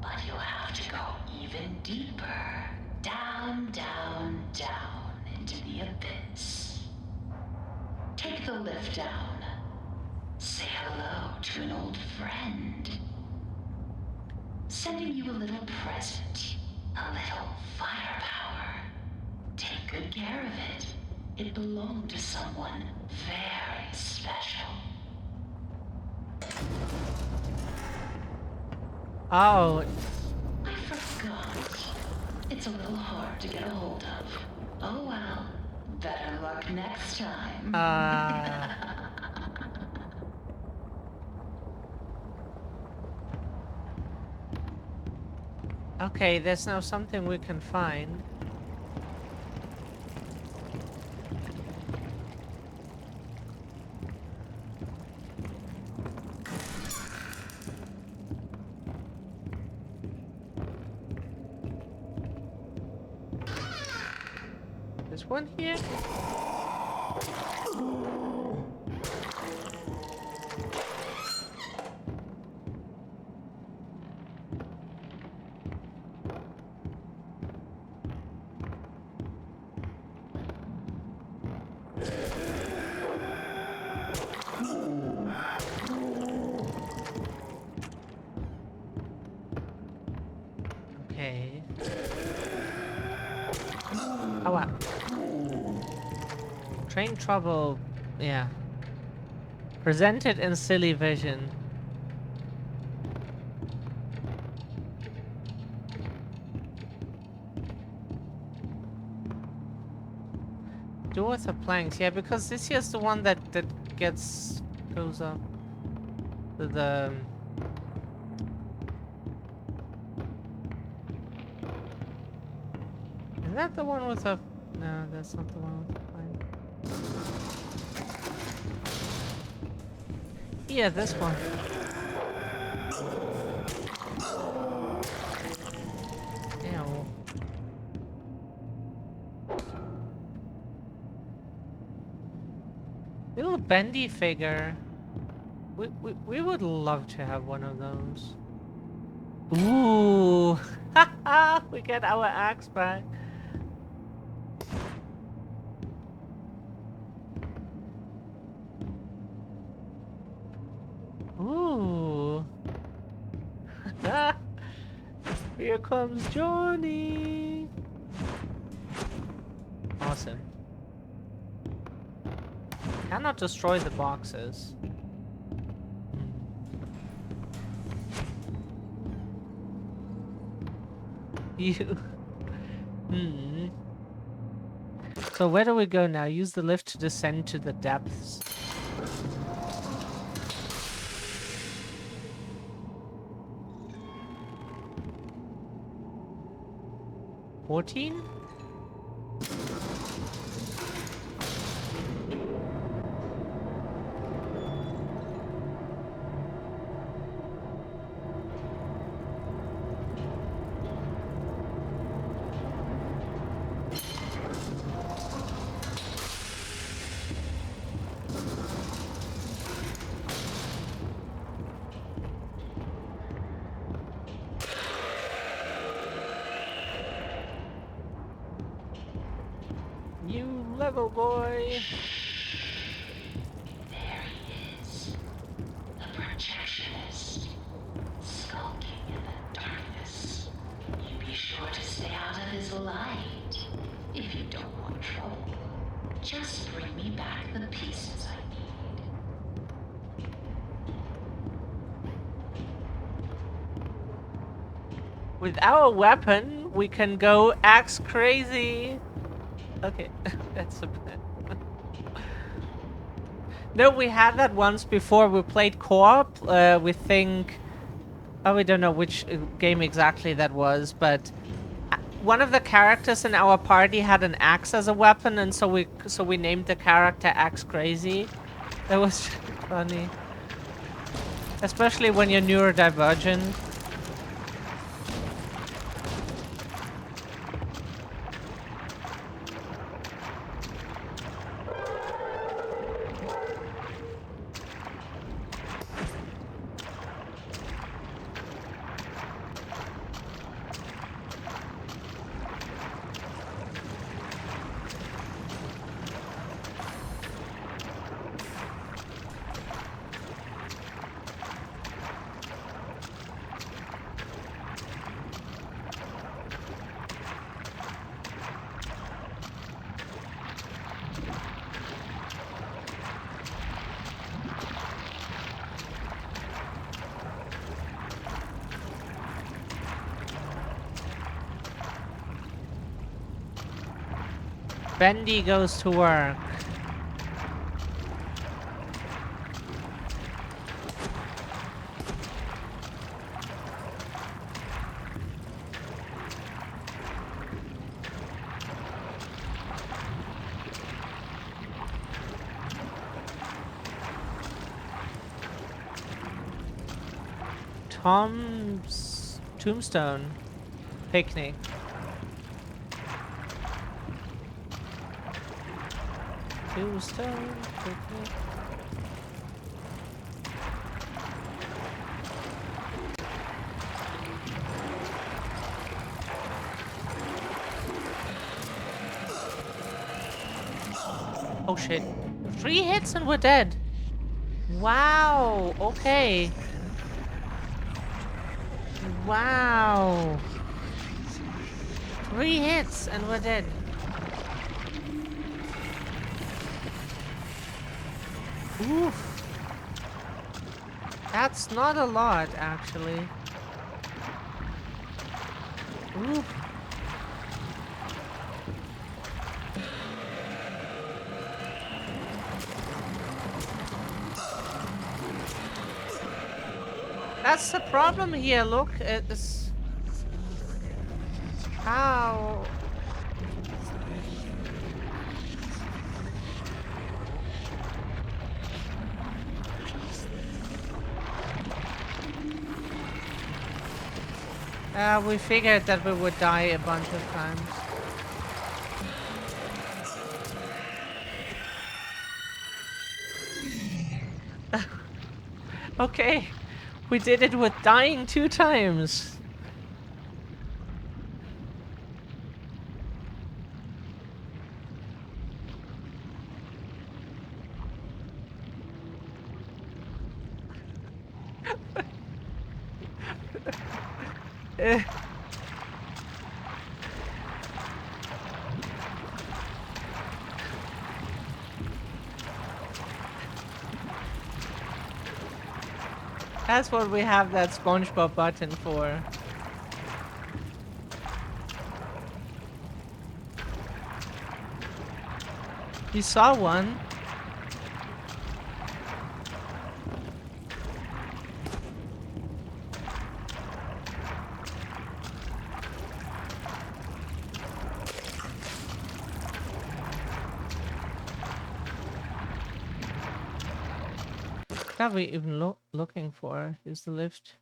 But you'll have to go even deeper. Down, down, down into the abyss. Take the lift down. Say hello to an old friend. Sending you a little present. A little firepower. Take good care of it. It belonged to someone very special. Oh. I forgot. It's a little hard to get a hold of. Oh well. Better luck next time. Okay, there's now something we can find. There's one here. Okay. Oh wow. Train trouble, yeah. Presented in silly vision. Do with the planks, yeah, because this here's the one that goes up to the... Is that the one with the... No, that's not the one with the plank. Yeah, this one. Ew. Little Bendy figure. We would love to have one of those. Ooh. Haha, we get our axe back. Ooh. Here comes Johnny. Awesome. cannot destroy the boxes. You. Hmm. So where do we go now? Use the lift to descend to the depths. $14? New level, boy. There he is. The projectionist. Skulking in the darkness. You be sure to stay out of his light. If you don't want trouble, just bring me back the pieces I need. With our weapon, we can go axe crazy. Okay, that's a plan. No, we had that once before. We played co-op. We think... Oh, we don't know which game exactly that was, but one of the characters in our party had an axe as a weapon, and so we named the character Axe Crazy. That was funny. Especially when you're neurodivergent. Bendy goes to work. Tom's tombstone picnic. Tombstone picnic. Oh shit. 3 hits and we're dead. Wow. Okay. Wow. 3 hits and we're dead. Oof. That's not a lot, actually. Oof. That's the problem here, look. It's... How? We figured that we would die a bunch of times. Okay, we did it with dying 2 times. That's what we have that SpongeBob button for. You saw one. What are we even looking for? Is the lift?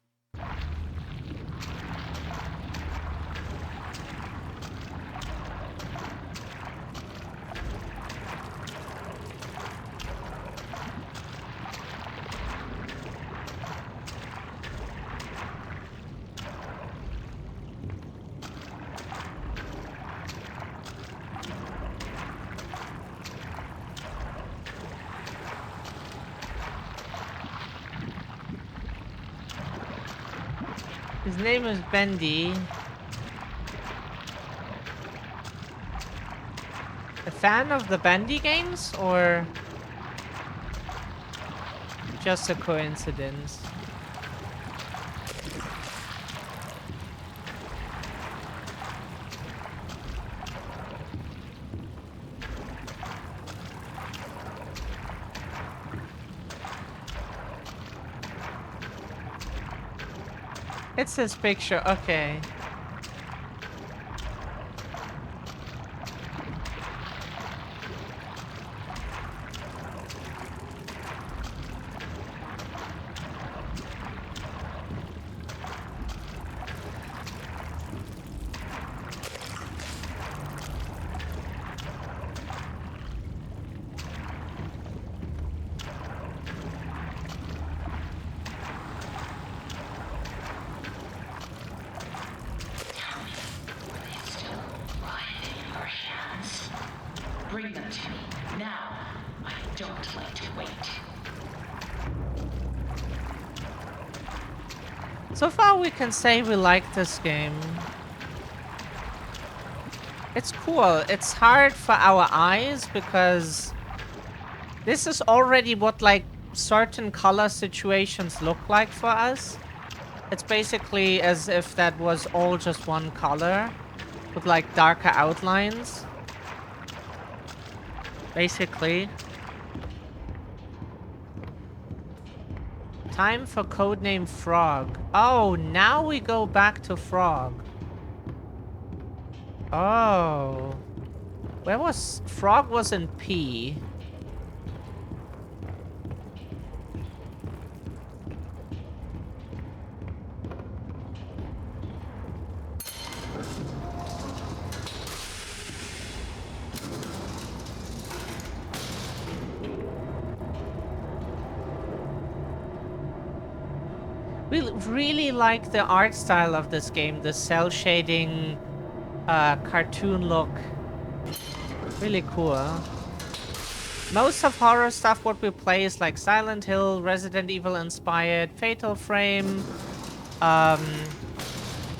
His name is Bendy. A fan of the Bendy games, or just a coincidence? It's his picture, okay. Bring them to me, now. I don't like to wait. So far we can say we like this game. It's cool. It's hard for our eyes because this is already what like certain color situations look like for us. It's basically as if that was all just one color with like darker outlines. Basically. Time for codename Frog. Oh, now we go back to Frog. Oh. Where was... Frog was in P. We really like the art style of this game, the cell shading cartoon look. Really cool. Most of horror stuff what we play is like Silent Hill, Resident Evil inspired, Fatal Frame.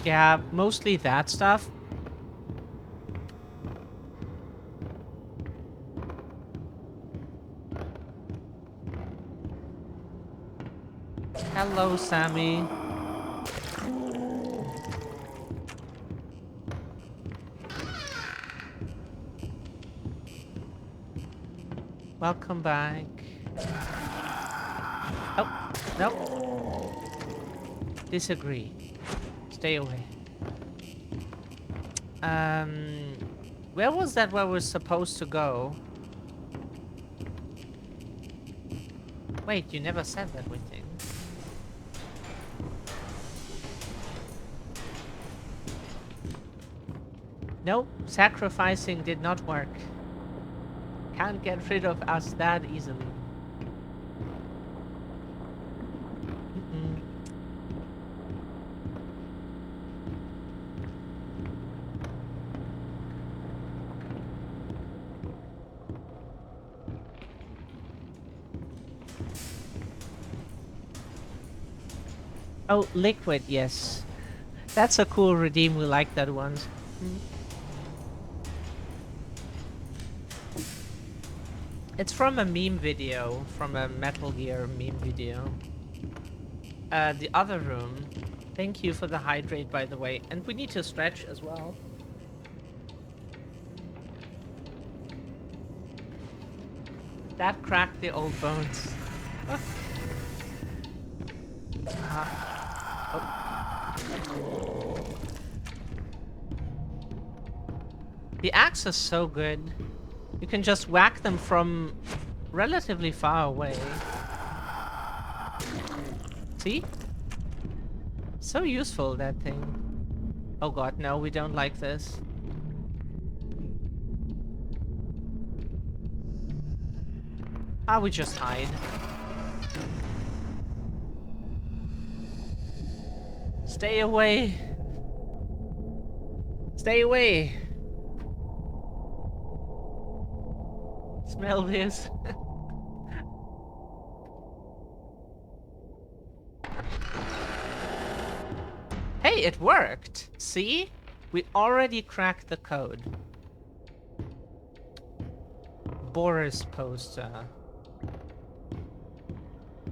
Yeah, mostly that stuff. Hello, Sammy. Welcome back. Oh, nope. Disagree. Stay away. Where was that where we're supposed to go? Wait, you never said everything. Nope, sacrificing did not work. Can't get rid of us that easily. Oh, liquid, yes. That's a cool redeem, we like that one. It's from a meme video, from a Metal Gear meme video. the other room. Thank you for the hydrate, by the way. And we need to stretch as well. That cracked the old bones. The axe is so good. You can just whack them from relatively far away. See? So useful, that thing. Oh god, no, we don't like this. Ah, we just hide. Stay away. Stay away. Smell this. Hey, it worked. See? We already cracked the code. Boris poster.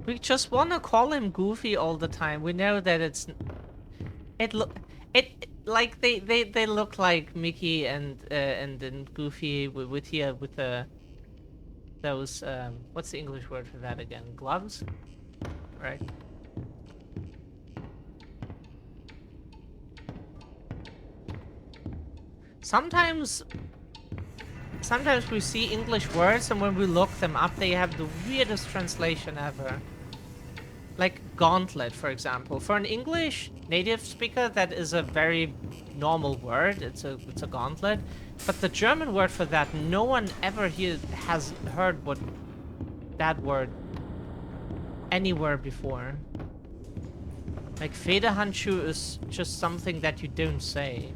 We just want to call him Goofy all the time. We know that it's... It like they look like Mickey and then Goofy with the those what's the English word for that again? Gloves, right? Sometimes we see English words and when we look them up, they have the weirdest translation ever. Like gauntlet, for example. For an English native speaker, that is a very normal word. It's a gauntlet. But the German word for that, no one ever here has heard what that word anywhere before. Like Federhandschuh is just something that you don't say.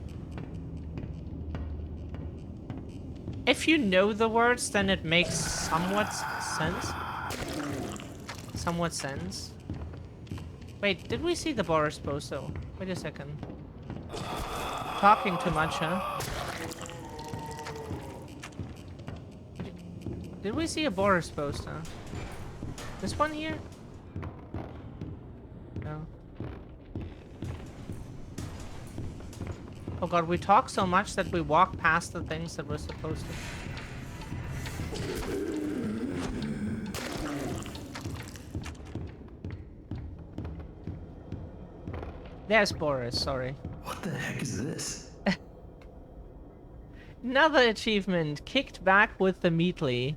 If you know the words, then it makes somewhat sense. Somewhat sense. Wait, did we see the Boris poster? Wait a second. Talking too much, huh? Did we see a Boris poster? This one here? No. Oh god, we talk so much that we walk past the things that we're supposed to. There's Boris, sorry. What the heck is this? Another achievement. Kicked back with the Meatly.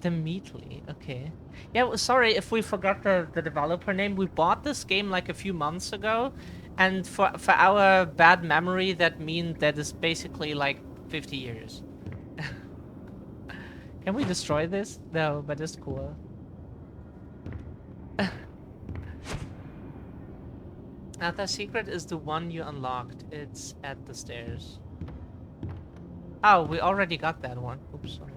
The Meatly, okay. Yeah, sorry if we forgot the developer name. We bought this game like a few months ago. And for our bad memory, that means that is basically like 50 years. Can we destroy this? No, but it's cool. Now the secret is the one you unlocked. It's at the stairs. Oh, we already got that one. Oops, sorry.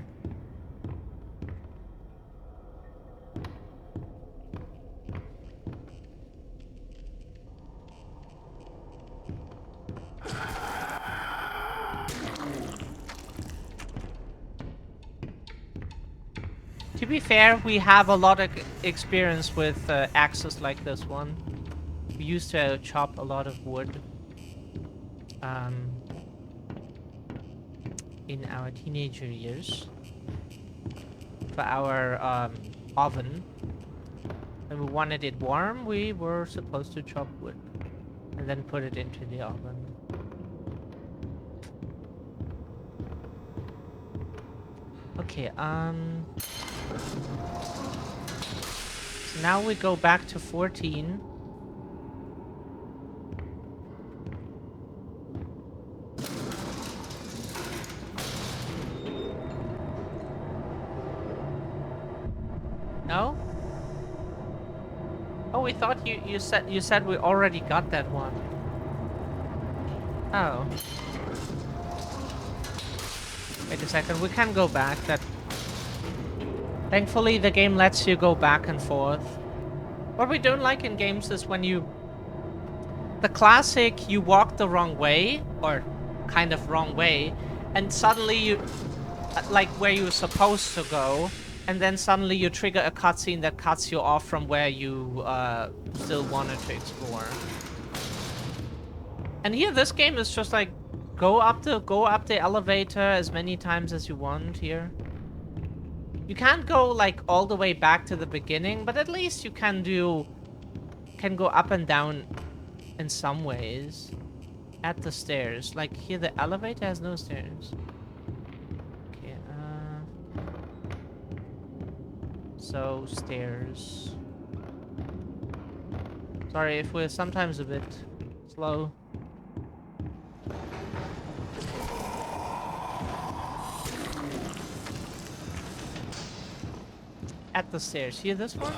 To be fair, we have a lot of experience with axes like this one. We used to chop a lot of wood in our teenager years for our oven. When we wanted it warm, we were supposed to chop wood and then put it into the oven. Okay, so now we go back to 14. No? Oh, we thought you said we already got that one. Oh. Wait a second, we can go back. That thankfully the game lets you go back and forth. What we don't like in games is when you the classic you walk the wrong way or kind of wrong way and suddenly you like where you're supposed to go and then suddenly you trigger a cutscene that cuts you off from where you still wanted to explore. And here, this game is just like go up the elevator as many times as you want here. You can't go like all the way back to the beginning, but at least you can go up and down in some ways at the stairs. Like here, the elevator has no stairs. Okay, so stairs. Sorry if we're sometimes a bit slow. At the stairs. Here, this one?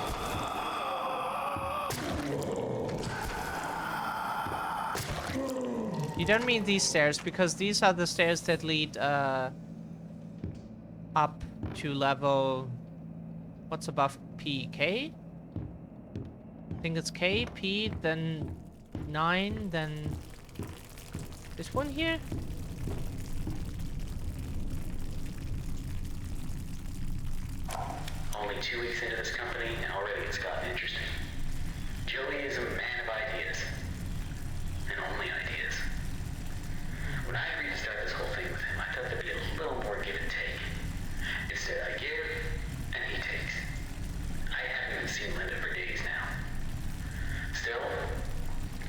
You don't mean these stairs, because these are the stairs that lead up to level... What's above P? K? I think it's K, P, then 9, then... This one here? Only 2 weeks into this company, and already it's gotten interesting. Joey is a man of ideas. And only ideas. When I agreed to start this whole thing with him, I thought there'd be a little more give and take. Instead, I give, and he takes. I haven't even seen Linda for days now. Still,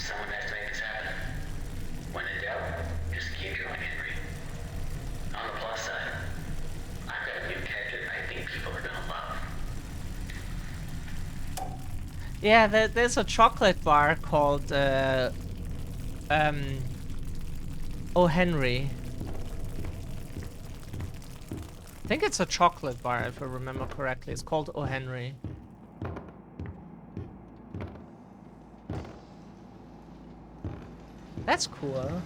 someone has to make this happen. When in doubt, just keep drawing, Henry. On the plus side, I've got a new character that I think people are gonna love. Yeah, there's a chocolate bar called, Oh Henry. I think it's a chocolate bar, if I remember correctly. It's called Oh Henry. That's cool.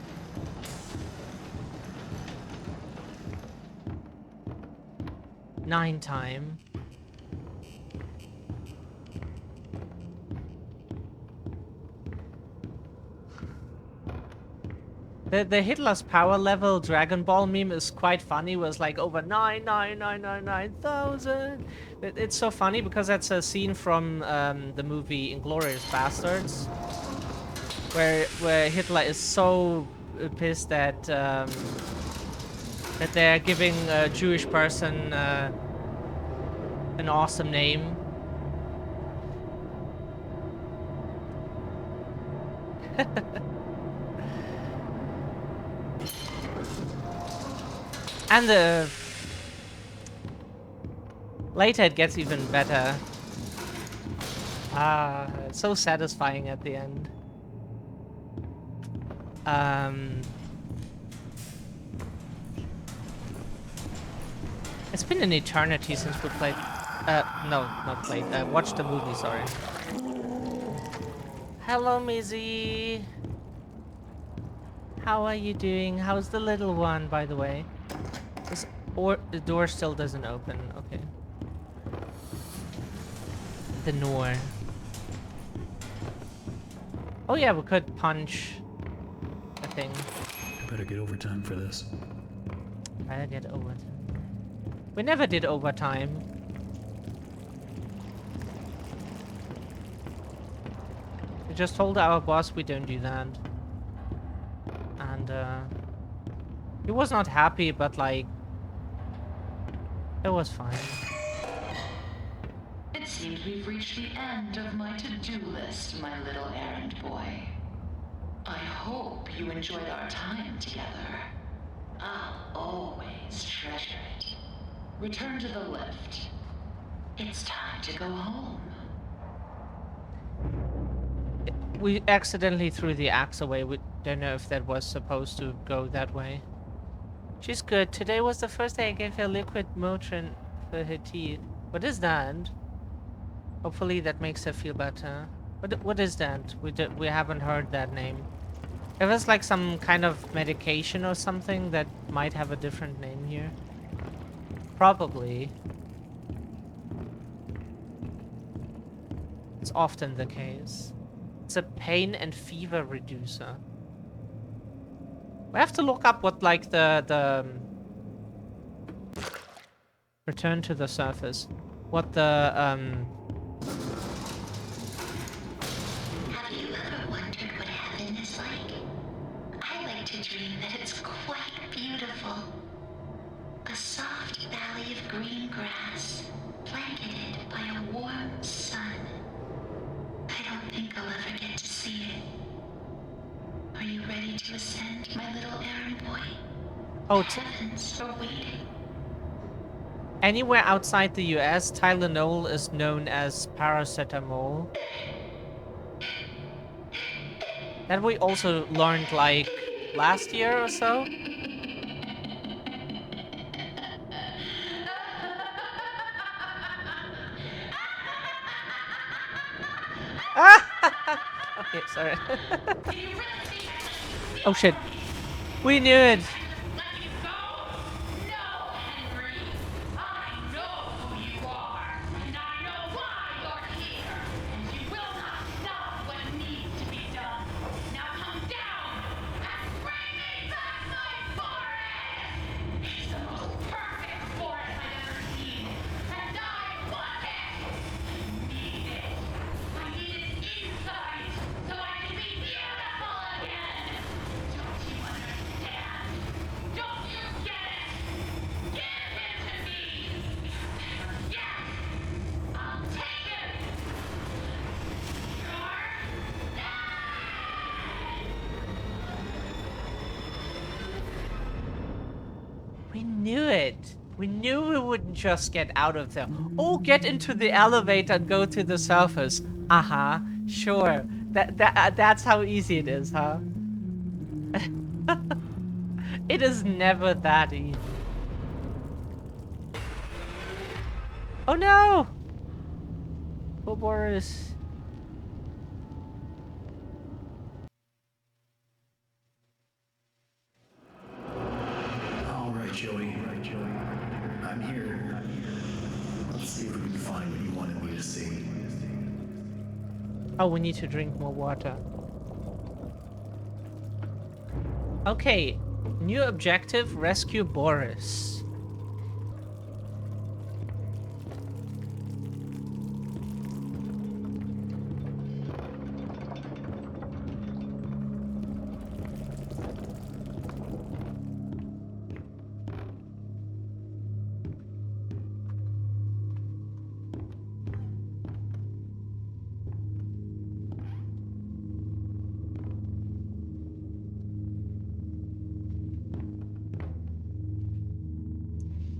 Nine time. The Hitler's power level Dragon Ball meme is quite funny. It was like over 9,999,9,000. It's so funny because that's a scene from the movie Inglourious Bastards, where Hitler is so pissed that that they're giving a Jewish person an awesome name. And later it gets even better. It's so satisfying at the end. It's been an eternity since we played. No, not played. Watched the movie. Sorry. Hello, Mizzy. How are you doing? How's the little one, by the way? The door still doesn't open. Okay. The door. Oh yeah, we could punch a thing. I better get overtime for this. Better get overtime. We never did overtime. We just told our boss we don't do that. And he was not happy, but like it was fine. It seems we've reached the end of my to-do list, my little errand boy. I hope you enjoyed our time together. I'll always treasure it. Return to the lift. It's time to go home. We accidentally threw the axe away. We don't know if that was supposed to go that way. She's good. Today was the first day I gave her liquid Motrin for her teeth. What is that? Hopefully that makes her feel better. What is that? We haven't heard that name. If it's like some kind of medication or something that might have a different name here. Probably. It's often the case. It's a pain and fever reducer. We have to look up what like the Return to the surface. What the, Have you ever wondered what heaven is like? I like to dream that it's quite beautiful. A soft valley of green grass, blanketed by a warm sun. I don't think I'll ever get to see it. Are you ready to ascend, my little errand boy? oh, The heavens are waiting. anywhere outside the US, Tylenol is known as paracetamol. That we also learned like last year or so. Okay, sorry. Oh shit. We knew it. Let you go? No, Henry. I know who you are, and I know why you're here. And you will not stop what needs to be done. Now come down and bring me back my forest! It's the most perfect forest I've ever seen, and I want it! I need it. I need it inside, so I can be beautiful again! Don't you understand? Don't you get it? Give him to me! Yes! I'll take him! We knew it. We knew we wouldn't just get out of there. Oh, get into the elevator and go to the surface. Uh-huh. Sure. That's how easy it is, huh? It is never that easy. Oh no! Poor Boris. All right, Joey. I'm here. Let's see if we can find what you wanted me to see. Oh, we need to drink more water. Okay. New objective, rescue Boris.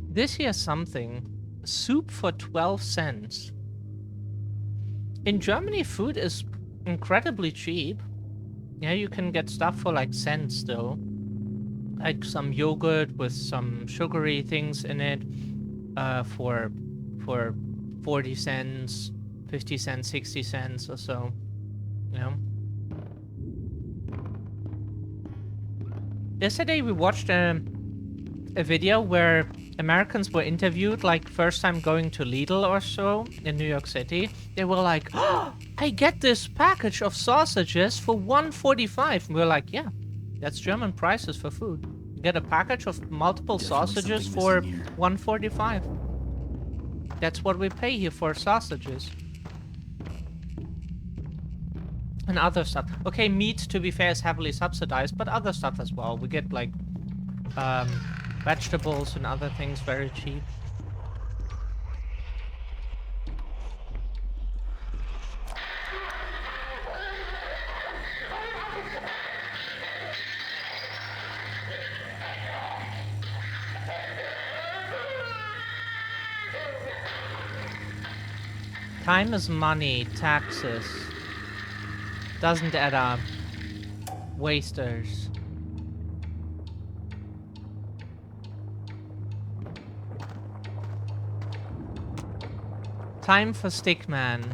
This here's something. Soup for 12 cents. In Germany, food is incredibly cheap. Yeah, you can get stuff for like cents still. Like some yogurt with some sugary things in it for 40 cents, 50 cents, 60 cents or so. You know? Yesterday we watched a video where Americans were interviewed, like first time going to Lidl or so in New York City. They were like, "Oh, I get this package of sausages for $1.45." And we're like, "Yeah, that's German prices for food. You get a package of multiple Definitely sausages something for missing here. $1.45. That's what we pay here for sausages." And other stuff. Okay, meat, to be fair, is heavily subsidized, but other stuff as well. We get like vegetables and other things very cheap. Time is money, taxes. Doesn't add up. Wasters. Time for Stickman.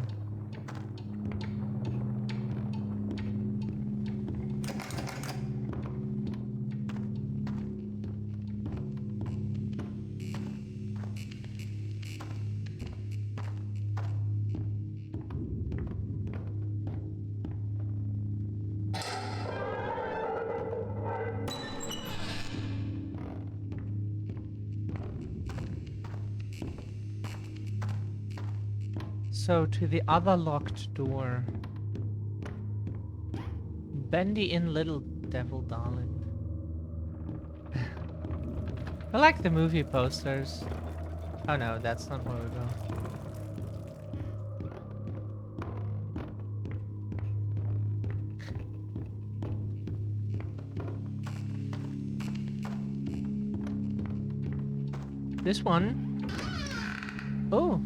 So, to the other locked door. Bendy in Little Devil Darling. I like the movie posters. Oh no, that's not where we go. This one. Oh.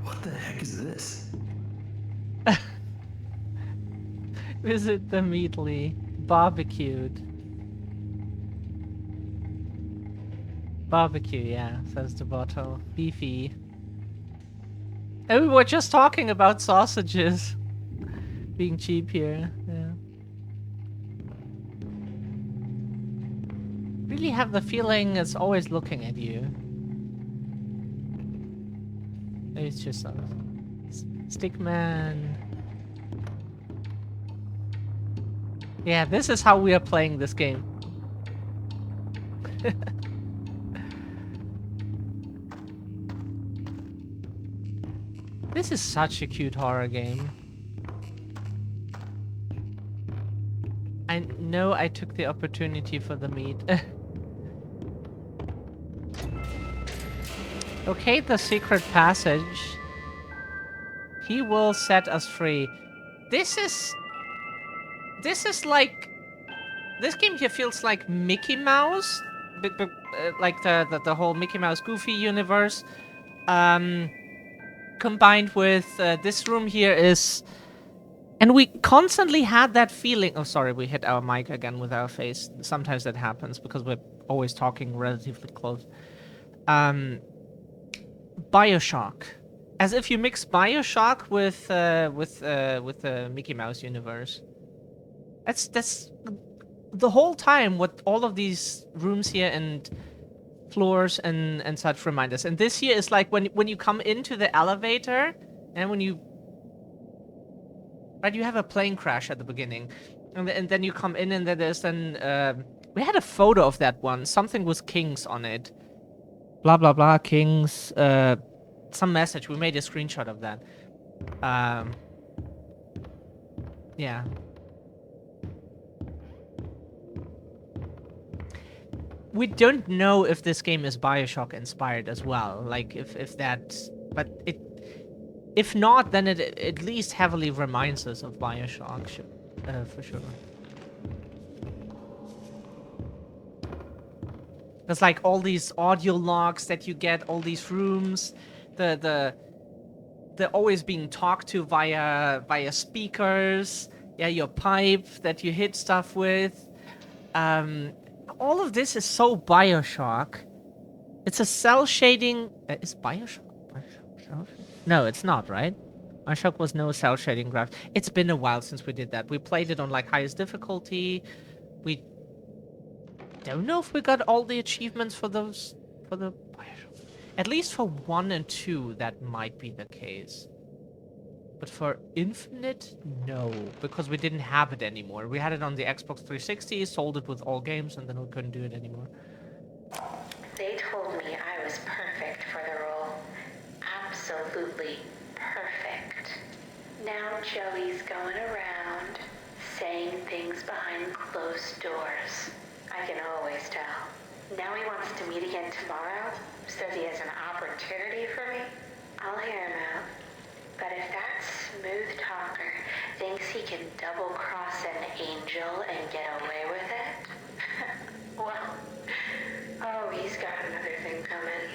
What the heck is this? Visit the Meatly. Barbecued. Barbecue, yeah, says the bottle. Beefy. And we were just talking about sausages being cheap here. Yeah. Really have the feeling it's always looking at you. Maybe it's just a Stickman. Yeah, this is how we are playing this game. This is such a cute horror game. I know I took the opportunity for the meat. Locate the secret passage. He will set us free. This is like... This game here feels like Mickey Mouse. Like the whole Mickey Mouse Goofy universe. Combined with this room here is... And we constantly had that feeling... Oh, sorry, we hit our mic again with our face. Sometimes that happens because we're always talking relatively close. Bioshock. As if you mix Bioshock with the Mickey Mouse universe. That's the whole time what all of these rooms here and floors and such remind us. And this here is like when you come into the elevator and when you... Right, you have a plane crash at the beginning. And then you come in and then there's then... we had a photo of that one. Something with Kings on it. Blah, blah, blah, Kings. Some message. We made a screenshot of that. Yeah. We don't know if this game is Bioshock inspired as well. Like, if that's... But it... If not, then it at least heavily reminds us of Bioshock, for sure. There's like all these audio logs that you get, all these rooms, they're always being talked to via speakers. Yeah, your pipe that you hit stuff with. All of this is so Bioshock. It's a cell shading. Is Bioshock? No, it's not, right? Bioshock was no cell shading graph. It's been a while since we did that. We played it on like highest difficulty. We don't know if we got all the achievements for those for the Bioshock. At least for 1 and 2, that might be the case. But for Infinite, no, because we didn't have it anymore. We had it on the Xbox 360, sold it with all games, and then we couldn't do it anymore. They told me I was perfect for the role. Absolutely perfect. Now Joey's going around saying things behind closed doors. I can always tell. Now he wants to meet again tomorrow. Says he has an opportunity for me. I'll hear him out. But if that smooth talker thinks he can double-cross an angel and get away with it, well, oh, he's got another thing coming.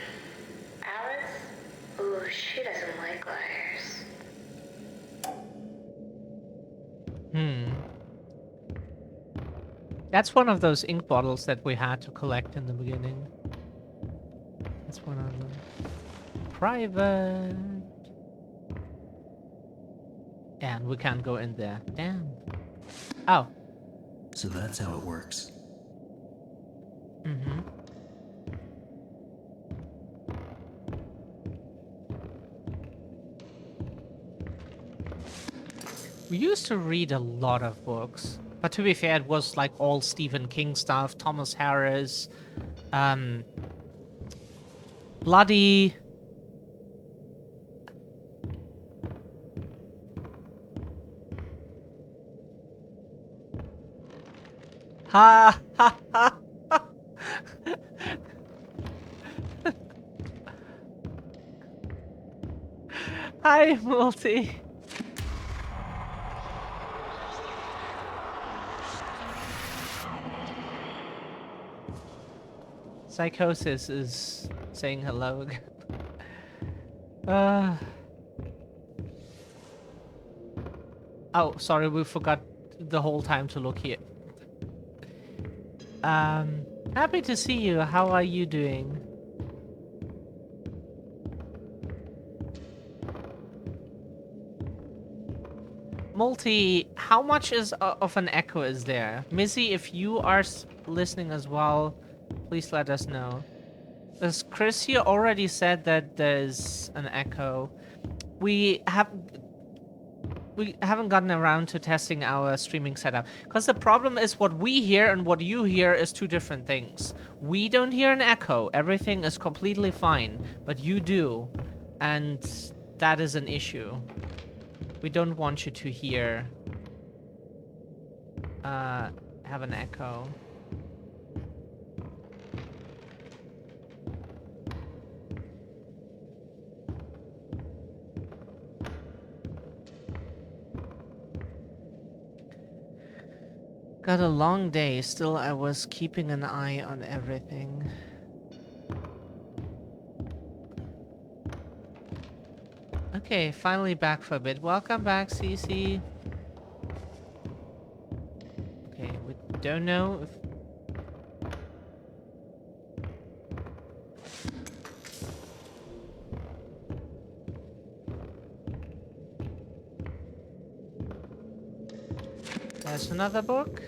Alice? Ooh, she doesn't like liars. That's one of those ink bottles that we had to collect in the beginning. That's one of them. Private. And we can't go in there. Damn. Oh. So that's how it works. Mm-hmm. We used to read a lot of books, But to be fair, it was like all Stephen King stuff, Thomas Harris, Bloody. Ha ha ha. Hi, Multi. Psychosis is saying hello again. Oh, sorry, we forgot the whole time to look here. Happy to see you. How are you doing? Multi, how much of an echo is there? Missy, if you are listening as well, please let us know. As Chris here already said that there's an echo. We haven't gotten around to testing our streaming setup. Because the problem is what we hear and what you hear is two different things. We don't hear an echo. Everything is completely fine. But you do. And that is an issue. We don't want you to hear... have an echo. Got a long day, still I was keeping an eye on everything. Okay, finally back for a bit. Welcome back, CC. Okay, we don't know if... There's another book?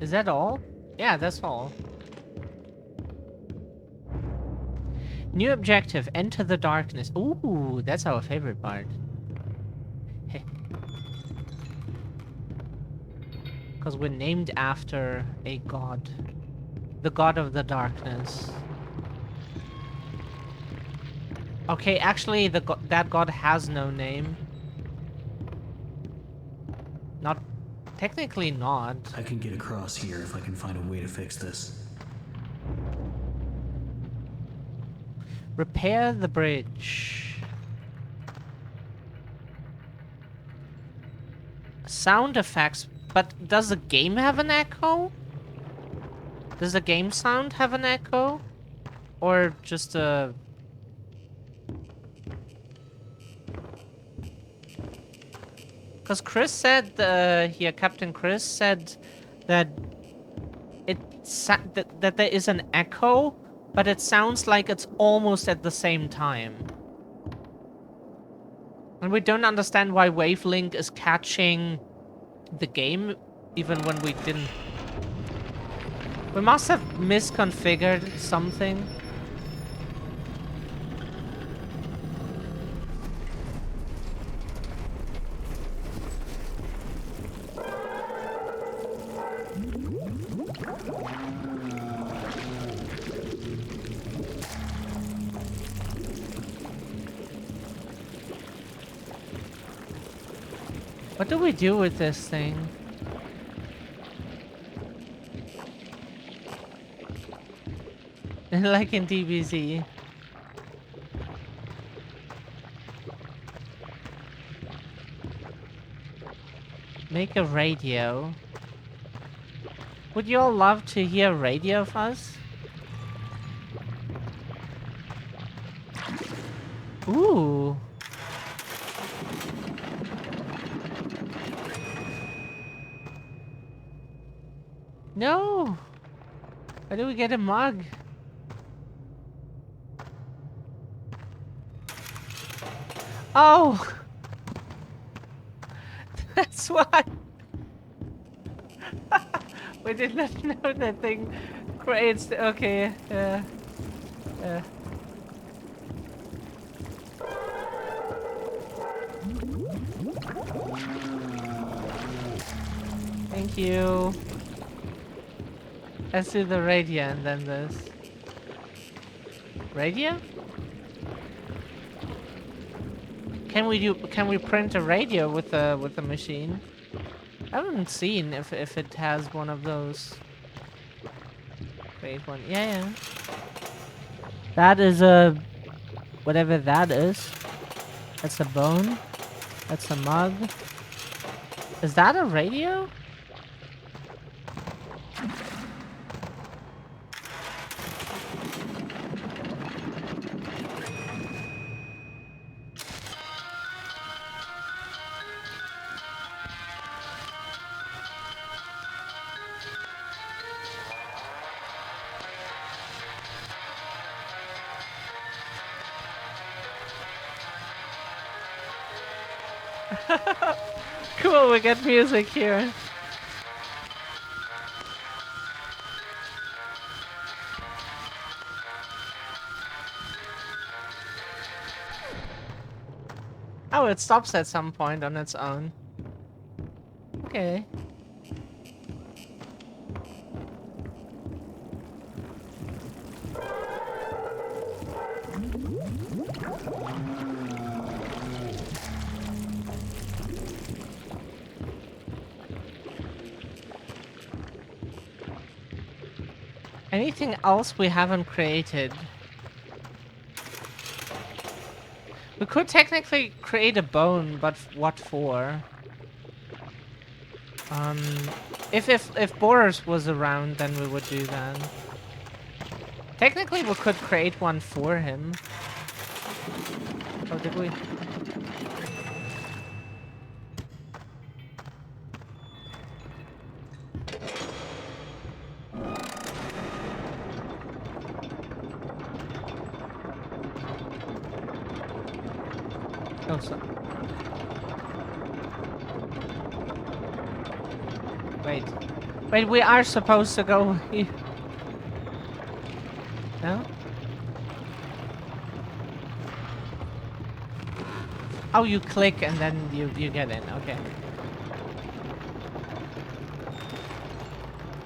Is that all? Yeah, that's all. New objective, enter the darkness. Ooh, that's our favorite part. Because we're named after a god. The god of the darkness. Okay, actually, that god has no name. Not... Technically not. I can get across here if I can find a way to fix this. Repair the bridge. Sound effects. But does the game have an echo? Does the game sound have an echo? Or just a... Because Chris said, here, Captain Chris said that that there is an echo, but it sounds like it's almost at the same time. And we don't understand why Wavelink is catching the game, even when we didn't. We must have misconfigured something. What do we do with this thing? Like in DBZ. Make a radio. Would you all love to hear radio fuzz? Ooh. No! Why do we get a mug? Oh! That's why! We did not know that thing creates... Okay, Thank you. Let's do the radio and then this. Radio? Can we print a radio with the machine? I haven't seen if it has one of those. Create one. Yeah, yeah. That is a whatever that is. That's a bone. That's a mug. Is that a radio? Cool, we get music here. Oh, it stops at some point on its own. Okay. Anything else we haven't created? We could technically create a bone, but what for? If Boris was around, then we would do that. Technically, we could create one for him. Oh, did we? Oh, so. Wait, we are supposed to go here. No? Oh, you click and then you get in. Okay.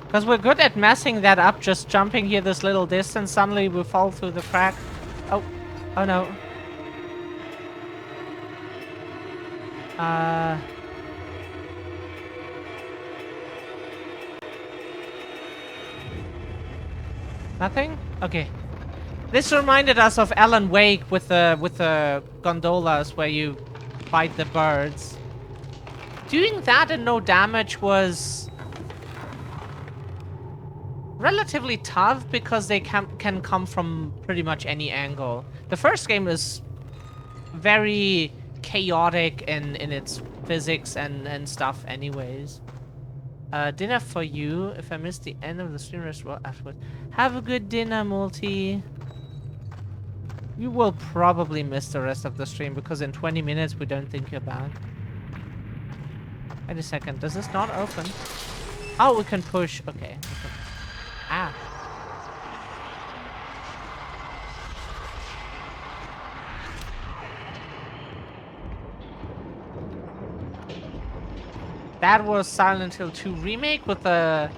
Because we're good at messing that up, just jumping here this little distance. Suddenly we fall through the crack. Oh. Oh no. Nothing? Okay. This reminded us of Alan Wake with the gondolas where you fight the birds. Doing that and no damage was relatively tough because they can come from pretty much any angle. The first game is very chaotic in its physics and stuff anyways. Dinner for you. If I miss the end of the stream, rest well afterwards. Have a good dinner, Multi. You will probably miss the rest of the stream because in 20 minutes we don't think you're back. Wait a second. Does this not open? Oh, we can push. Okay. Ah. That was Silent Hill 2 remake with the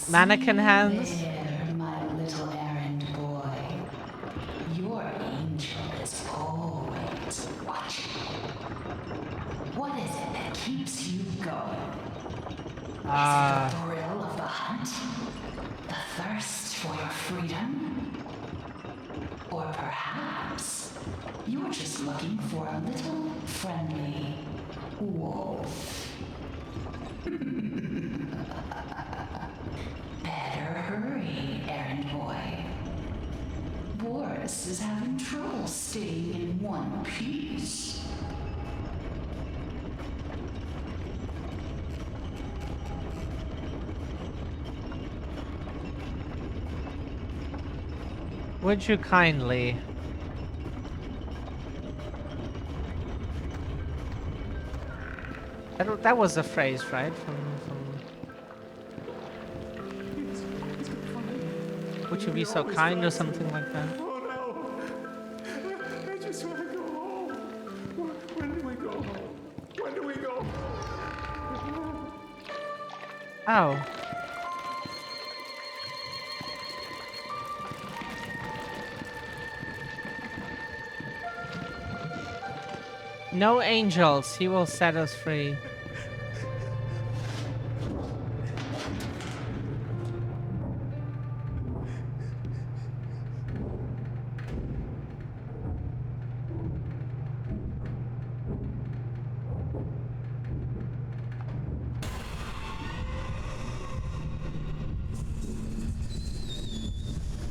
mannequin hands. There, my little errand boy. Your angel is always watching. What is it that keeps you going? Is it the thrill of the hunt? The thirst for your freedom? Or perhaps you're just looking for a little friendly wolf. Better hurry, errand boy. Boris is having trouble staying in one piece. Would you kindly? That was a phrase, right? From Would you be so kind or something like that? Oh no! I just want to go home. When do we go home? When do we go home? Oh. No angels, he will set us free.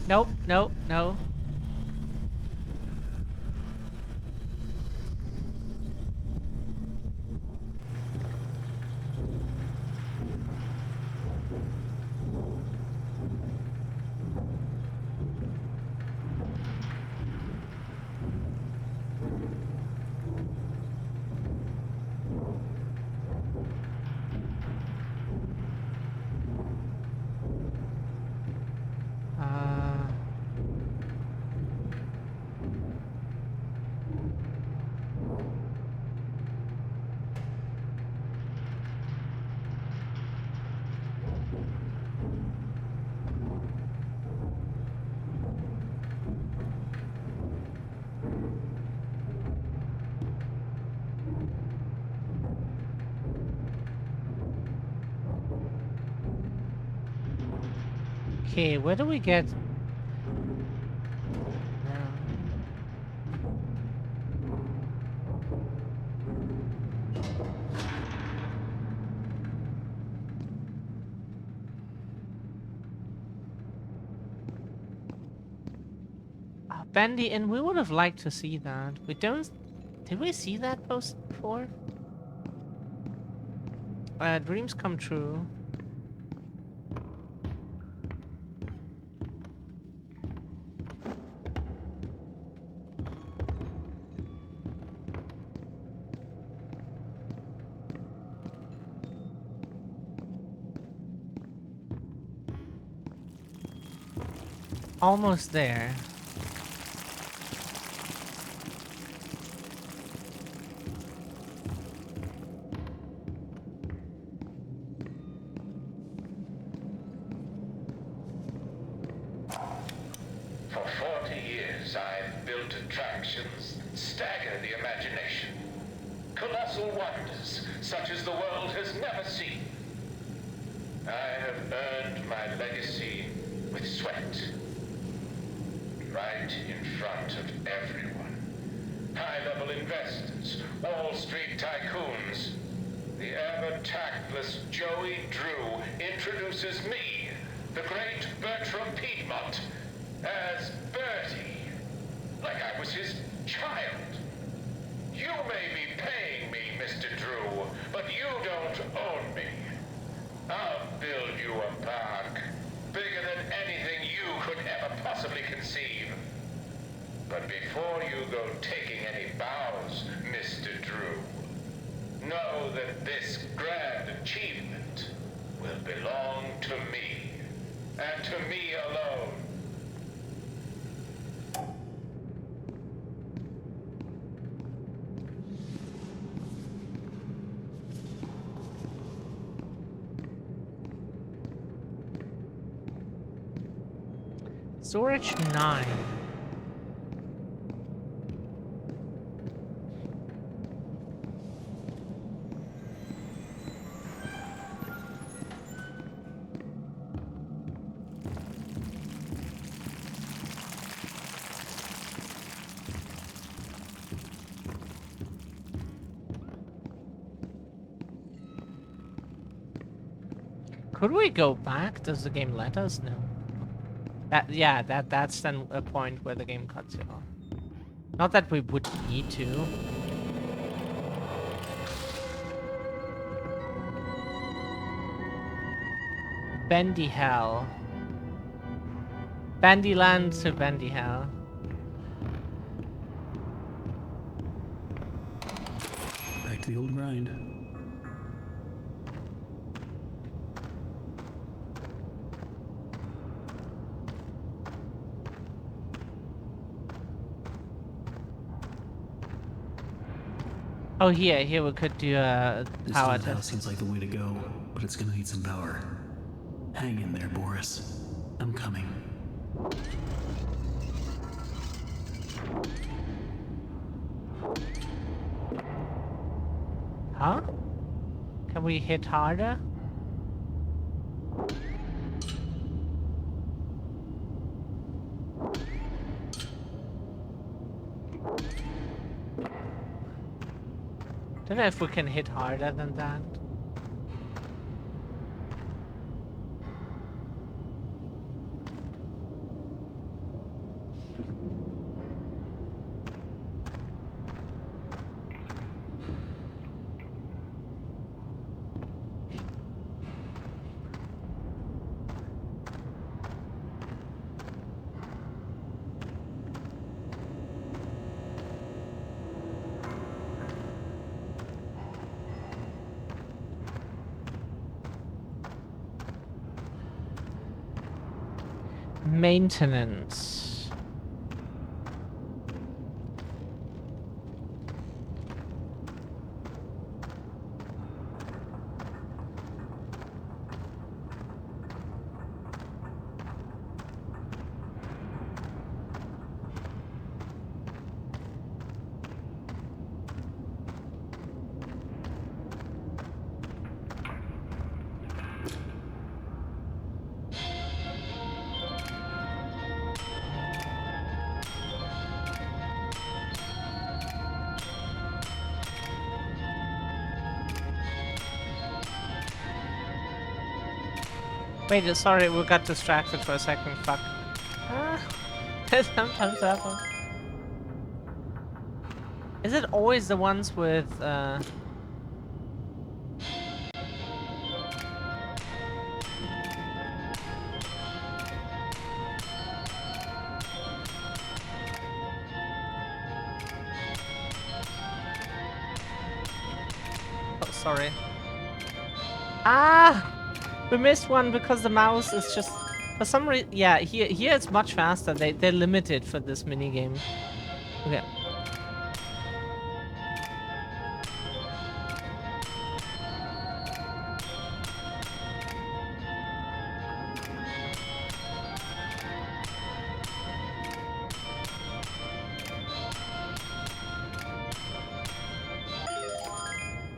Nope, nope, no. Uh, okay, where do we get? No. Bendy, and we would have liked to see that. We don't. Did we see that post before? Dreams come true. Almost there. For 40 years, I've built attractions that stagger the imagination. Colossal wonders, such as the world has never seen. I have earned my legacy with sweat. Right in front of everyone. High-level investors, Wall Street tycoons. The ever-tactless Joey Drew introduces me, the great Bertram Piedmont, as Bertie, like I was his child. You may be paying me, Mr. Drew, but you don't own me. I'll build you a park, bigger than anything you could ever possibly conceive. But before you go taking any bows, Mr. Drew, know that this grand achievement will belong to me, and to me alone. Storage 9. Could we go back? Does the game let us? No. That's then a point where the game cuts you off. Not that we would need to. Bendy Hell. Bendy Land to Bendy Hell. Back to the old grind. Oh, here we could do a This power field house test. seems like the way to go, but it's gonna need some power. Hang in there, Boris. I'm coming. Huh? Can we hit harder? Don't know if we can hit harder than that. Maintenance. Wait, sorry, we got distracted for a second. Fuck. That sometimes happens. Is it always the ones with, Oh, sorry. Ah! We missed one because the mouse is just... For some reason... Yeah, here it's much faster. They're limited for this minigame. Okay.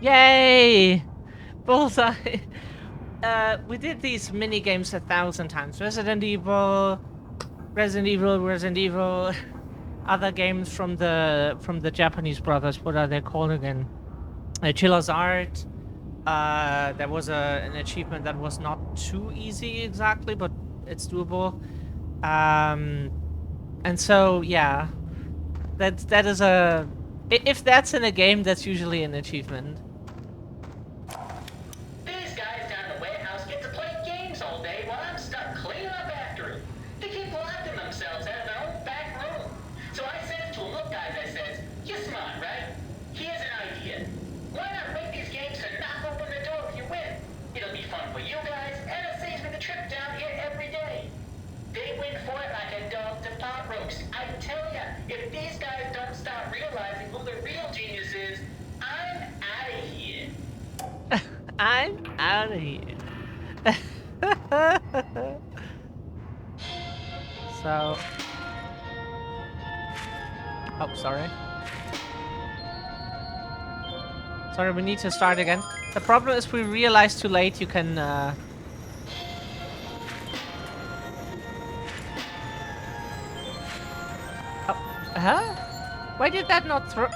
Yay! Bullseye! We did these mini games 1,000 times. Resident Evil, other games from the Japanese brothers. What are they called again? Chilla's Art. There was an achievement that was not too easy exactly, but it's doable. And so yeah, that is a... If that's in a game, that's usually an achievement. These guys down the warehouse get to play games all day while I'm stuck cleaning up after them. They keep locking themselves out of their own back room. So I said to them, look guys, I says, you're smart, right? Here's an idea. Why not make these games to knock open the door if you win? It'll be fun for you guys, and it saves me the trip down here every day. They went for it like a dog to pot roast. I tell ya, if these guys don't start realizing who the real genius is, I'm out of here. I'm out of here. So... Oh, sorry. Sorry, we need to start again. The problem is we realized too late you can, Oh, huh? Why did that not throw?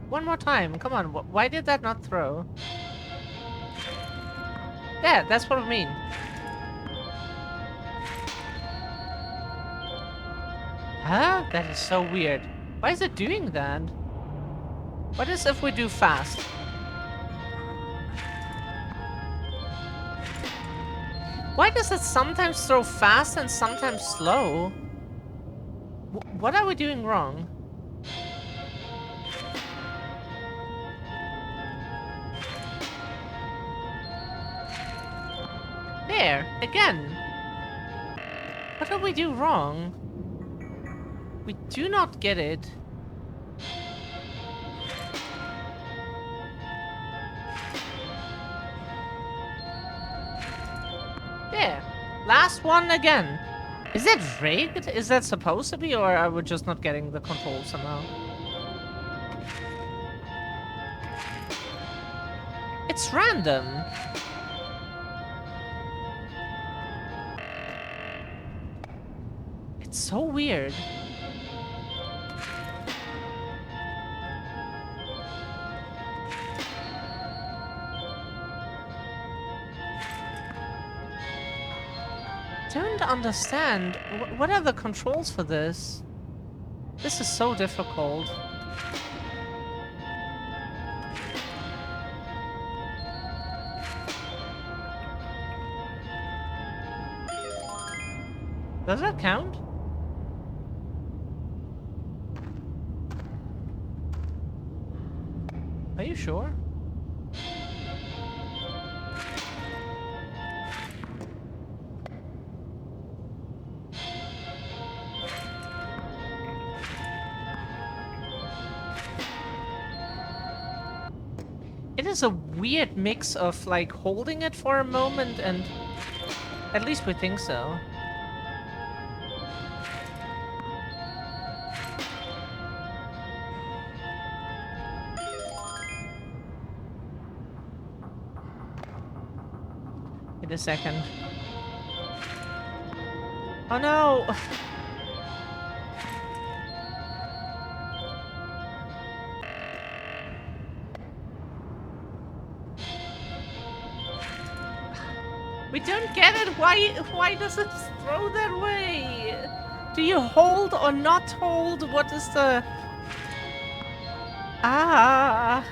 One more time, come on. Why did that not throw? Yeah, that's what I mean. Huh? That is so weird. Why is it doing that? What is if we do fast? Why does it sometimes throw fast and sometimes slow? What are we doing wrong? There, again. What do we do wrong? We do not get it. Yeah. Last one again. Is that rigged? Is that supposed to be, or are we just not getting the control somehow? It's random. It's so weird. Don't understand. What are the controls for this? This is so difficult. Does that count? Are you sure? It is a weird mix of like holding it for a moment and at least we think so. Wait a second. Oh no! We don't get it. Why does it throw that way? Do you hold or not hold? What is the... Ah.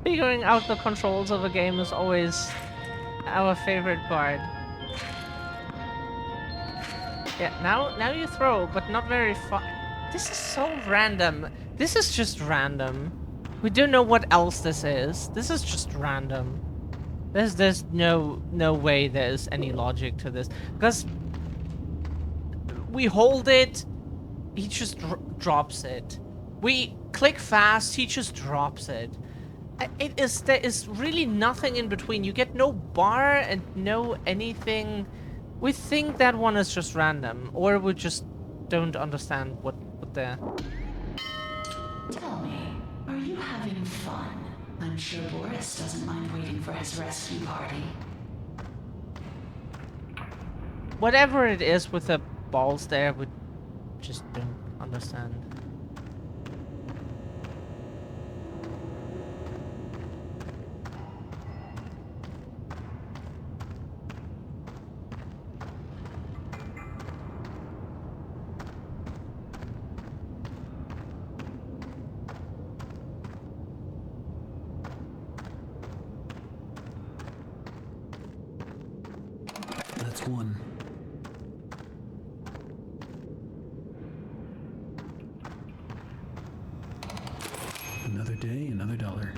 Figuring out the controls of a game is always our favorite part. Yeah, now you throw, but not very far. This is so random. This is just random. We don't know what else this is. This is just random. There's no way there's any logic to this. Because we hold it, he just drops it. We click fast, he just drops it. There is really nothing in between. You get no bar and no anything. We think that one is just random, or we just don't understand what the... Tell me, are you having fun? I'm sure Boris doesn't mind waiting for his rescue party. Whatever it is with the balls there, we just don't understand. That's one. Another day, another dollar.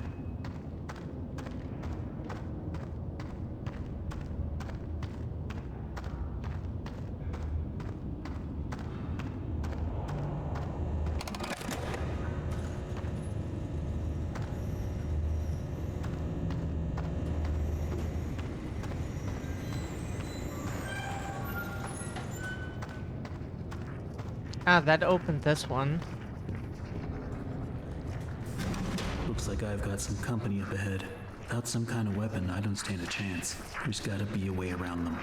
Ah, that opened this one. Looks like I've got some company up ahead. Without some kind of weapon, I don't stand a chance. There's gotta be a way around them.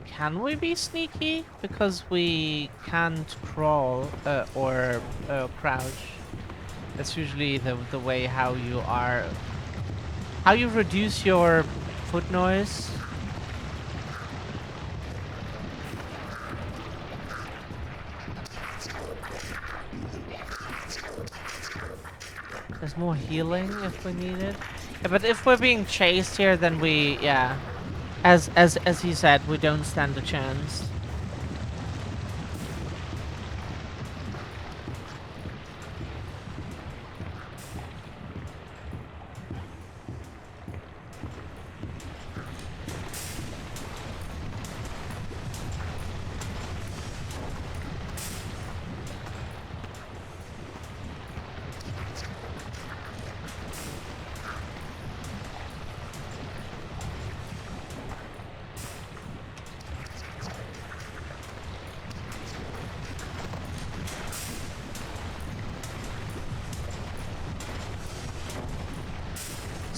Can we be sneaky? Because we can't crawl or crouch. That's usually the way how you are... How you reduce your foot noise. There's more healing if we need it. Yeah, but if we're being chased here, then we... Yeah. As he said, we don't stand a chance.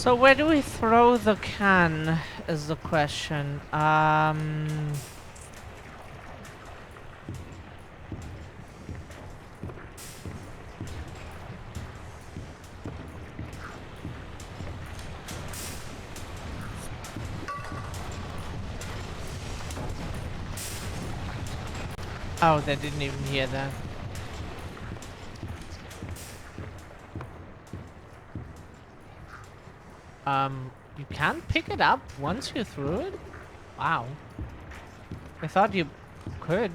So where do we throw the can is the question. Oh, they didn't even hear that. You can't pick it up once you threw it? Wow. I thought you could.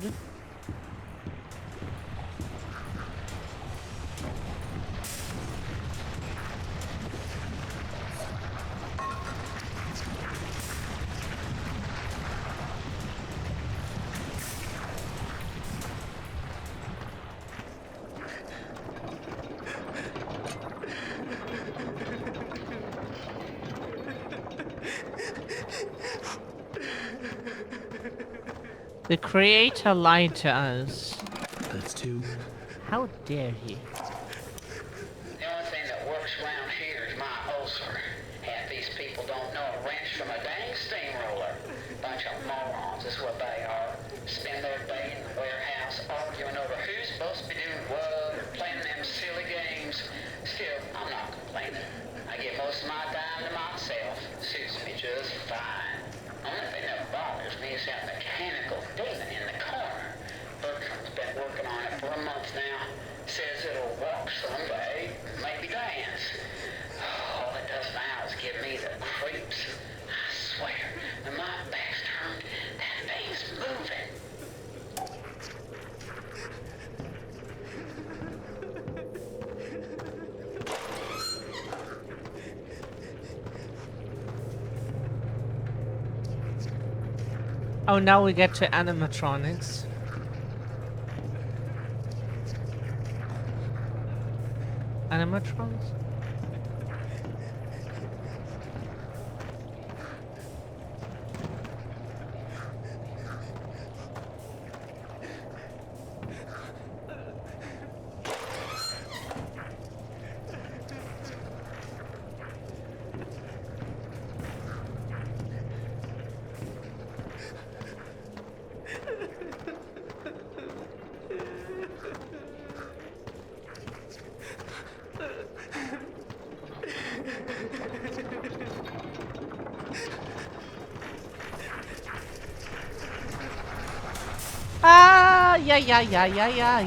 The creator lied to us. That's two. How dare he? The only thing that works around here is my ulcer. Half these people don't know a wrench from a dang steamroller. Bunch of morons is what they are. Spend their day in the warehouse arguing over who's supposed to be doing what or playing them silly games. Still, I'm not complaining. I give most of my time to myself. Suits me just fine. Only thing that bothers me is that mechanical demon in the corner. Bertram's been working on it for a month now. Says it'll walk someday, maybe dance. All it does now is give me the creeps. I swear, when my back's turned, that thing's moving. Oh, now we get to animatronics. Animatrons?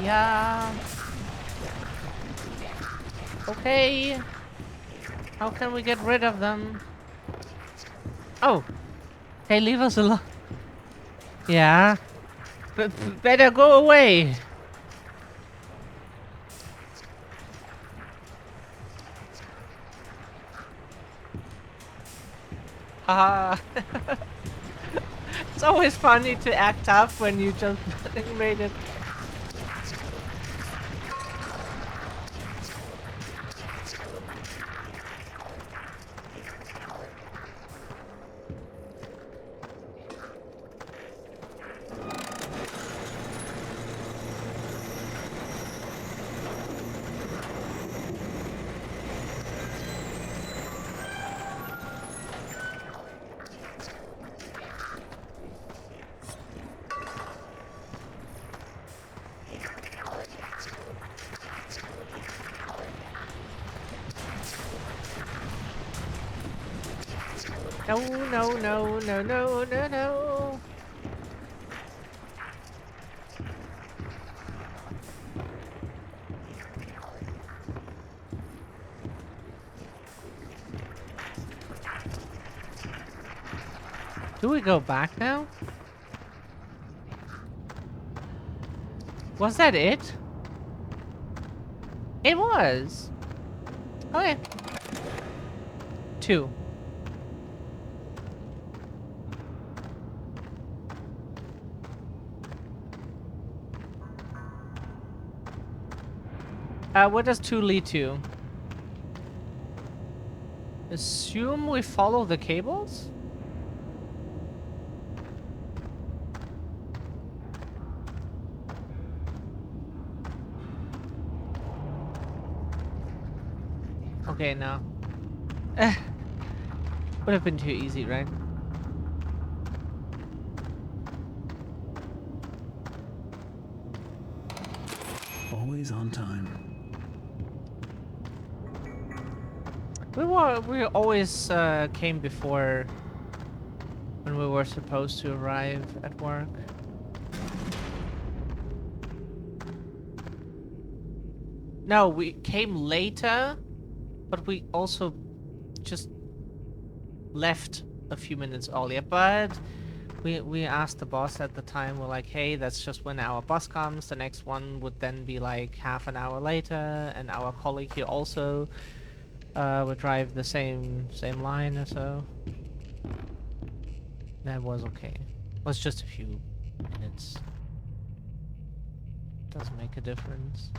Yeah. Okay. How can we get rid of them? Oh. Hey, leave us alone. Yeah. Better go away. Haha. It's always funny to act up when you just made it. No. Do we go back now? Was that it? It was. Okay. 2. What does 2 lead to? Assume we follow the cables? Okay, no. Would have been too easy, right? Always on time. We always came before when we were supposed to arrive at work. No, we came later, but we also just left a few minutes earlier. But we asked the boss at the time, we're like, hey, that's just when our bus comes. The next one would then be like half an hour later, and our colleague here also would drive the same line or so. That was okay. It was just a few minutes. Doesn't make a difference.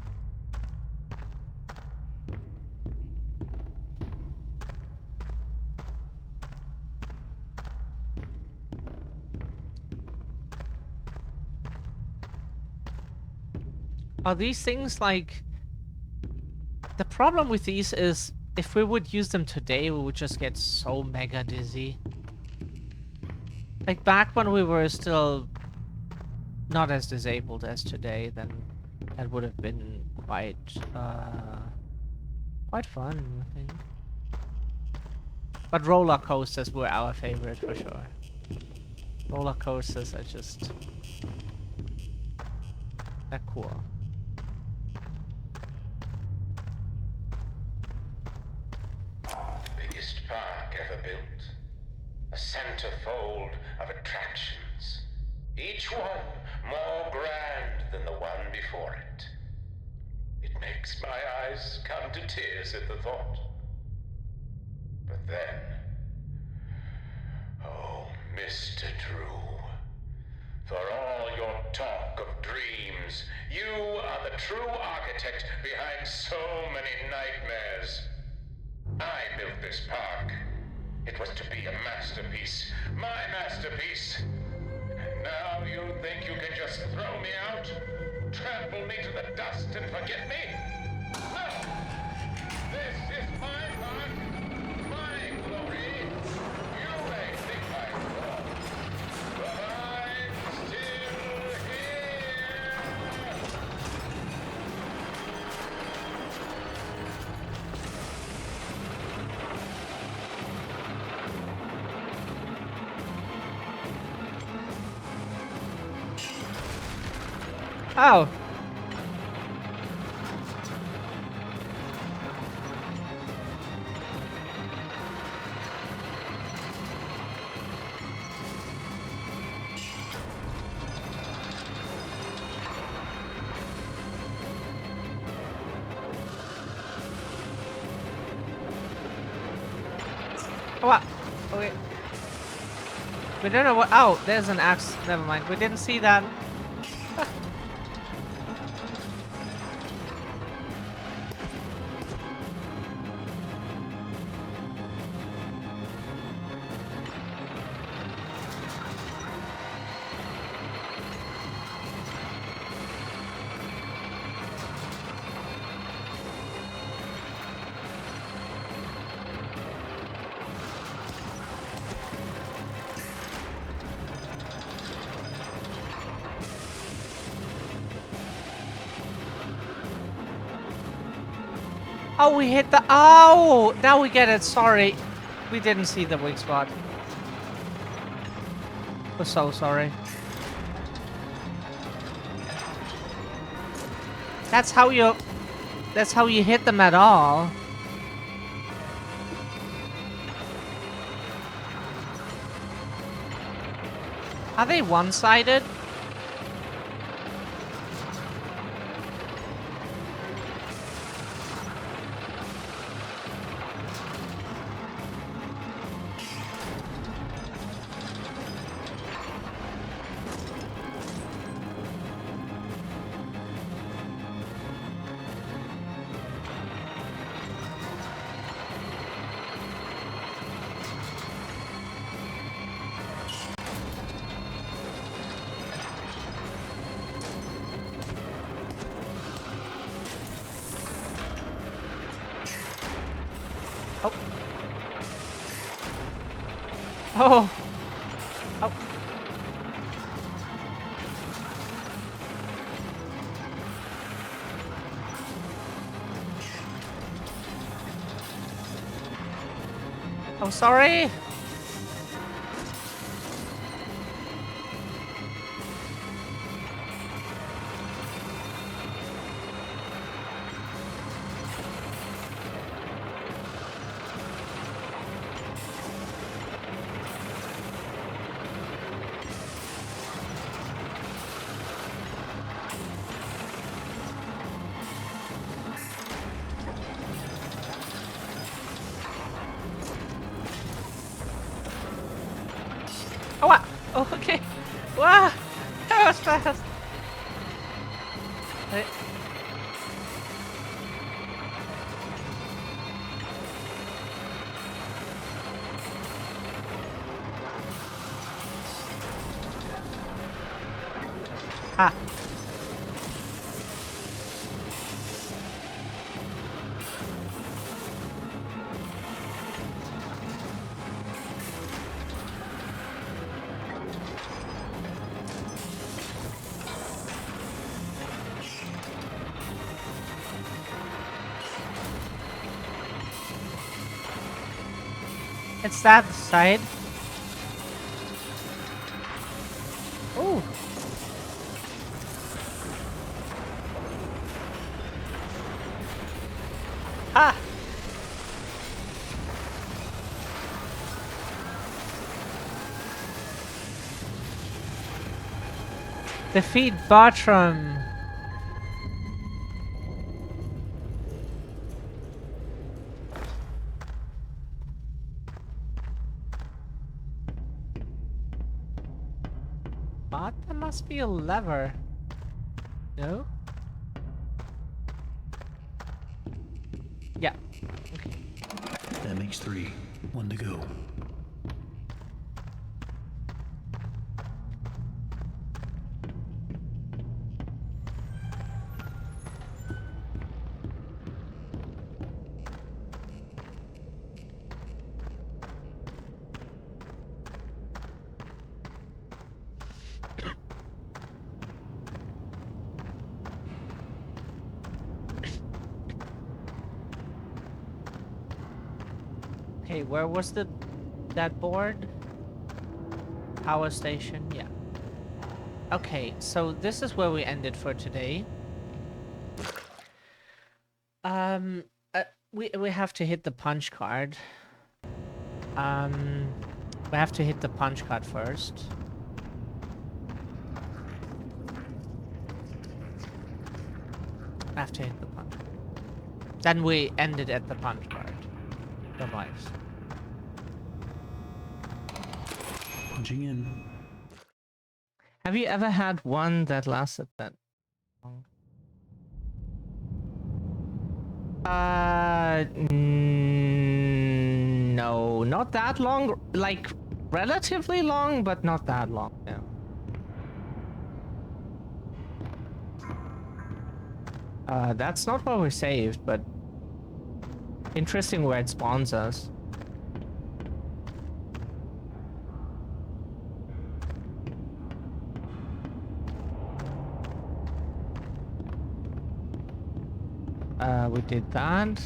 Are these things like... The problem with these is if we would use them today, we would just get so mega dizzy. Like back when we were still not as disabled as today, then that would have been quite fun, I think. But roller coasters were our favorite for sure. Roller coasters are just... they're cool. Biggest park ever built. A centerfold of attractions. Each one more grand than the one before it. It makes my eyes come to tears at the thought. But then... oh, Mr. Drew. For all your talk of dreams, you are the true architect behind so many nightmares. I built this park. It was to be a masterpiece. My masterpiece. And now you think you can just throw me out? Trample me to the dust and forget me? No! This is my park. My glory. You may think I'm wrong. But I'm still here. Oh! Oh, wow. Okay. We don't know what... Oh, there's an axe. Never mind. We didn't see that. Oh, we hit the... Oh! Now we get it. Sorry. We didn't see the weak spot. We're so sorry. That's how you... That's how you hit them at all. Are they one-sided? Oh. Oh. Oh, sorry. Oh, wow. Oh, okay. Wow. That was fast. Hey. Ah. It's that side. Oh. Ah. Defeat Bartram. But there must be a lever. No? Yeah. Okay. That makes 3. 1 to go. Hey, where was that board? Power station, yeah. Okay, so this is where we ended for today. Um, we have to hit the punch card. We have to hit the punch card first. I have to hit the punch card. Then we ended at the punch card. Device. Punching in. Have you ever had one that lasted that long? No, not that long. Like, relatively long, but not that long. No. That's not where we saved, but interesting where it spawns us. We did that.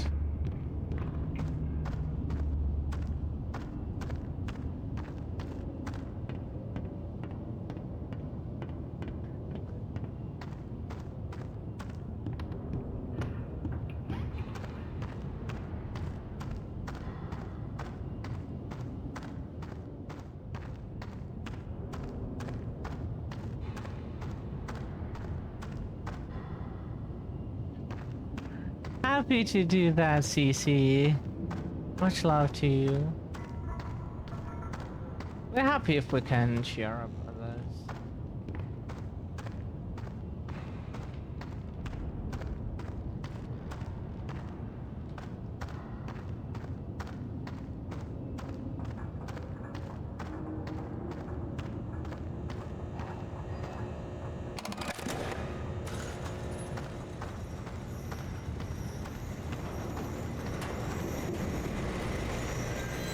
Happy to do that, CC. Much love to you. We're happy if we can cheer up others.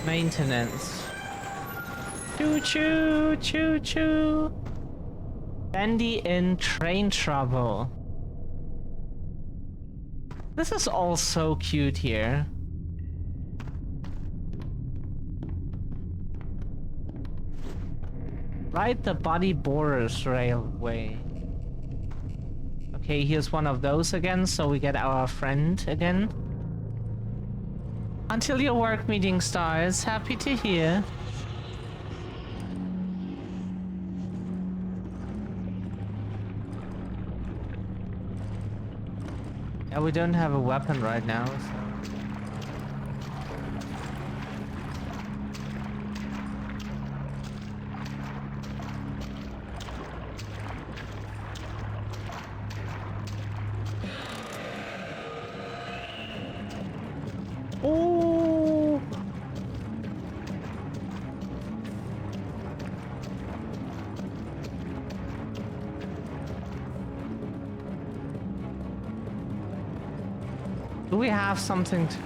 Maintenance. Choo choo, choo choo. Bendy in train trouble. This is all so cute here. Ride the Body Borers Railway. Okay, here's one of those again, so we get our friend again. Until your work meeting starts, happy to hear. Yeah, we don't have a weapon right now, so... Oh! Do we have something to...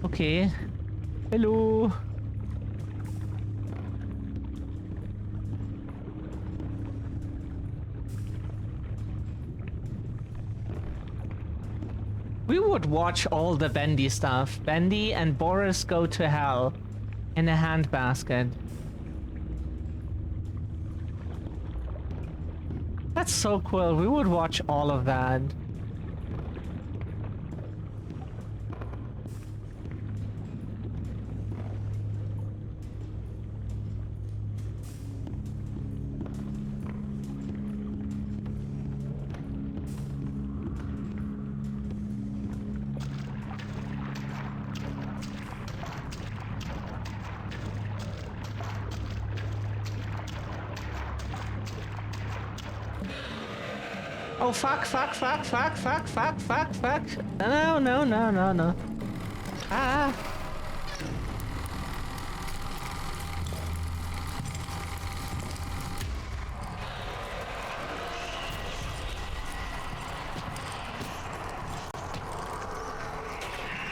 Okay. Hello. We would watch all the Bendy stuff. Bendy and Boris Go to Hell in a handbasket. That's so cool. We would watch all of that. Oh, fuck, fuck, fuck, fuck, fuck, fuck, fuck, fuck. No, no, no, no, no. Ah.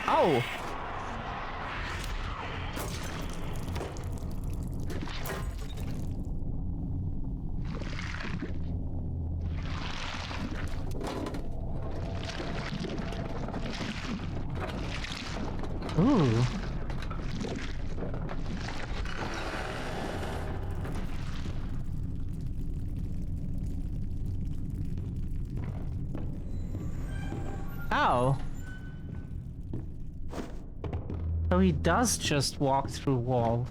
Oh. Ooh. Ow. So he does just walk through wall.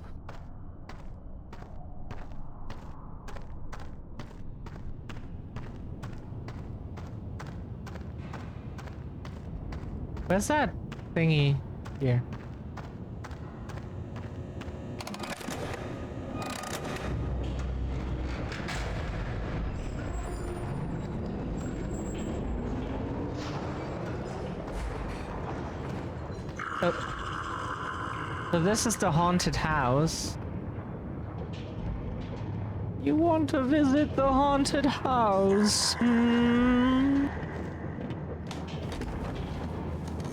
Where's that thingy here? So this is the haunted house. You want to visit the haunted house?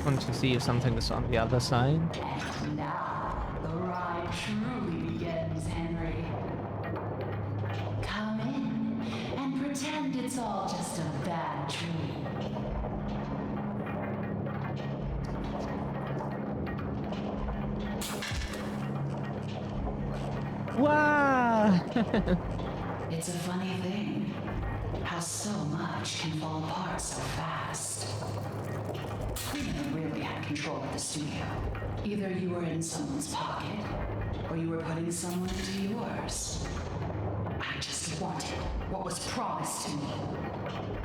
Want to see if something is on the other side. And now the ride truly begins, Henry. Come in and pretend it's all just a bad dream. Wow! It's a funny thing how so much can fall apart so fast. We never really had control of the studio. Either you were in someone's pocket, or you were putting someone into yours. I just wanted what was promised to me.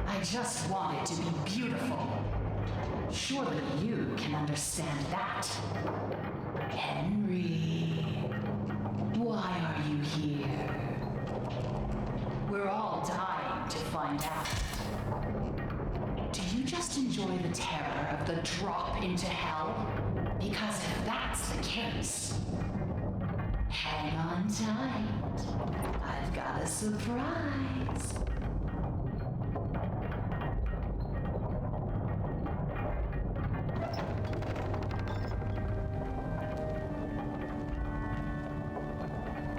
I just wanted to be beautiful. Surely you can understand that. Henry, why are you here? We're all dying to find out. Do you just enjoy the terror of the drop into hell? Because if that that's the case, hang on tight. I've got a surprise.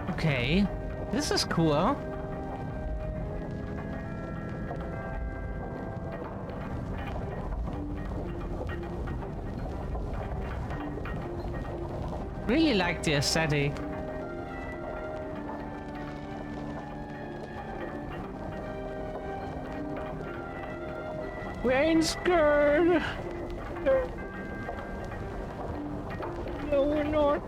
Okay, this is cool. Really like the aesthetic. We ain't scared. No, we're not.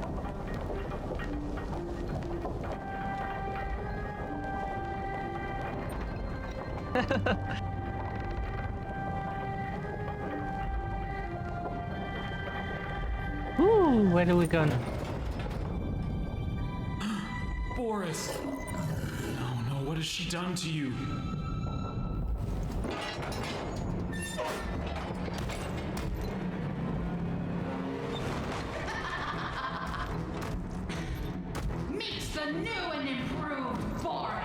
Ooh, where do we go now? Boris! No, no, what has she done to you? Meet the new and improved Boris.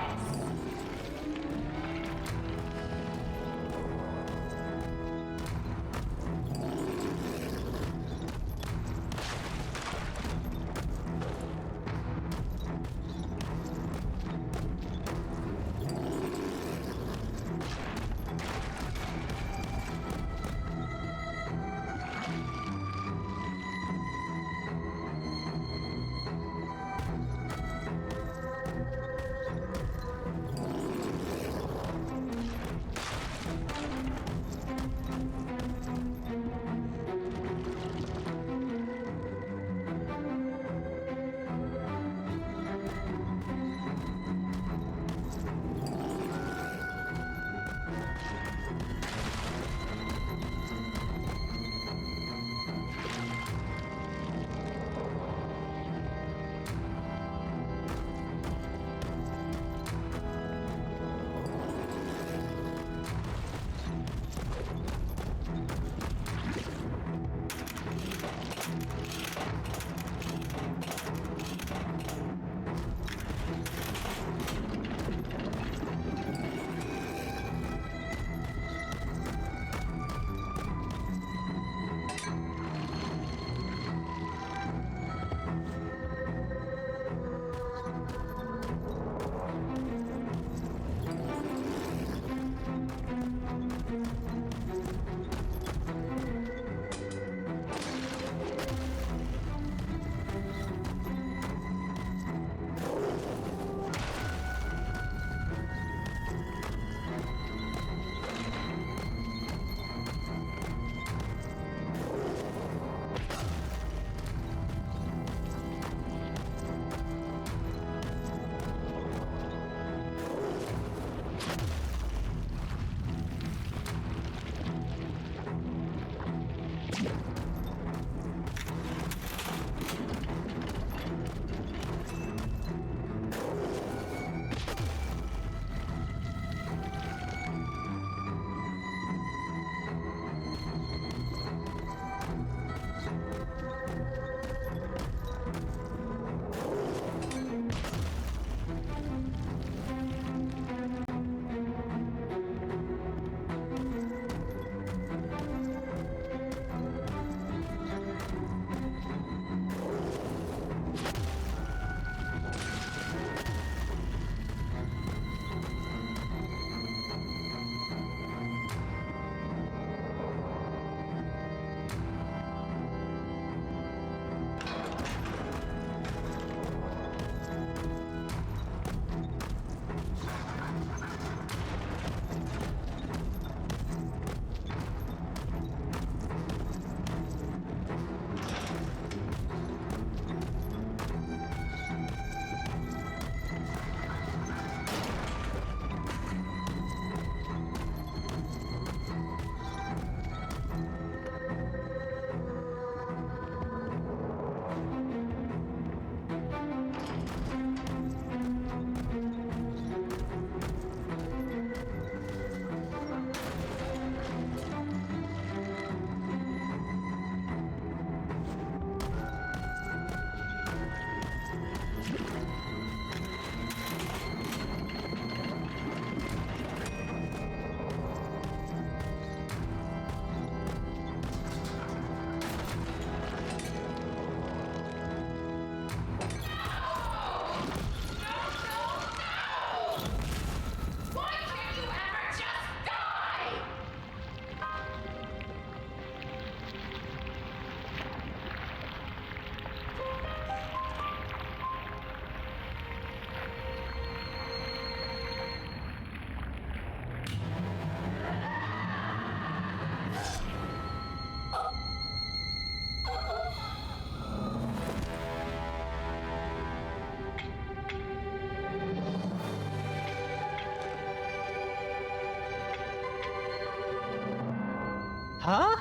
Huh?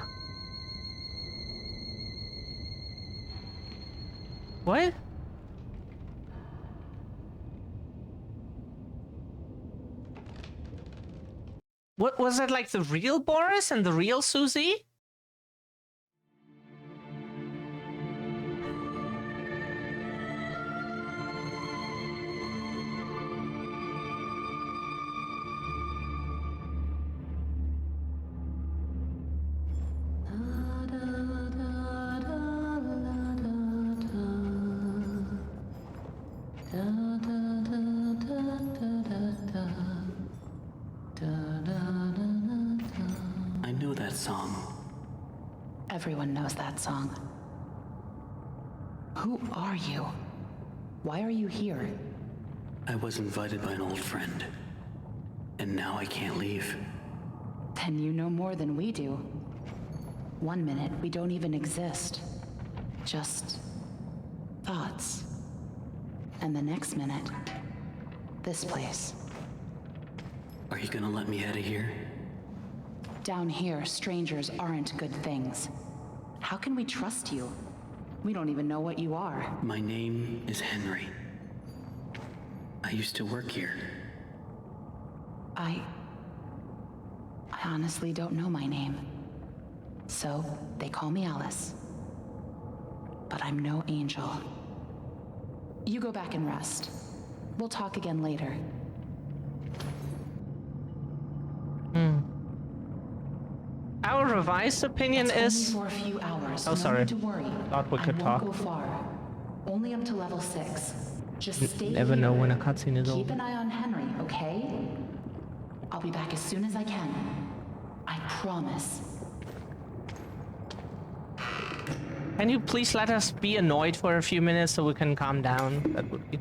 What? What was it, like the real Boris and the real Susie? I know that song. Everyone knows that song. Who are you? Why are you here? I was invited by an old friend. And now I can't leave. Then you know more than we do. 1 minute, we don't even exist. Just thoughts. And the next minute, this place. Are you gonna let me out of here? Down here, strangers aren't good things. How can we trust you? We don't even know what you are. My name is Henry. I used to work here. I honestly don't know my name. So, they call me Alice. But I'm no angel. You go back and rest. We'll talk again later. Our revised opinion It's is... only for a few hours. Oh, No sorry. need to worry. Thought we could I talk. won't go far. Only up to level 6. Just stay Never here. know when a cutscene is Keep over. an eye on Henry, okay? I'll be back as soon as I can. I promise. Can you please let us be annoyed for a few minutes so we can calm down? That would be...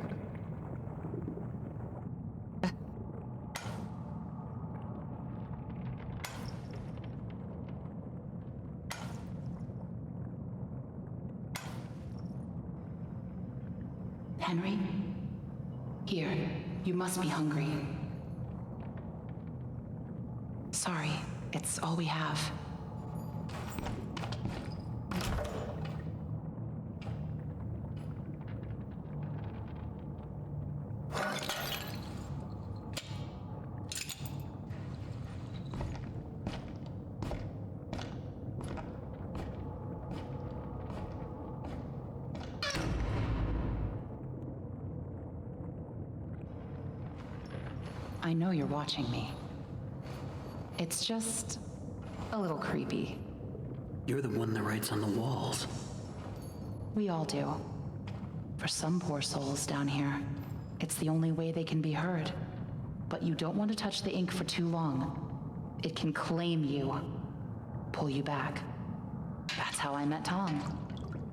Henry? Here, you must be hungry. Sorry, it's all we have. I know you're watching me. It's just a little creepy. You're the one that writes on the walls. We all do. For some poor souls down here, it's the only way they can be heard. But you don't want to touch the ink for too long. It can claim you, pull you back. That's how I met Tom.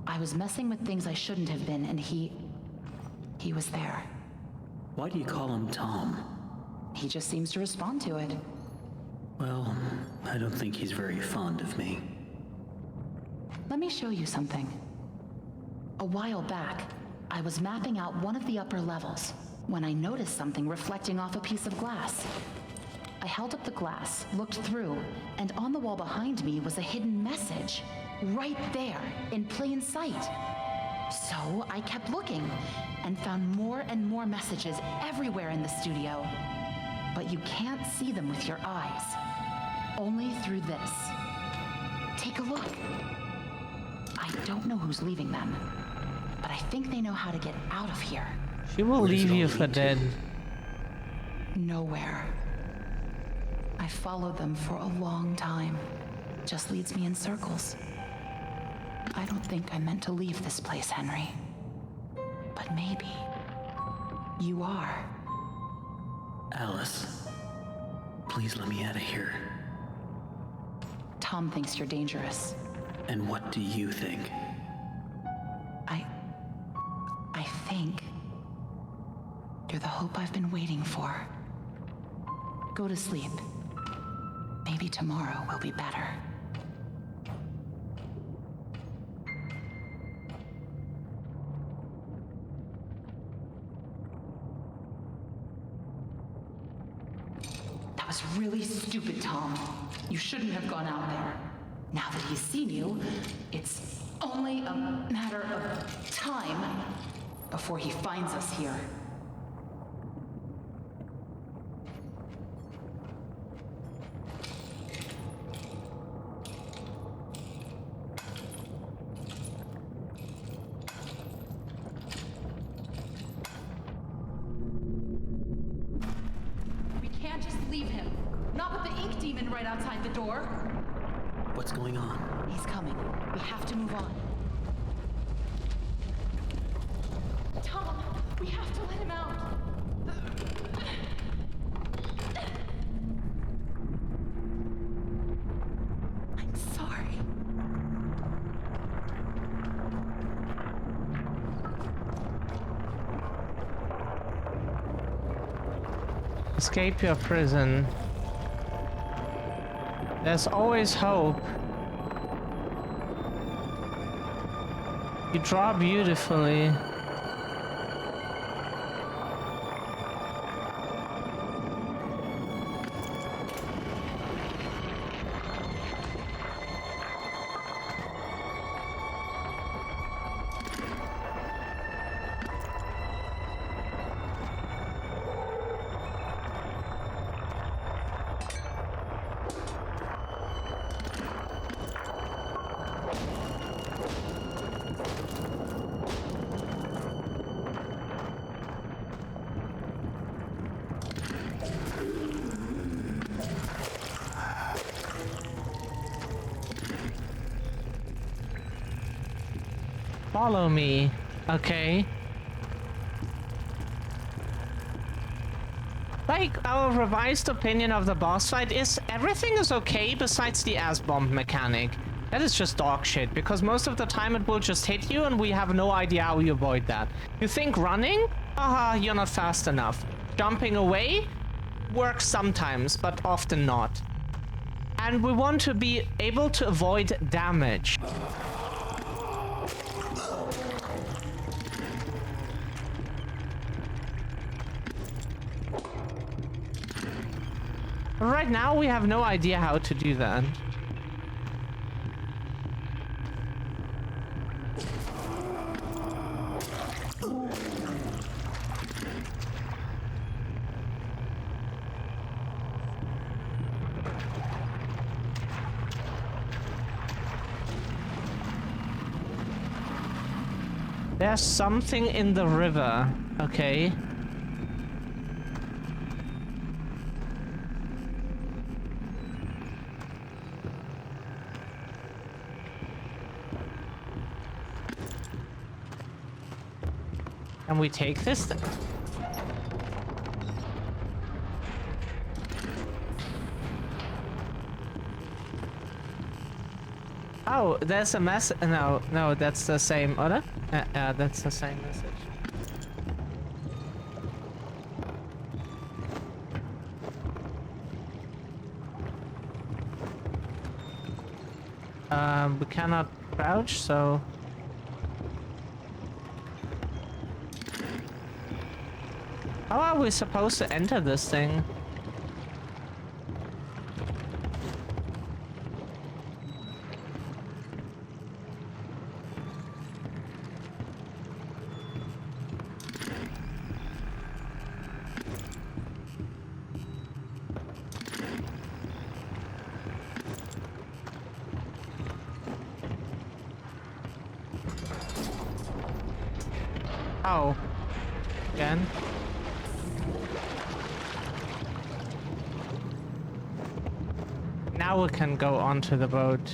I was messing with things I shouldn't have been, and he was there. Why do you call him Tom? He just seems to respond to it. Well, I don't think he's very fond of me. Let me show you something. A while back, I was mapping out one of the upper levels when I noticed something reflecting off a piece of glass. I held up the glass, looked through, and on the wall behind me was a hidden message. Right there, in plain sight. So I kept looking and found more and more messages everywhere in the studio. But you can't see them with your eyes. Only through this. Take a look. I don't know who's leaving them, but I think they know how to get out of here. She will Where does leave it you all for lead to? dead. Nowhere. I followed them for a long time. Just leads me in circles. I don't think I meant to leave this place, Henry. But maybe you are. Alice, please let me out of here. Tom thinks you're dangerous. And what do you think? I think you're the hope I've been waiting for. Go to sleep. Maybe tomorrow will be better. That was really stupid, Tom. You shouldn't have gone out there. Now that he's seen you, it's only a matter of time before he finds us here. We can't just leave him. Not with the ink demon right outside the door. What's going on? He's coming. We have to move on. Tom, we have to let him out. I'm sorry. Escape your prison. There's always hope. You draw beautifully. Follow me, okay? Like, our revised opinion of the boss fight is everything is okay besides the ass bomb mechanic. That is just dog shit, because most of the time it will just hit you and we have no idea how you avoid that. You think running? Haha, you're not fast enough. Jumping away? Works sometimes, but often not. And we want to be able to avoid damage. Right now, we have no idea how to do that. There's something in the river, okay? Can we take this thing? Oh, there's a message. No, no, that's the same. Oder? That's the same message. We cannot crouch, so. How are we supposed to enter this thing? Oh. Again? Now we can go onto the boat.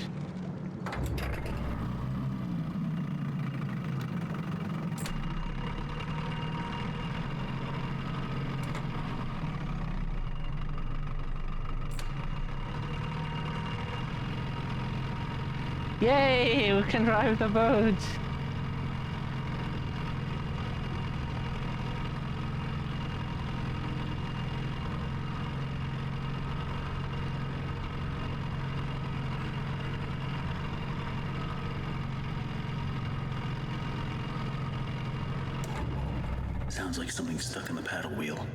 Yay! We can drive the boat! Sounds like something's stuck in the paddle wheel.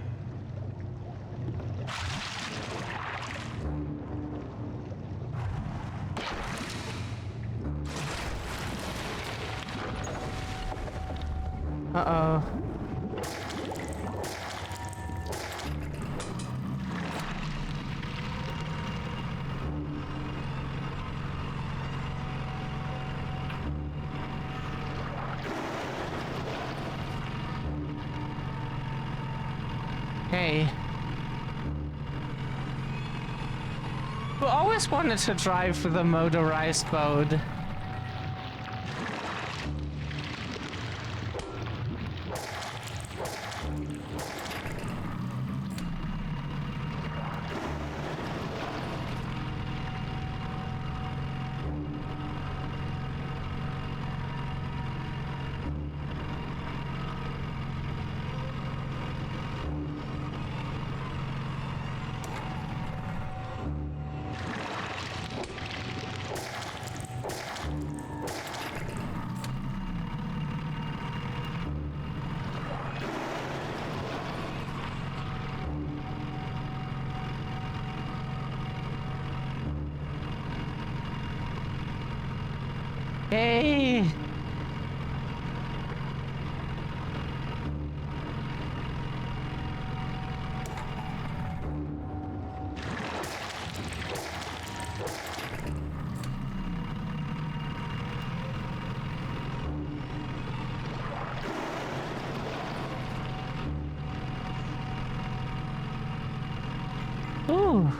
Uh-oh. Hey. We always wanted to drive with a motorized boat. Hey! Ooh.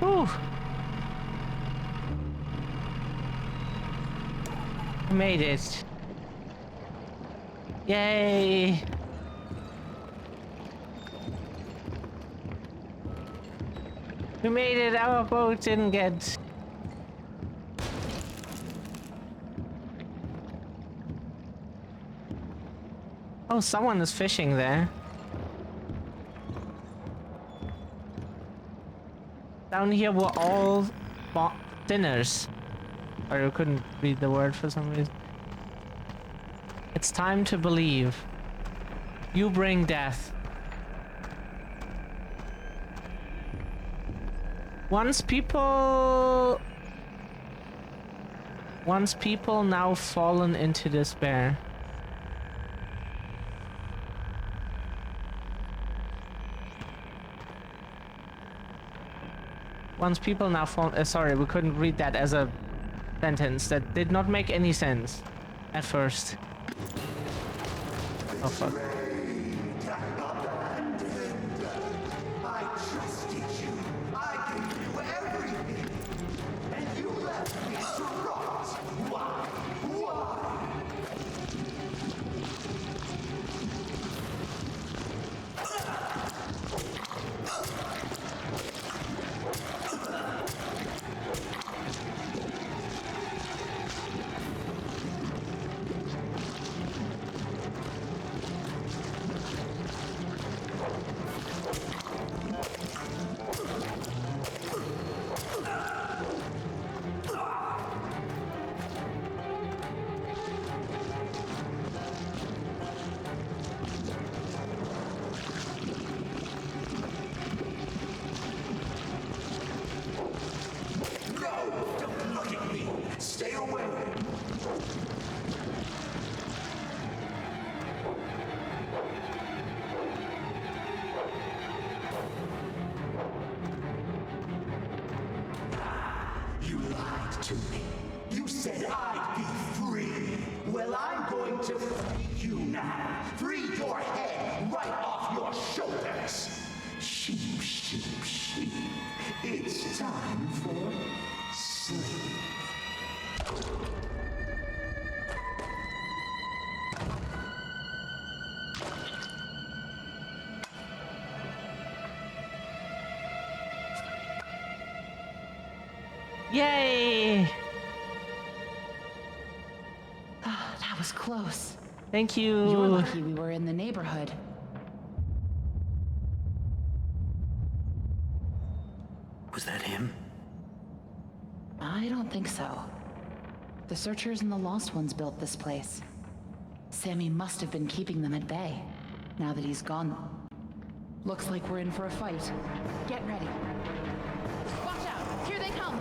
Ooh. We made it. Yay! We made it, our boat didn't get... Oh, someone is fishing there. Down here were all dinners. Or you couldn't read the word for some reason. It's time to believe. You bring death. Once people now fallen into despair. Once people now fall... sorry, we couldn't read that as a sentence. That did not make any sense at first. Oh, fuck. I trusted you. I gave you everything. And you left me to rot. Why? Why? Stay away! You lied to me. You said I'd be free. Well, I'm going to free you now. Free your head right off your shoulders. Sheep, sheep, sheep. It's time for sleep. Yay! Ah, that was close. Thank You're you. lucky we were in the neighborhood. Was that him? I don't think so. The Searchers and the Lost Ones built this place. Sammy must have been keeping them at bay, now that he's gone. Looks like we're in for a fight. Get ready. Watch out! Here they come!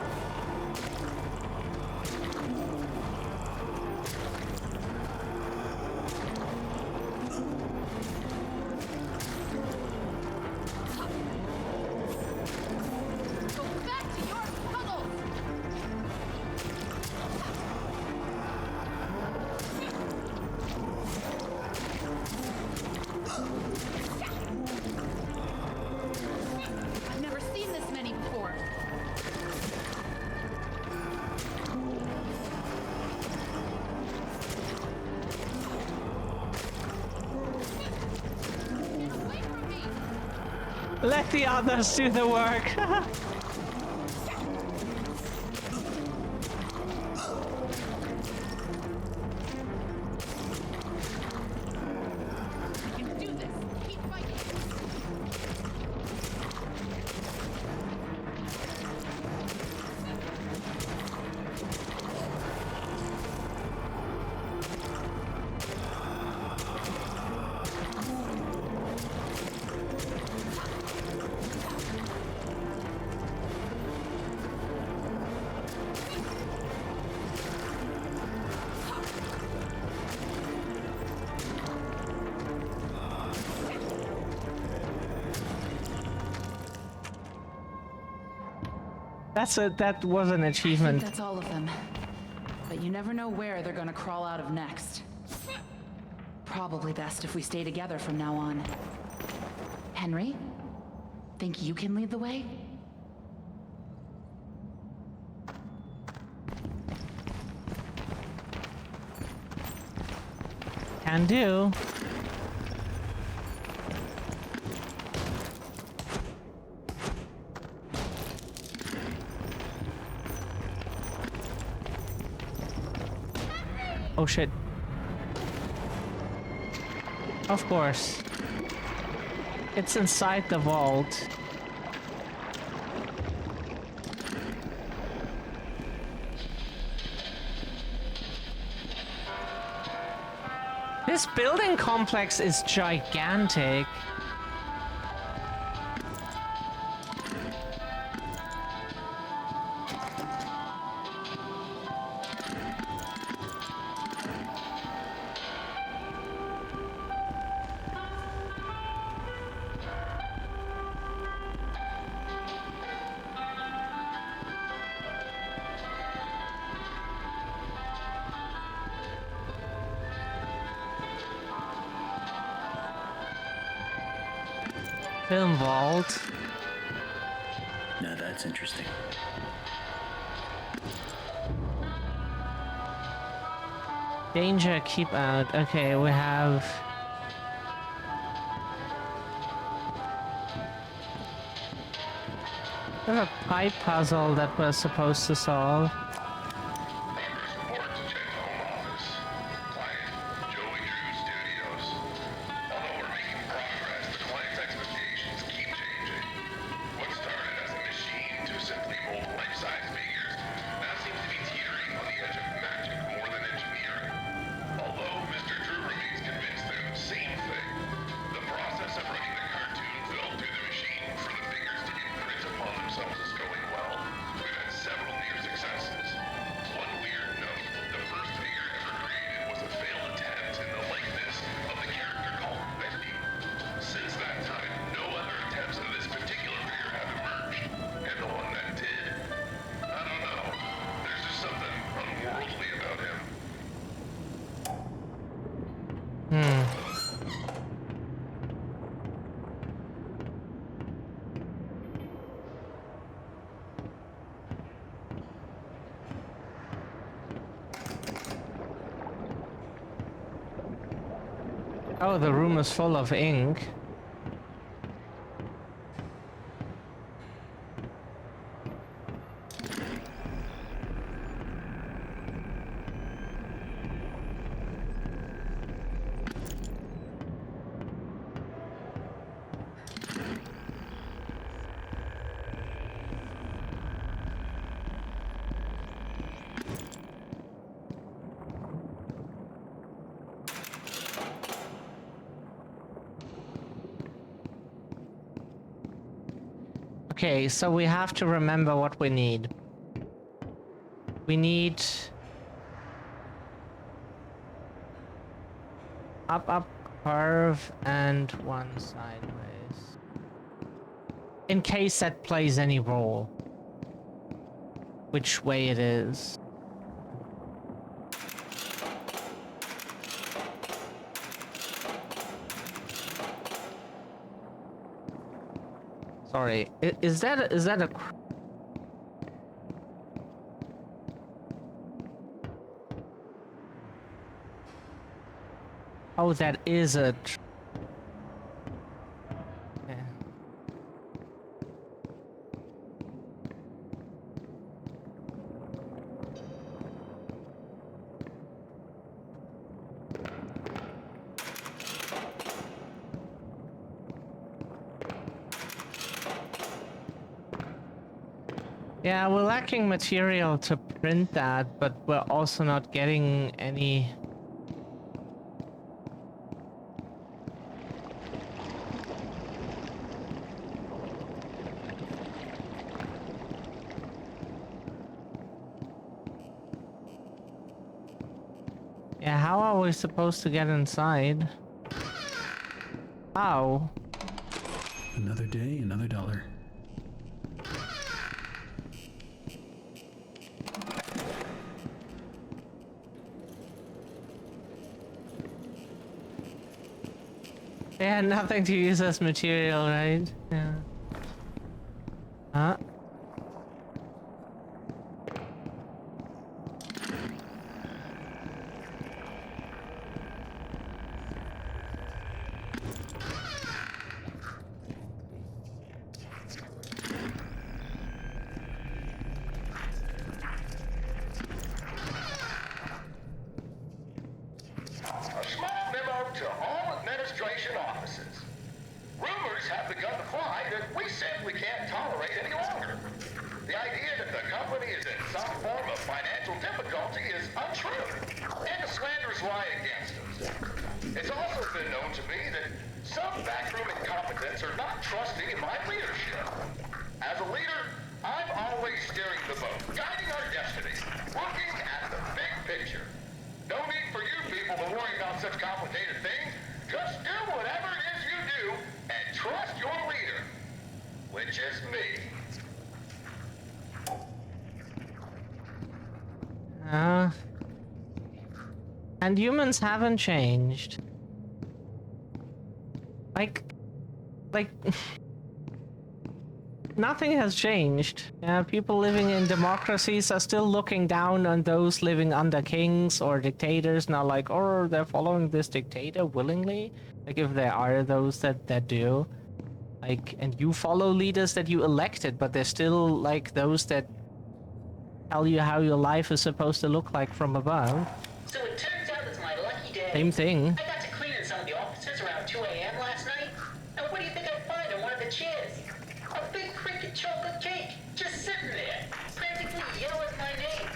Go back to your tunnels! I've never seen this many before. Away from me! Let the others do the work. You can do this! Keep fighting! That was an I think achievement. that's all of them. But you never know where they're gonna crawl out of next. Probably best if we stay together from now on. Henry? Think you can lead the way? Can do. Oh shit. Of course. It's inside the vault. This building complex is gigantic. Film vault. Now that's interesting. Danger, keep out. Okay, we have... There's a pipe puzzle that we're supposed to solve. Progress report to check home office. Client, Joey Drew Studios. Although we're making progress, the client's expectations keep changing. What started as a machine to simply mold life-size figures now seems to be teetering on the edge of magic more than engineering. Although Mr. Drew remains convinced they're the same thing, the process of running the cartoon film through the machine for the figures to imprint upon themselves is going well. We've had several near successes. One weird note, the first figure ever created was a failed attempt in the likeness of the character called Bendy. Since that time, no other attempts of this particular figure have emerged. And the one that did, I don't know. There's just something unworldly about him. Oh, the room is full of ink. Okay, so we have to remember what we need. We need... up, curve, and one sideways. In case that plays any role. Which way it is. Sorry, is that a... Oh, that is a... Yeah. Yeah, we're lacking material to print that, but we're also not getting any... Yeah, how are we supposed to get inside? How? Another day, another dollar. They had nothing to use as material, right? Yeah. Huh? A small memo to all administration offices. Rumors have begun to fly that we simply can't tolerate any longer. The idea that the company is in some form of financial difficulty is untrue, and the slanders lie against us. It's also been known to me that some backroom incompetents are not trusting in my leadership. As a leader, I'm always steering the boat, guiding our destiny, looking at the big picture. No need for you people to worry about such complicated things. Just do whatever it is you do and trust your leader, which is me. And humans haven't changed. Like, nothing has changed. Yeah, people living in democracies are still looking down on those living under kings or dictators, not like, oh, they're following this dictator willingly. Like, if there are those that do. Like, and you follow leaders that you elected, but they're still, like, those that tell you how your life is supposed to look like from above. So it turns out it's my lucky day. Same thing. I got to clean in some of the offices around 2 a.m. last night. And what do you think I find on one of the chairs? A big cricket chocolate cake, just sitting there, frantically yelling my name.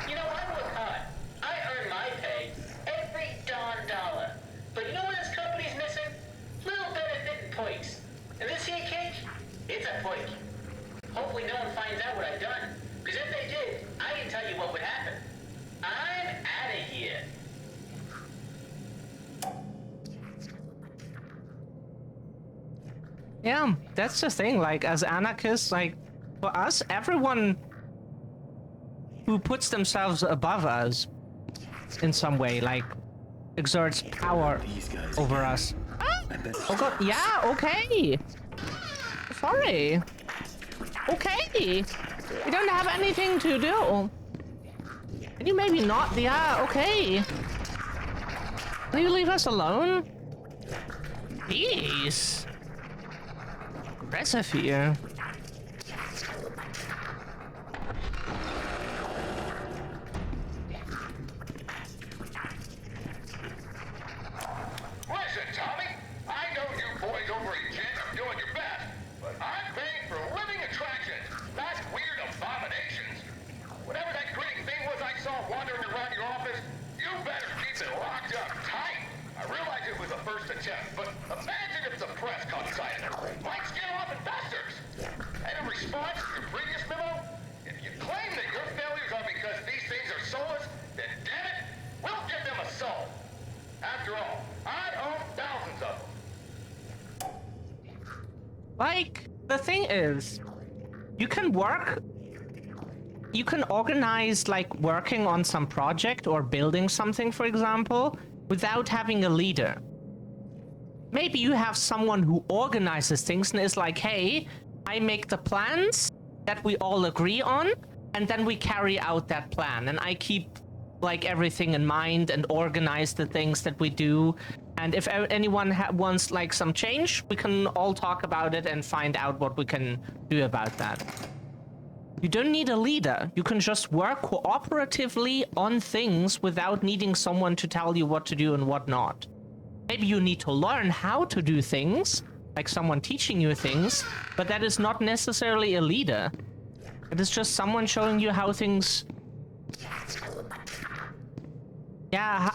You know, I work hard. I earn my pay, every darn dollar. But you know what this company's missing? Little benefit and points. And this here cake, it's a point. Hopefully no one finds out what I've done. Because if they did, I can tell you what would happen. I'm out of here. Yeah, that's the thing, like, as anarchists, like, for us, everyone who puts themselves above us in some way, like, exerts power over us. Oh god, yeah, okay! Sorry. Okay! We don't have anything to do. Can you maybe not? Yeah, okay. Can you leave us alone? Jeez. Aggressive here. Listen, Tommy, I know you boys over at Jet are doing your best, but I'm paying for living attractions, not weird abominations. Whatever that grinning thing was I saw wandering around your office, you better keep it locked up tight. I realize it was a first attempt, but imagine if the press caught sight of it. Might scare off investors. And it Like, the thing is, you can organize like working on some project or building something, for example, without having a leader. Maybe you have someone who organizes things and is like, hey, I make the plans that we all agree on, and then we carry out that plan. And I keep like everything in mind and organize the things that we do. And if anyone wants like some change, we can all talk about it and find out what we can do about that. You don't need a leader. You can just work cooperatively on things without needing someone to tell you what to do and what not. Maybe you need to learn how to do things, like someone teaching you things, but that is not necessarily a leader. It is just someone showing you how things... Yeah,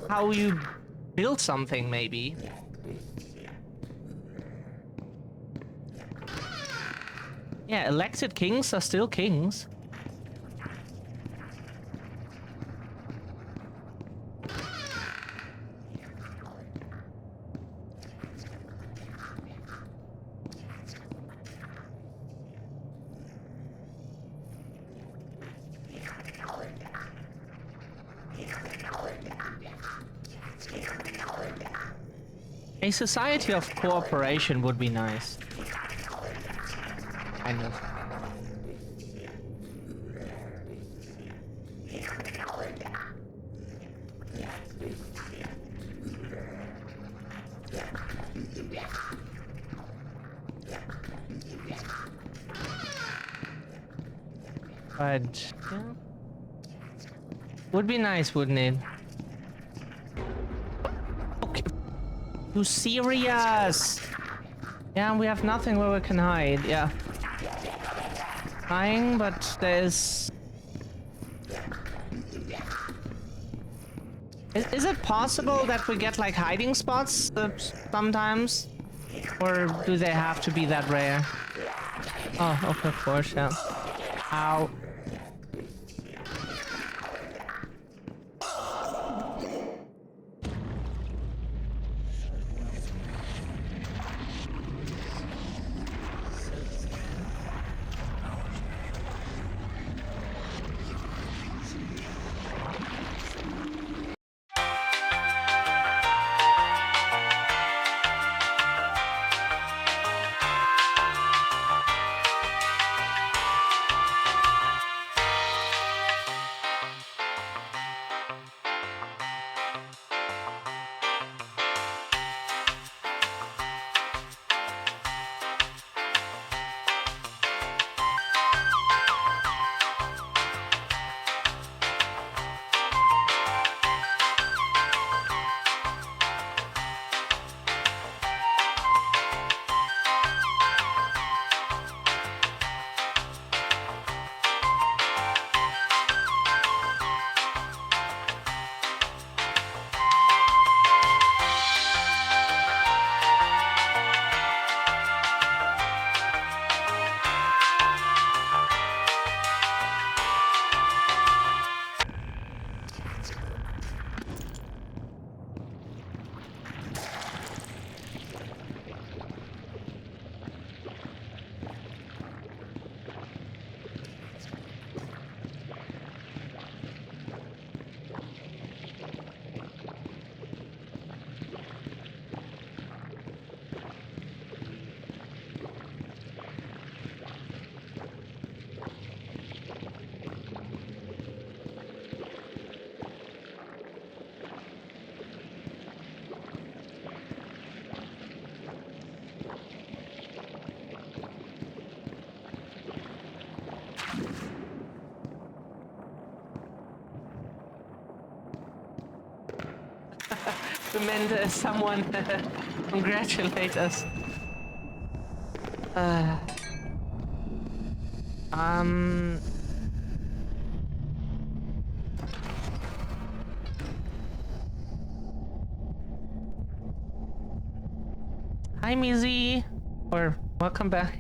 how you build something, maybe. Yeah, elected kings are still kings. A society of cooperation would be nice. I know. But yeah. Would be nice, wouldn't it? Okay. You serious? Yeah, we have nothing where we can hide. Yeah. Trying, but there's... Is it possible that we get like hiding spots sometimes? Or do they have to be that rare? Oh, okay, of course, yeah. Ow. We meant someone congratulate us. Hi, Mizzy, or welcome back.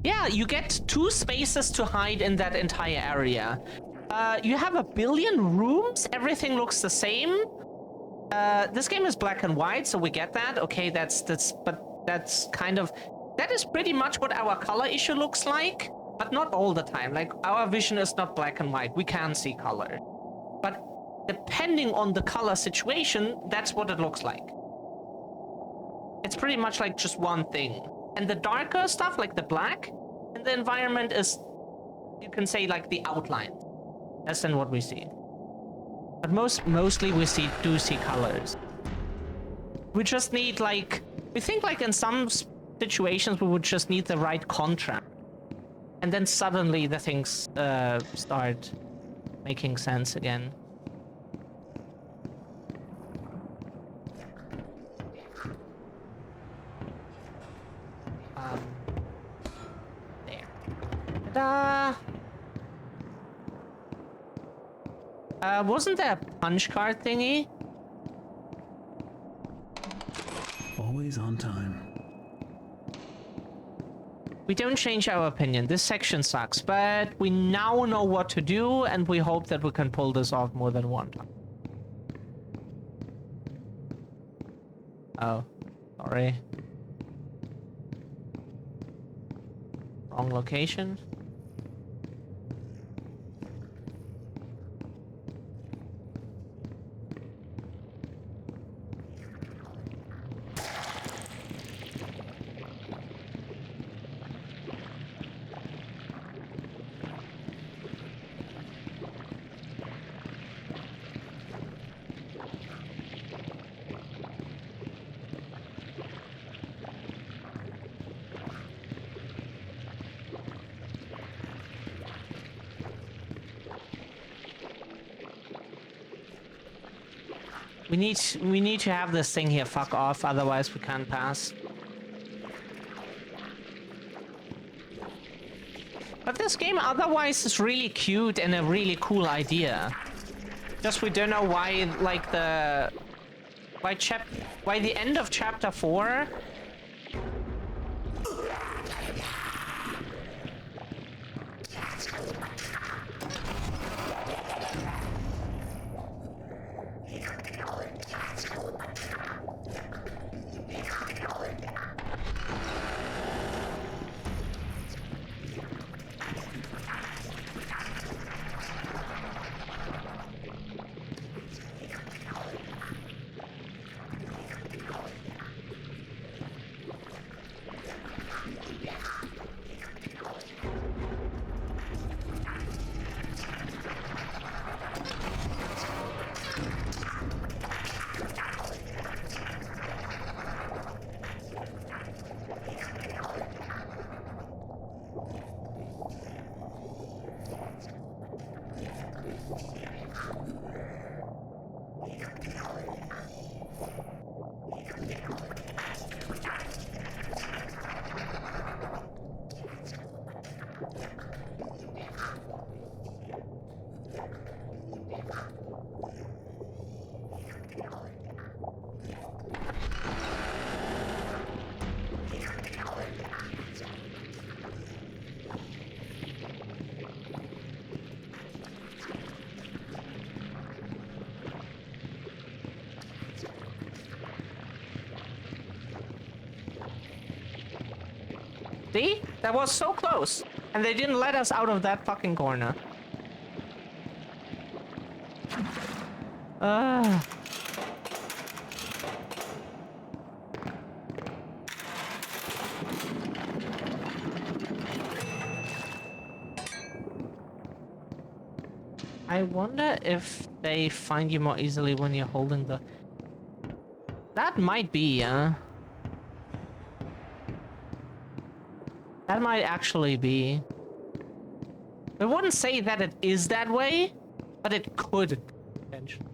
Yeah, you get 2 spaces to hide in that entire area. You have 1 billion rooms, everything looks the same. This game is black and white, so we get that. Okay, that is pretty much what our color issue looks like, but not all the time. Like, our vision is not black and white. We can see color. But depending on the color situation, that's what it looks like. It's pretty much like just one thing. And the darker stuff, like the black in the environment, is, you can say, like the outline. That's then what we see. But mostly we do see colors. We just need, like, we think like in some situations we would just need the right contrast. And then suddenly the things start making sense again. There. Ta-da! Wasn't there a punch card thingy? Always on time. We don't change our opinion. This section sucks, but we now know what to do, and we hope that we can pull this off more than one time. Oh, sorry. Wrong location. We need to have this thing here fuck off, otherwise we can't pass. But this game otherwise is really cute and a really cool idea. Just we don't know why, like, why the end of chapter 4 See? That was so close. And they didn't let us out of that fucking corner. I wonder if they find you more easily when you're holding the... That might be, That might actually be. I wouldn't say that it is that way, but it could potentially.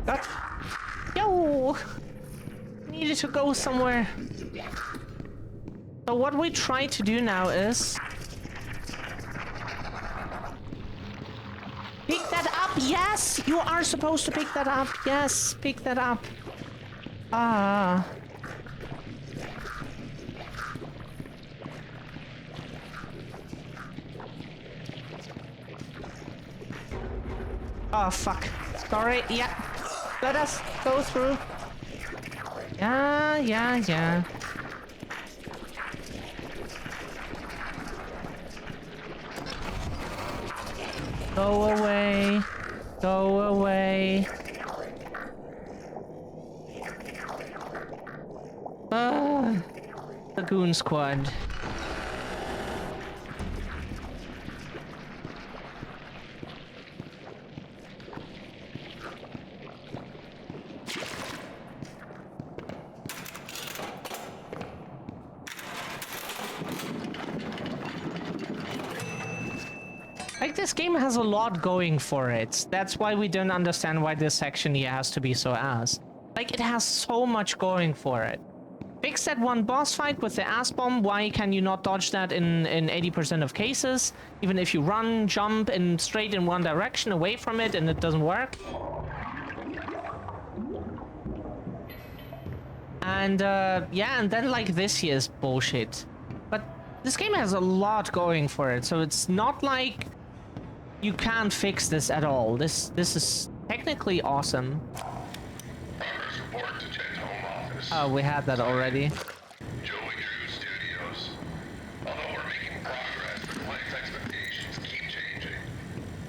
Got... Yo! Needed to go somewhere. So what we try to do now is... Pick that up! Yes! You are supposed to pick that up! Yes! Pick that up! Ah... Oh, fuck. Sorry, yeah. Let us go through. Yeah. Go away. Go away. The Goon Squad. Like, this game has a lot going for it. That's why we don't understand why this section here has to be so ass. Like, it has so much going for it. Fix that one boss fight with the ass bomb. Why can you not dodge that in 80% of cases? Even if you run, jump, and straight in one direction away from it and it doesn't work. And, yeah, and then, like, this here is bullshit. But this game has a lot going for it, so it's not like... You can't fix this at all. This is technically awesome. Progress report to Jet's home office. Oh, we had that already. Joey Drew Studios. Although we're making progress, the client's expectations keep changing.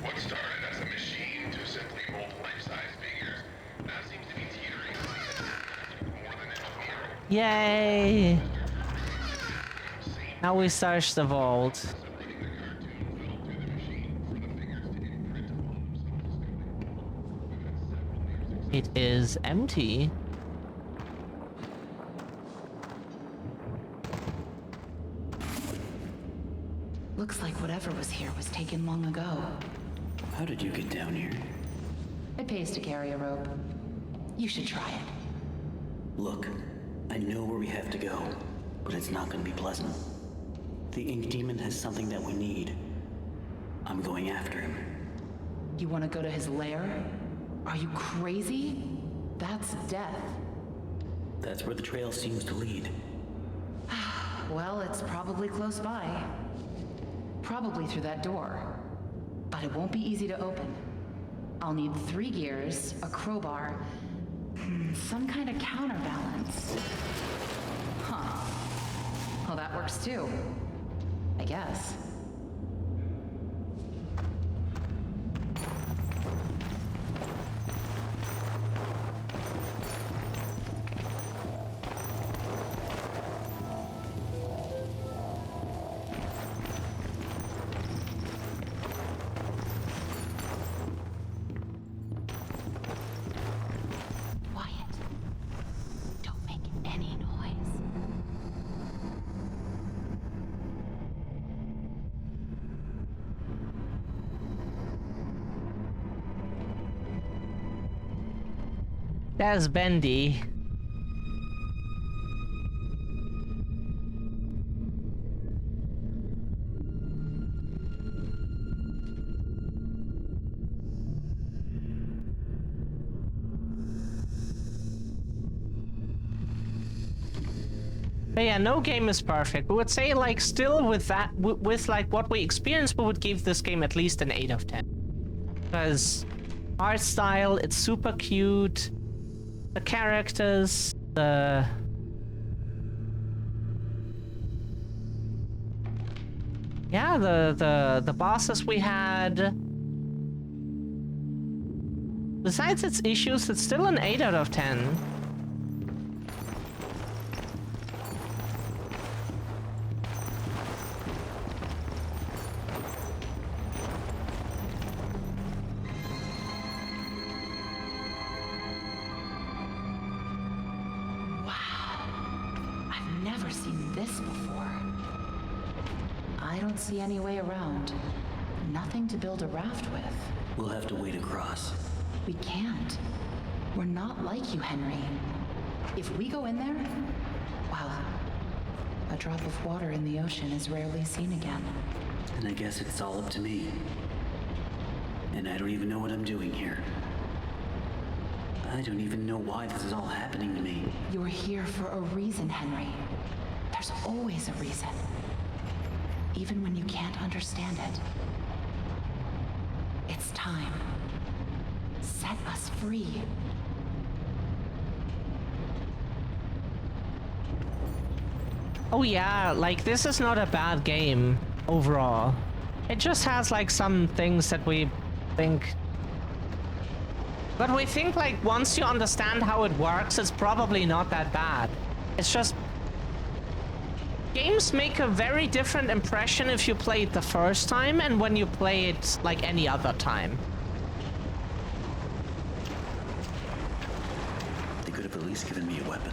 What started as a machine to simply mold life-size figures now seems to be teetering on more than a year. Yay! Now we search the vault. It is empty. Looks like whatever was here was taken long ago. How did you get down here? It pays to carry a rope. You should try it. Look, I know where we have to go, but it's not going to be pleasant. The Ink Demon has something that we need. I'm going after him. You want to go to his lair? Are you crazy? That's death. That's where the trail seems to lead. Well, it's probably close by. Probably through that door. But it won't be easy to open. I'll need 3 gears, a crowbar, some kind of counterbalance. Huh. Well, that works too. I guess. There's Bendy. But yeah, no game is perfect. We would say, like, still with that, with like what we experienced, we would give this game at least an 8 of 10. Because art style, it's super cute. The characters, the bosses we had. Besides its issues, it's still an 8 out of 10. See any way around. Nothing to build a raft with. We'll have to wade across. We can't. We're not like you, Henry. If we go in there, well, a drop of water in the ocean is rarely seen again. And I guess it's all up to me. And I don't even know what I'm doing here. I don't even know why this is all happening to me. You're here for a reason, Henry. There's always a reason. Even when you can't understand it. It's time. Set us free. Oh yeah, like this is not a bad game overall. It just has like some things that we think. But we think like once you understand how it works, it's probably not that bad. It's just games make a very different impression if you play it the first time and when you play it like any other time. They could have at least given me a weapon.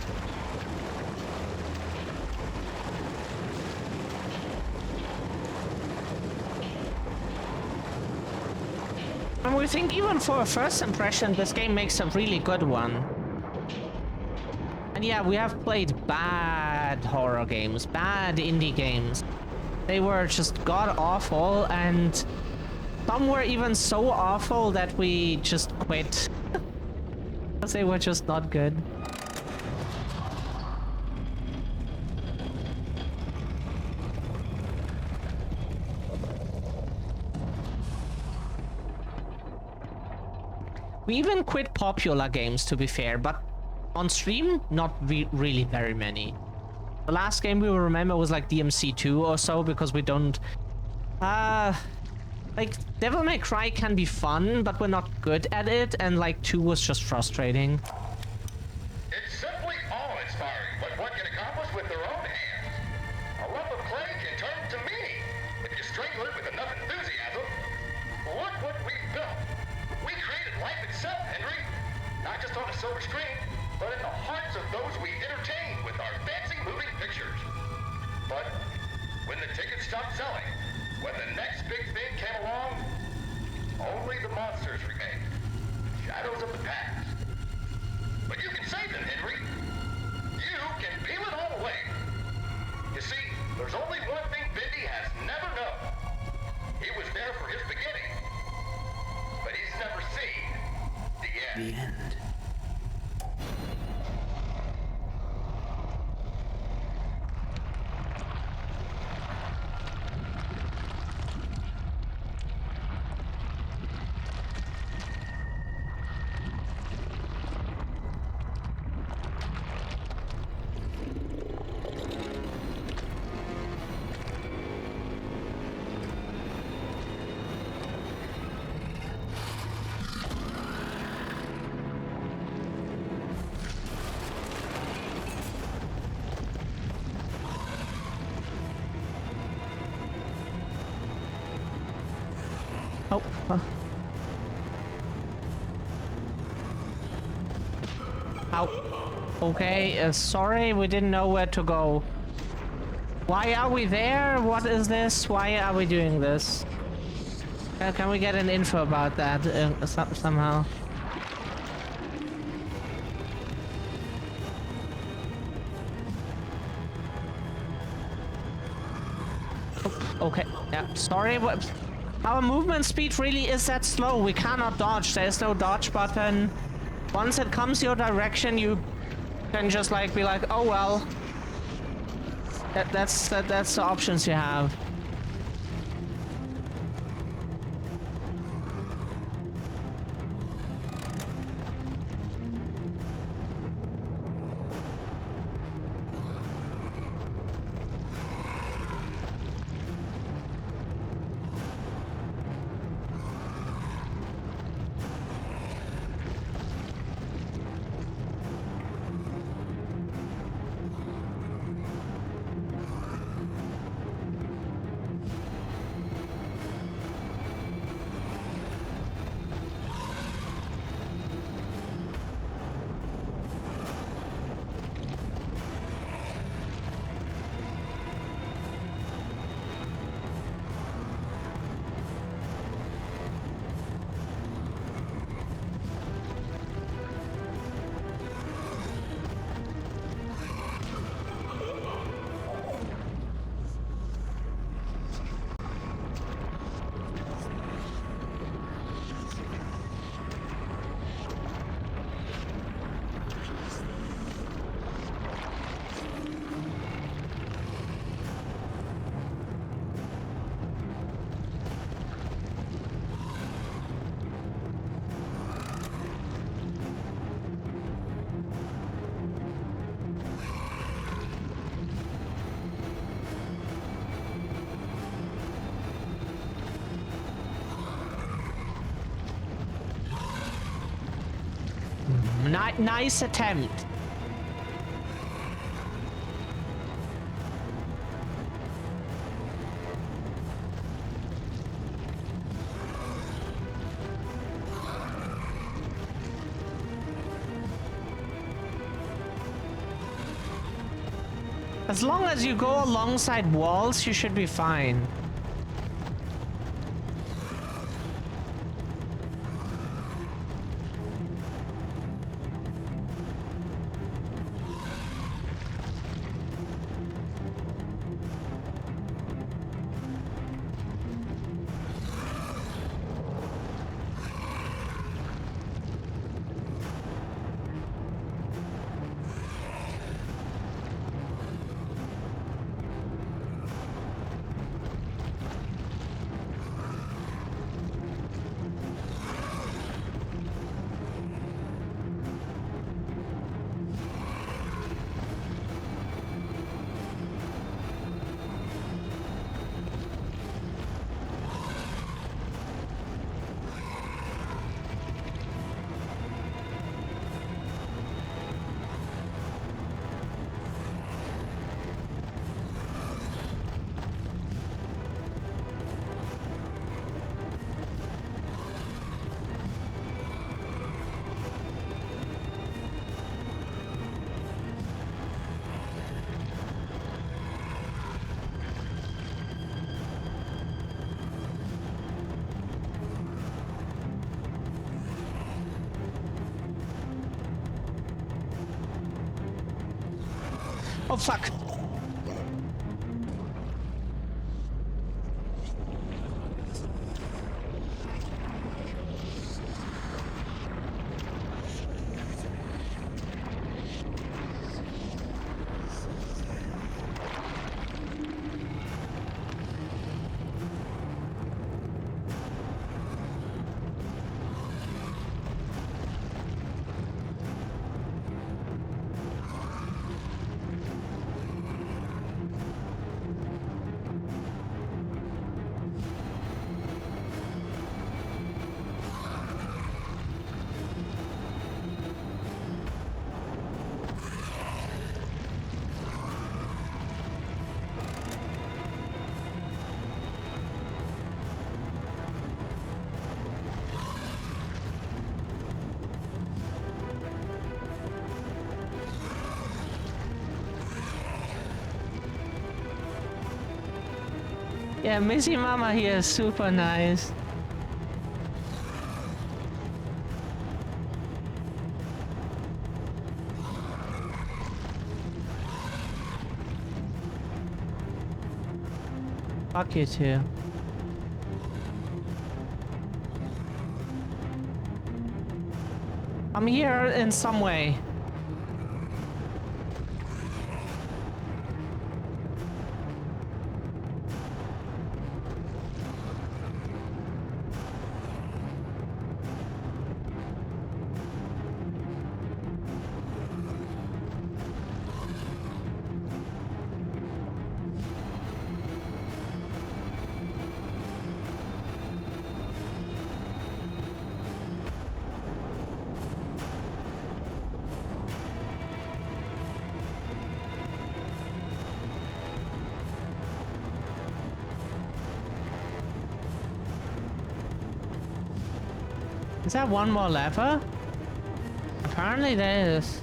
And we think even for a first impression, this game makes a really good one. And yeah, we have played bad horror games, bad indie games. They were just god-awful, and some were even so awful that we just quit. Because they were just not good. We even quit popular games, to be fair, but on stream, not really very many. The last game we will remember was like DMC2 or so, because we don't... like, Devil May Cry can be fun, but we're not good at it, and like 2 was just frustrating. It's simply awe-inspiring what one can accomplish with their own hands. A lump of clay can turn to meaning if you strangle it with enough enthusiasm. Look what we've built. We created life itself, Henry. Not just on a silver screen, but in the hearts of those we entertain with our fancy moving pictures. But when the tickets stopped selling, when the next big thing came along, only the monsters remained. Shadows of the past. But you can save them, Henry. You can peel it all away. You see, there's only one thing Bendy has never known. He was there for his beginning, but he's never seen the end. The end. Oh, Ow. Okay, sorry, we didn't know where to go. Why are we there? What is this? Why are we doing this? Can we get an info about that somehow? Oh, okay, yeah, sorry, what? Our movement speed really is that slow. We cannot dodge. There's no dodge button. Once it comes your direction, you can just like be like, oh well. That's the options you have. Nice attempt. As long as you go alongside walls, you should be fine. Oh, fuck. Yeah, Missy Mama here is super nice. Fuck you too. I'm here in some way. Is that one more lever? Apparently there is.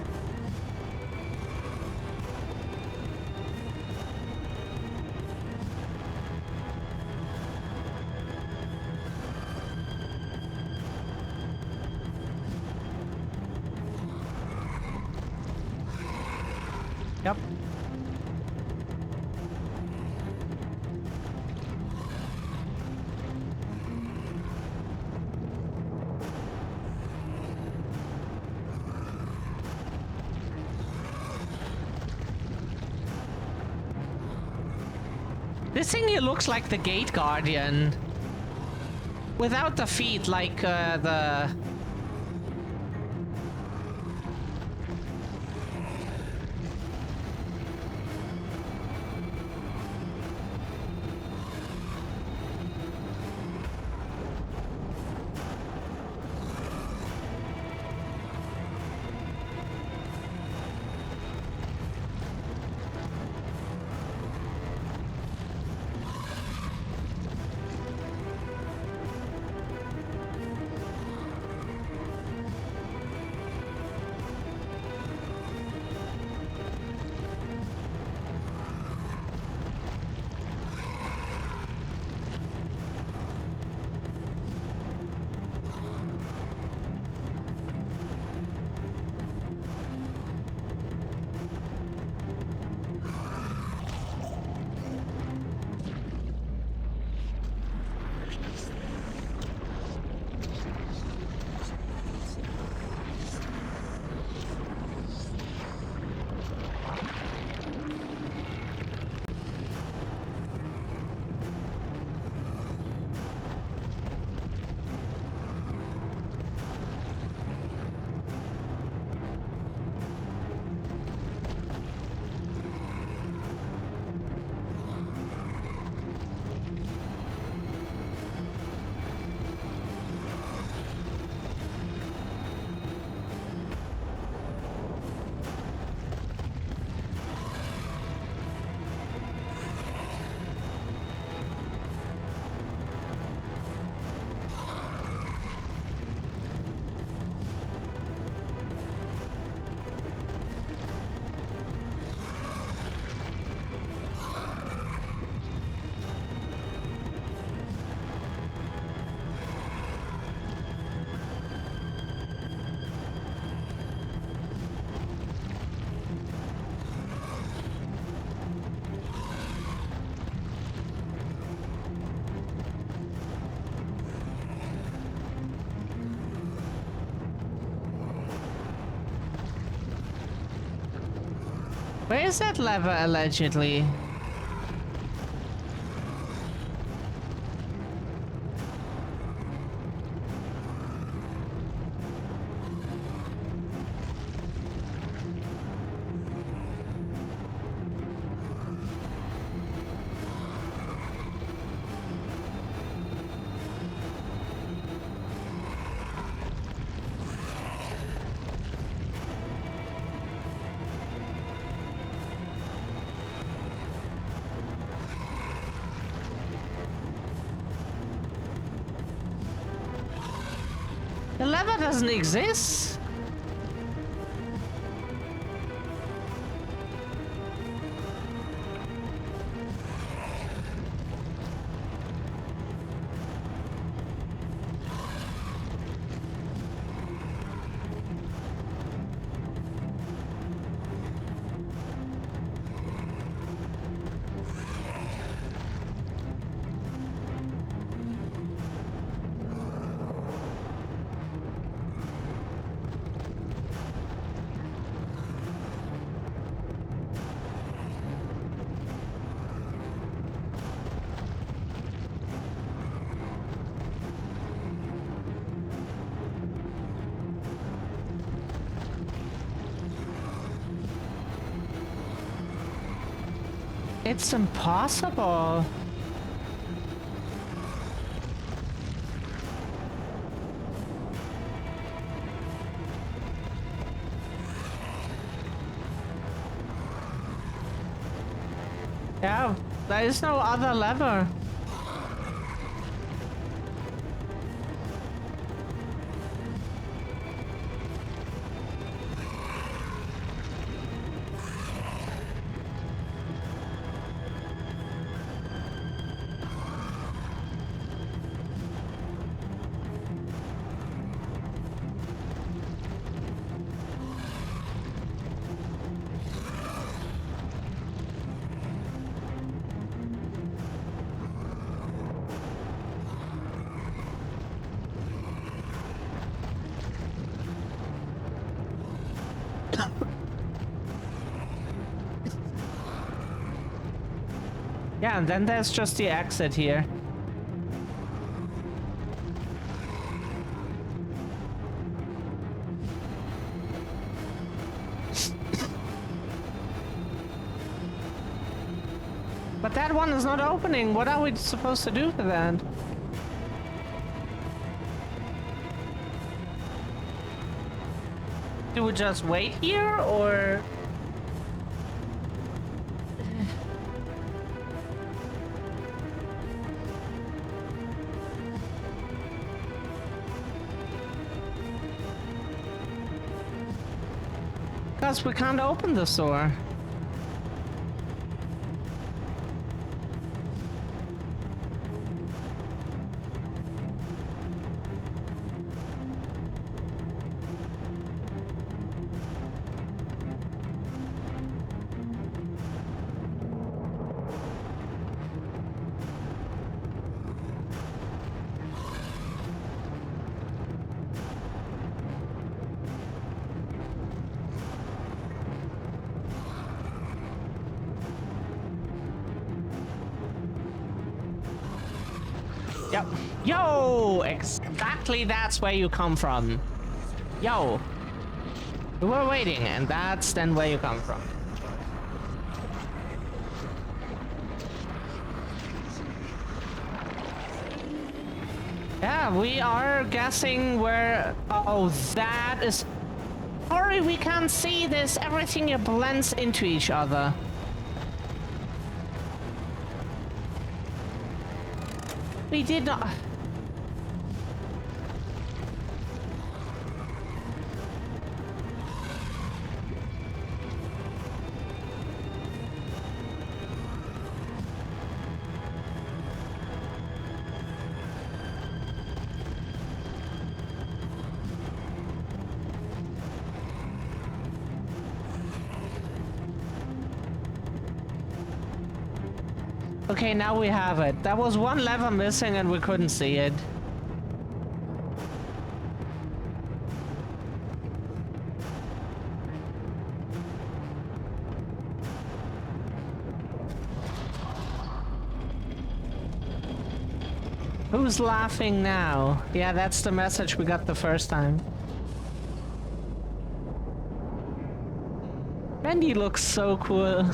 Yep. This thing here looks like the Gate Guardian. Without the feet, like the... is that lever allegedly? The lever doesn't exist. It's impossible. Yeah, there is no other lever. Yeah, and then there's just the exit here. But that one is not opening. What are we supposed to do for that? Do we just wait here, or...? Because we can't open the door. Yep. Yo! Exactly that's where you come from. Yo! We were waiting, and that's then where you come from. Yeah, we are guessing where... Oh, that is... Sorry, we can't see this. Everything here blends into each other. We did not... Okay, now we have it. There was one lever missing and we couldn't see it. Who's laughing now? Yeah, that's the message we got the first time. Bendy looks so cool.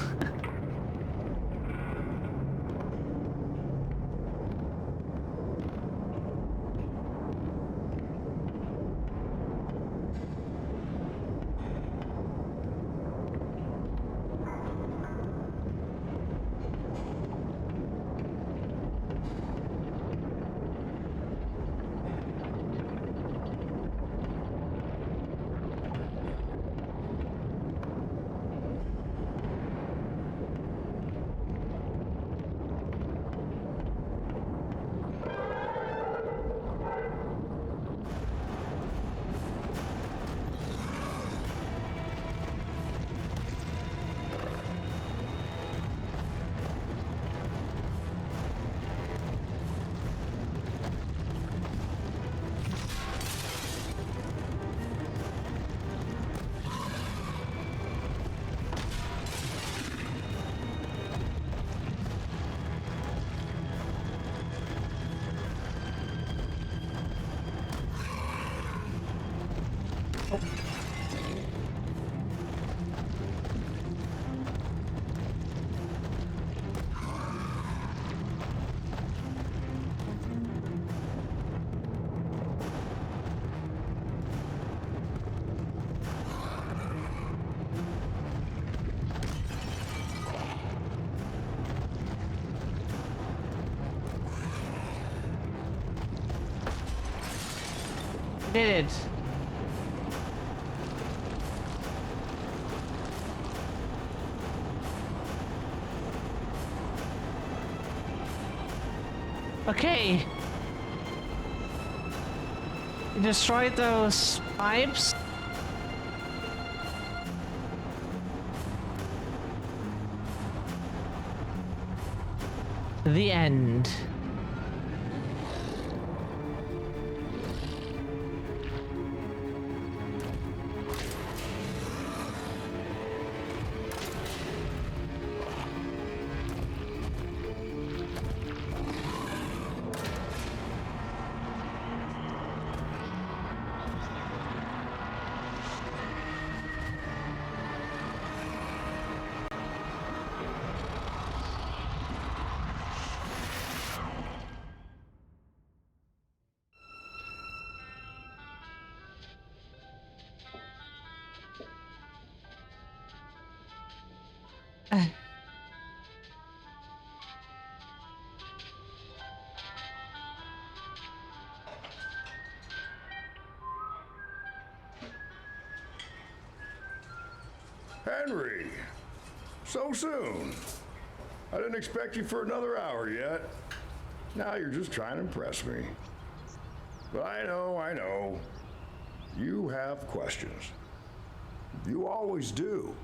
Did it. Okay. You destroyed those pipes. The end. Henry, so soon. I didn't expect you for another hour yet. Now you're just trying to impress me. But I know. You have questions. You always do.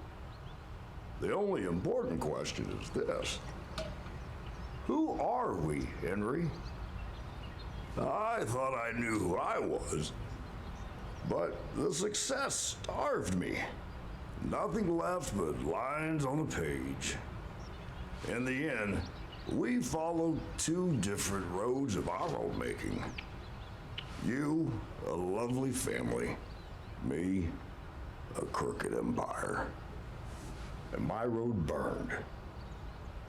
The only important question is this. Who are we, Henry? I thought I knew who I was. But the success starved me. Nothing left but lines on a page. In the end, we followed two different roads of our own making. You, a lovely family. Me, a crooked empire. And my road burned.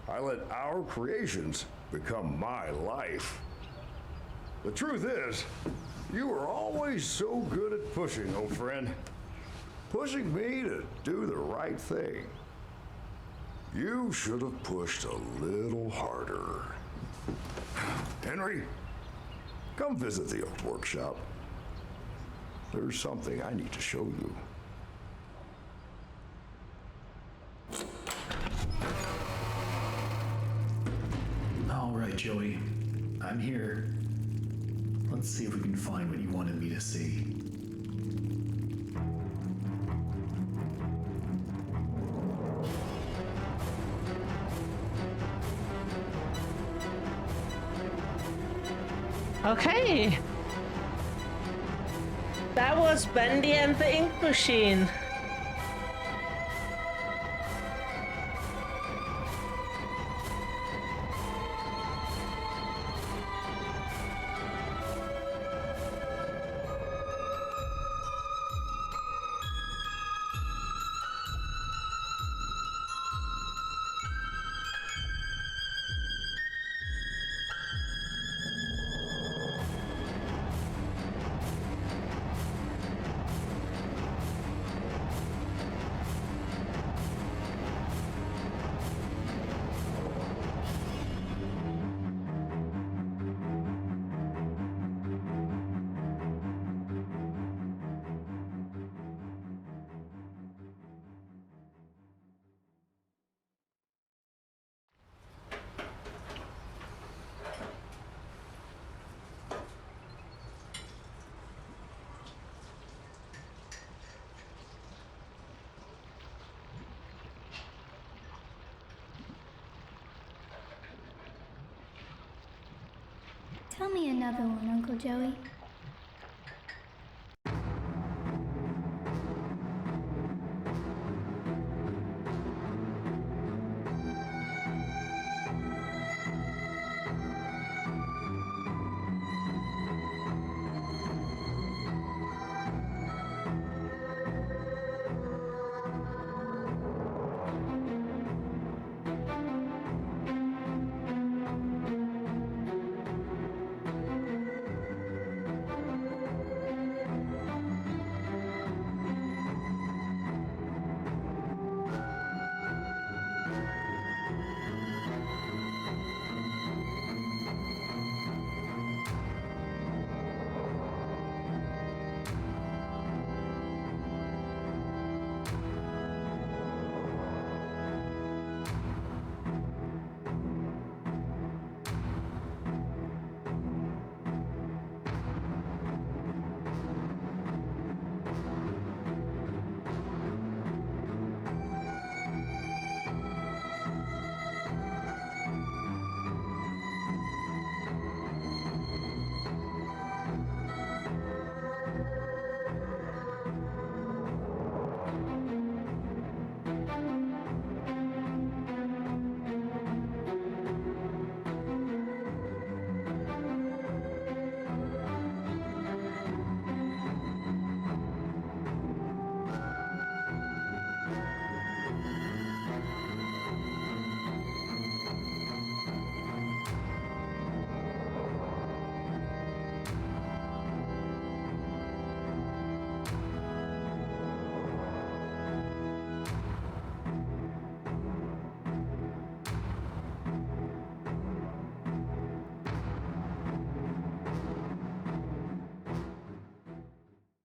I let our creations become my life. The truth is, you were always so good at pushing, old friend. Pushing me to do the right thing. You should have pushed a little harder. Henry, come visit the old workshop. There's something I need to show you. All right, Joey. I'm here. Let's see if we can find what you wanted me to see. Okay. That was Bendy and the Ink Machine. Tell me another one, Uncle Joey.